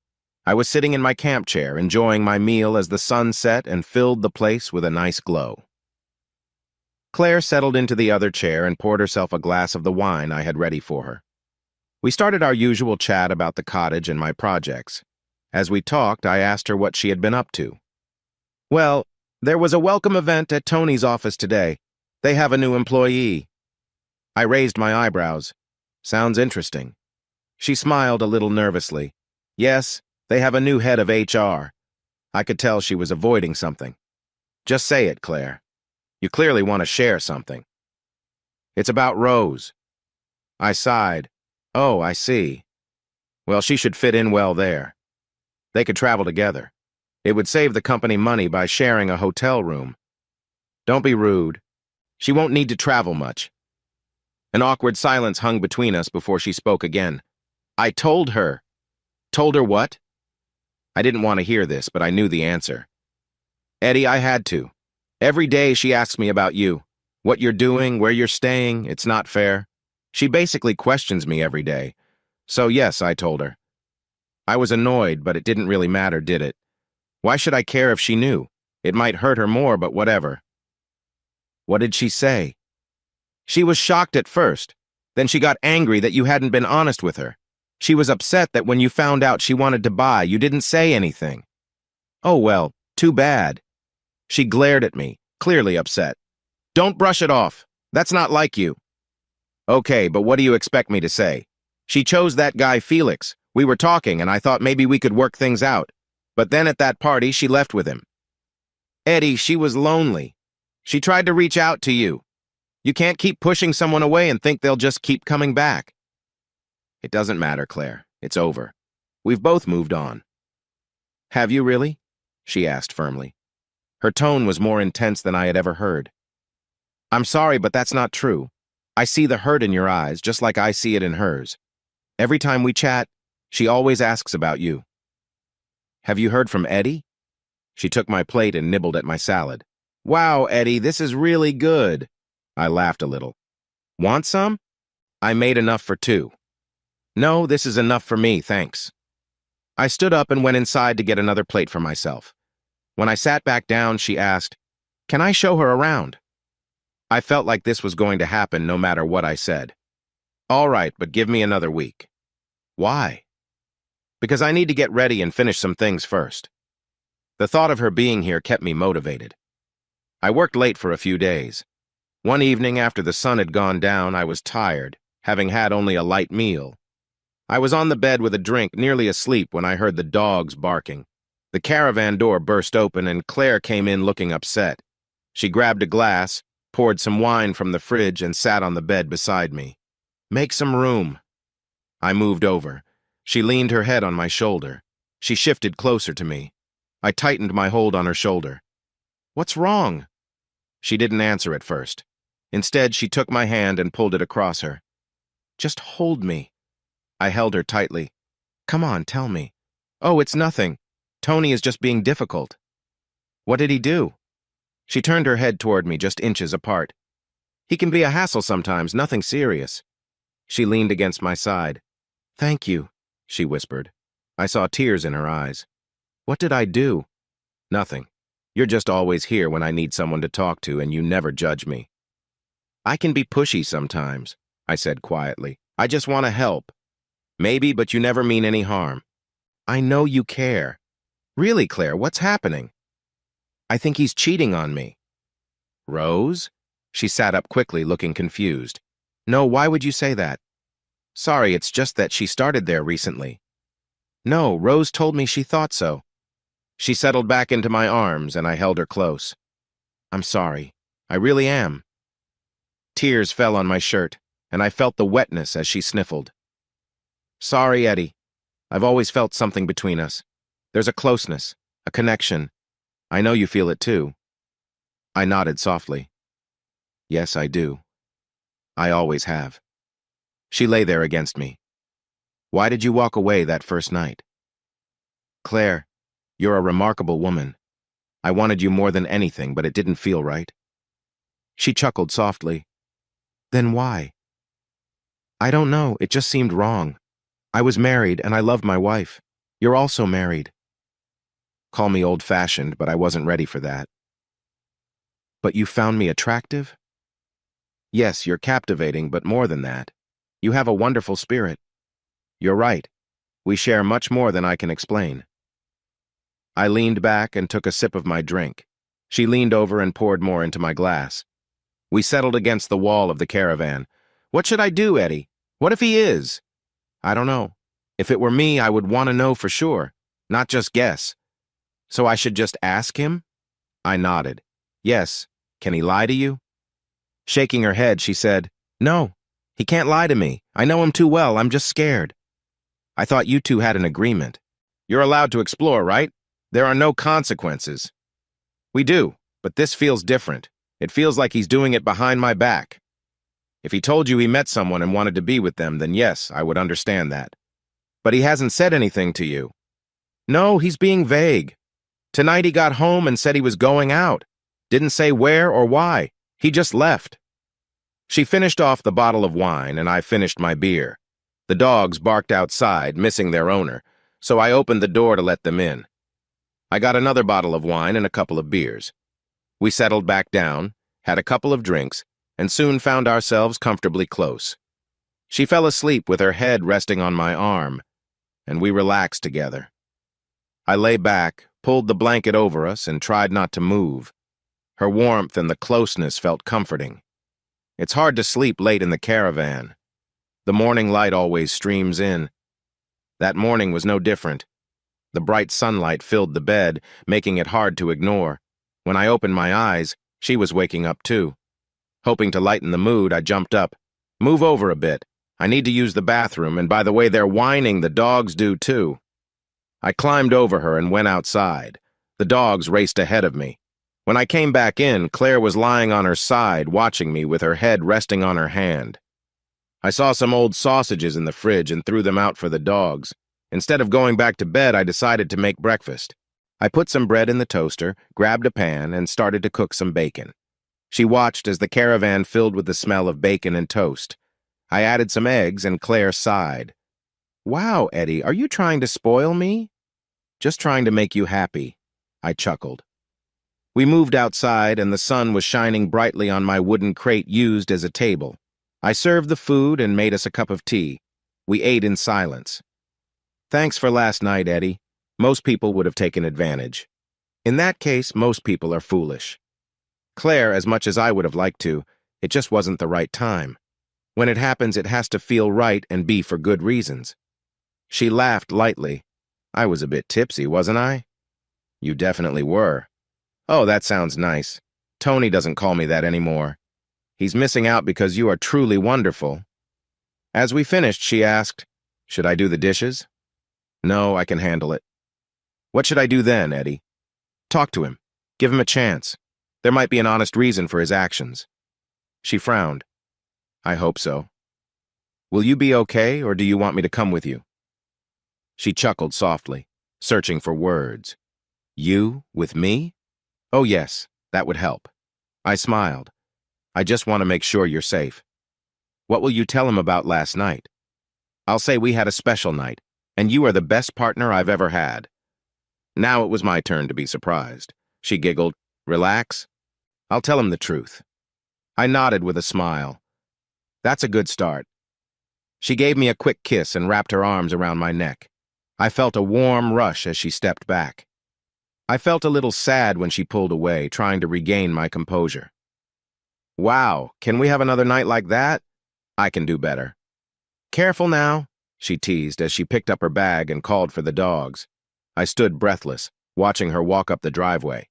B: I was sitting in my camp chair, enjoying my meal as the sun set and filled the place with a nice glow. Claire settled into the other chair and poured herself a glass of the wine I had ready for her. We started our usual chat about the cottage and my projects. As we talked, I asked her what she had been up to. "Well, there was a welcome event at Tony's office today. They have a new employee." I raised my eyebrows. "Sounds interesting." She smiled a little nervously. "Yes, they have a new head of HR." I could tell she was avoiding something. "Just say it, Claire. You clearly want to share something." "It's about Rose." I sighed. "Oh, I see. Well, she should fit in well there. They could travel together. It would save the company money by sharing a hotel room." "Don't be rude. She won't need to travel much." An awkward silence hung between us before she spoke again. "I told her." "Told her what?" I didn't want to hear this, but I knew the answer. "Eddie, I had to. Every day she asks me about you. What you're doing, where you're staying, it's not fair. She basically questions me every day. So yes, I told her." I was annoyed, but it didn't really matter, did it? Why should I care if she knew? It might hurt her more, but whatever. "What did she say?" "She was shocked at first. Then she got angry that you hadn't been honest with her. She was upset that when you found out she wanted to buy, you didn't say anything." "Oh well, too bad." She glared at me, clearly upset. Don't brush it off. That's not like you. Okay, but what do you expect me to say? She chose that guy Felix. We were talking, and I thought maybe we could work things out. But then at that party, she left with him. Eddie, she was lonely. She tried to reach out to you. You can't keep pushing someone away and think they'll just keep coming back. It doesn't matter, Claire. It's over. We've both moved on. Have you really? She asked firmly. Her tone was more intense than I had ever heard. I'm sorry, but that's not true. I see the hurt in your eyes, just like I see it in hers. Every time we chat, she always asks about you. Have you heard from Eddie? She took my plate and nibbled at my salad. Wow, Eddie, this is really good. I laughed a little. Want some? I made enough for two. No, this is enough for me, thanks. I stood up and went inside to get another plate for myself. When I sat back down, she asked, "Can I show her around?" I felt like this was going to happen no matter what I said. All right, but give me another week. Why? Because I need to get ready and finish some things first. The thought of her being here kept me motivated. I worked late for a few days. One evening after the sun had gone down, I was tired, having had only a light meal. I was on the bed with a drink, nearly asleep, when I heard the dogs barking. The caravan door burst open and Claire came in looking upset. She grabbed a glass, poured some wine from the fridge, and sat on the bed beside me. Make some room. I moved over. She leaned her head on my shoulder. She shifted closer to me. I tightened my hold on her shoulder. What's wrong? She didn't answer at first. Instead, she took my hand and pulled it across her. Just hold me. I held her tightly. Come on, tell me. Oh, it's nothing. Tony is just being difficult. What did he do? She turned her head toward me, just inches apart. He can be a hassle sometimes, nothing serious. She leaned against my side. Thank you, she whispered. I saw tears in her eyes. What did I do? Nothing. You're just always here when I need someone to talk to, and you never judge me. I can be pushy sometimes, I said quietly. I just want to help. Maybe, but you never mean any harm. I know you care. Really, Claire, what's happening? I think he's cheating on me. Rose? She sat up quickly, looking confused. No, why would you say that? Sorry, it's just that she started there recently. No, Rose told me she thought so. She settled back into my arms, and I held her close. I'm sorry. I really am. Tears fell on my shirt, and I felt the wetness as she sniffled. Sorry, Eddie. I've always felt something between us. There's a closeness, a connection. I know you feel it too. I nodded softly. Yes, I do. I always have. She lay there against me. Why did you walk away that first night? Claire, you're a remarkable woman. I wanted you more than anything, but it didn't feel right. She chuckled softly. Then why? I don't know, it just seemed wrong. I was married, and I loved my wife. You're also married. Call me old-fashioned, but I wasn't ready for that. But you found me attractive? Yes, you're captivating, but more than that. You have a wonderful spirit. You're right. We share much more than I can explain. I leaned back and took a sip of my drink. She leaned over and poured more into my glass. We settled against the wall of the caravan. What should I do, Eddie? What if he is? I don't know. If it were me, I would want to know for sure, not just guess. So I should just ask him? I nodded. Yes. Can he lie to you? Shaking her head, she said, No, he can't lie to me. I know him too well. I'm just scared. I thought you two had an agreement. You're allowed to explore, right? There are no consequences. We do, but this feels different. It feels like he's doing it behind my back. If he told you he met someone and wanted to be with them, then yes, I would understand that. But he hasn't said anything to you. No, he's being vague. Tonight he got home and said he was going out. Didn't say where or why. He just left. She finished off the bottle of wine, and I finished my beer. The dogs barked outside, missing their owner, so I opened the door to let them in. I got another bottle of wine and a couple of beers. We settled back down, had a couple of drinks, and soon found ourselves comfortably close. She fell asleep with her head resting on my arm, and we relaxed together. I lay back, pulled the blanket over us, and tried not to move. Her warmth and the closeness felt comforting. It's hard to sleep late in the caravan. The morning light always streams in. That morning was no different. The bright sunlight filled the bed, making it hard to ignore. When I opened my eyes, she was waking up too. Hoping to lighten the mood, I jumped up. "Move over a bit. I need to use the bathroom, and by the way they're whining, the dogs do too." I climbed over her and went outside. The dogs raced ahead of me. When I came back in, Claire was lying on her side, watching me with her head resting on her hand. I saw some old sausages in the fridge and threw them out for the dogs. Instead of going back to bed, I decided to make breakfast. I put some bread in the toaster, grabbed a pan, and started to cook some bacon. She watched as the caravan filled with the smell of bacon and toast. I added some eggs, and Claire sighed. "Wow, Eddie, are you trying to spoil me?" "Just trying to make you happy," I chuckled. We moved outside, and the sun was shining brightly on my wooden crate used as a table. I served the food and made us a cup of tea. We ate in silence. "Thanks for last night, Eddie. Most people would have taken advantage." "In that case, most people are foolish." "Claire, as much as I would have liked to, it just wasn't the right time. When it happens, it has to feel right and be for good reasons." She laughed lightly. "I was a bit tipsy, wasn't I?" "You definitely were." "Oh, that sounds nice. Tony doesn't call me that anymore. He's missing out because you are truly wonderful." As we finished, she asked, "Should I do the dishes?" "No, I can handle it." "What should I do then, Eddie?" "Talk to him. Give him a chance. There might be an honest reason for his actions." She frowned. "I hope so." "Will you be okay, or do you want me to come with you?" She chuckled softly, searching for words. "You, with me? Oh yes, that would help." I smiled. "I just want to make sure you're safe." "What will you tell him about last night?" "I'll say we had a special night, and you are the best partner I've ever had." Now it was my turn to be surprised. She giggled. "Relax. I'll tell him the truth." I nodded with a smile. "That's a good start." She gave me a quick kiss and wrapped her arms around my neck. I felt a warm rush as she stepped back. I felt a little sad when she pulled away, trying to regain my composure. "Wow, can we have another night like that?" "I can do better." "Careful now," she teased as she picked up her bag and called for the dogs. I stood breathless, watching her walk up the driveway.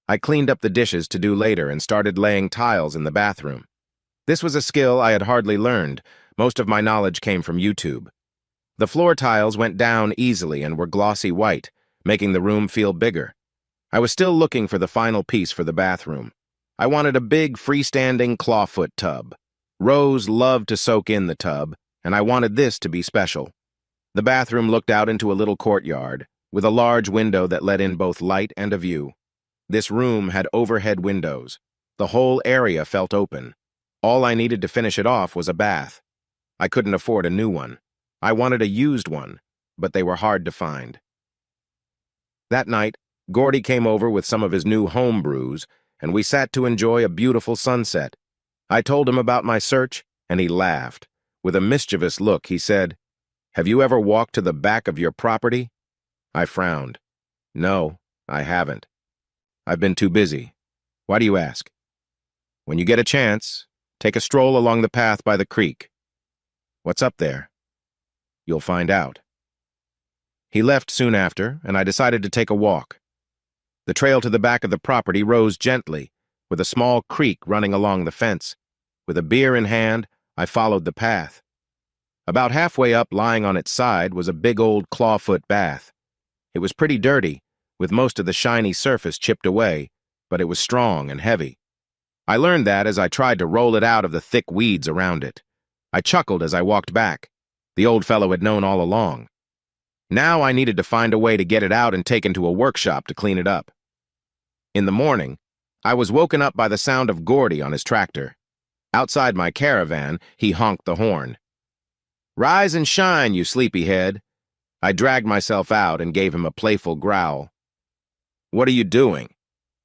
B: I cleaned up the dishes to do later and started laying tiles in the bathroom. This was a skill I had hardly learned. Most of my knowledge came from YouTube. The floor tiles went down easily and were glossy white, making the room feel bigger. I was still looking for the final piece for the bathroom. I wanted a big freestanding clawfoot tub. Rose loved to soak in the tub, and I wanted this to be special. The bathroom looked out into a little courtyard, with a large window that let in both light and a view. This room had overhead windows. The whole area felt open. All I needed to finish it off was a bath. I couldn't afford a new one. I wanted a used one, but they were hard to find. That night, Gordy came over with some of his new home brews, and we sat to enjoy a beautiful sunset. I told him about my search, and he laughed. With a mischievous look, he said, "Have you ever walked to the back of your property?" I frowned. "No, I haven't. I've been too busy." "Why do you ask?" "When you get a chance, take a stroll along the path by the creek." "What's up there?" "You'll find out." He left soon after, and I decided to take a walk. The trail to the back of the property rose gently, with a small creek running along the fence. With a beer in hand, I followed the path. About halfway up, lying on its side, was a big old clawfoot bath. It was pretty dirty, with most of the shiny surface chipped away, but it was strong and heavy. I learned that as I tried to roll it out of the thick weeds around it. I chuckled as I walked back. The old fellow had known all along. Now I needed to find a way to get it out and taken to a workshop to clean it up. In the morning, I was woken up by the sound of Gordy on his tractor. Outside my caravan, he honked the horn. "Rise and shine, you sleepyhead." I dragged myself out and gave him a playful growl. "What are you doing?"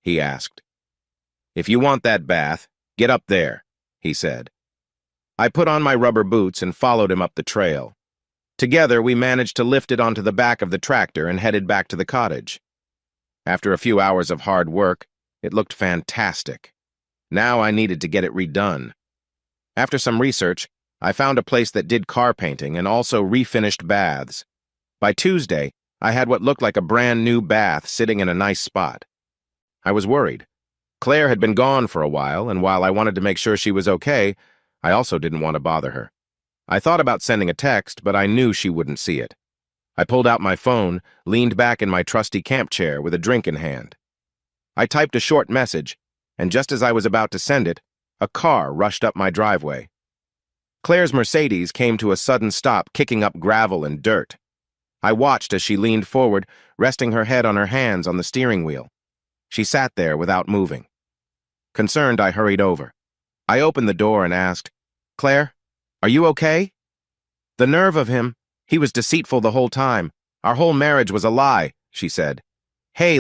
B: he asked. "If you want that bath, get up there," he said. I put on my rubber boots and followed him up the trail. Together, we managed to lift it onto the back of the tractor and headed back to the cottage. After a few hours of hard work, It looked fantastic. Now I needed to get it redone. After some research, I found a place that did car painting and also refinished baths. By Tuesday, I had what looked like a brand new bath sitting in a nice spot. I was worried. Claire had been gone for a while, and while I wanted to make sure she was okay, I also didn't want to bother her. I thought about sending a text, but I knew she wouldn't see it. I pulled out my phone, leaned back in my trusty camp chair with a drink in hand. I typed a short message, and just as I was about to send it, a car rushed up my driveway. Claire's Mercedes came to a sudden stop, kicking up gravel and dirt. I watched as she leaned forward, resting her head on her hands on the steering wheel. She sat there without moving. Concerned, I hurried over. I opened the door and asked, "Claire, are you okay?" The nerve of him. He was deceitful the whole time. Our whole marriage was a lie, she said.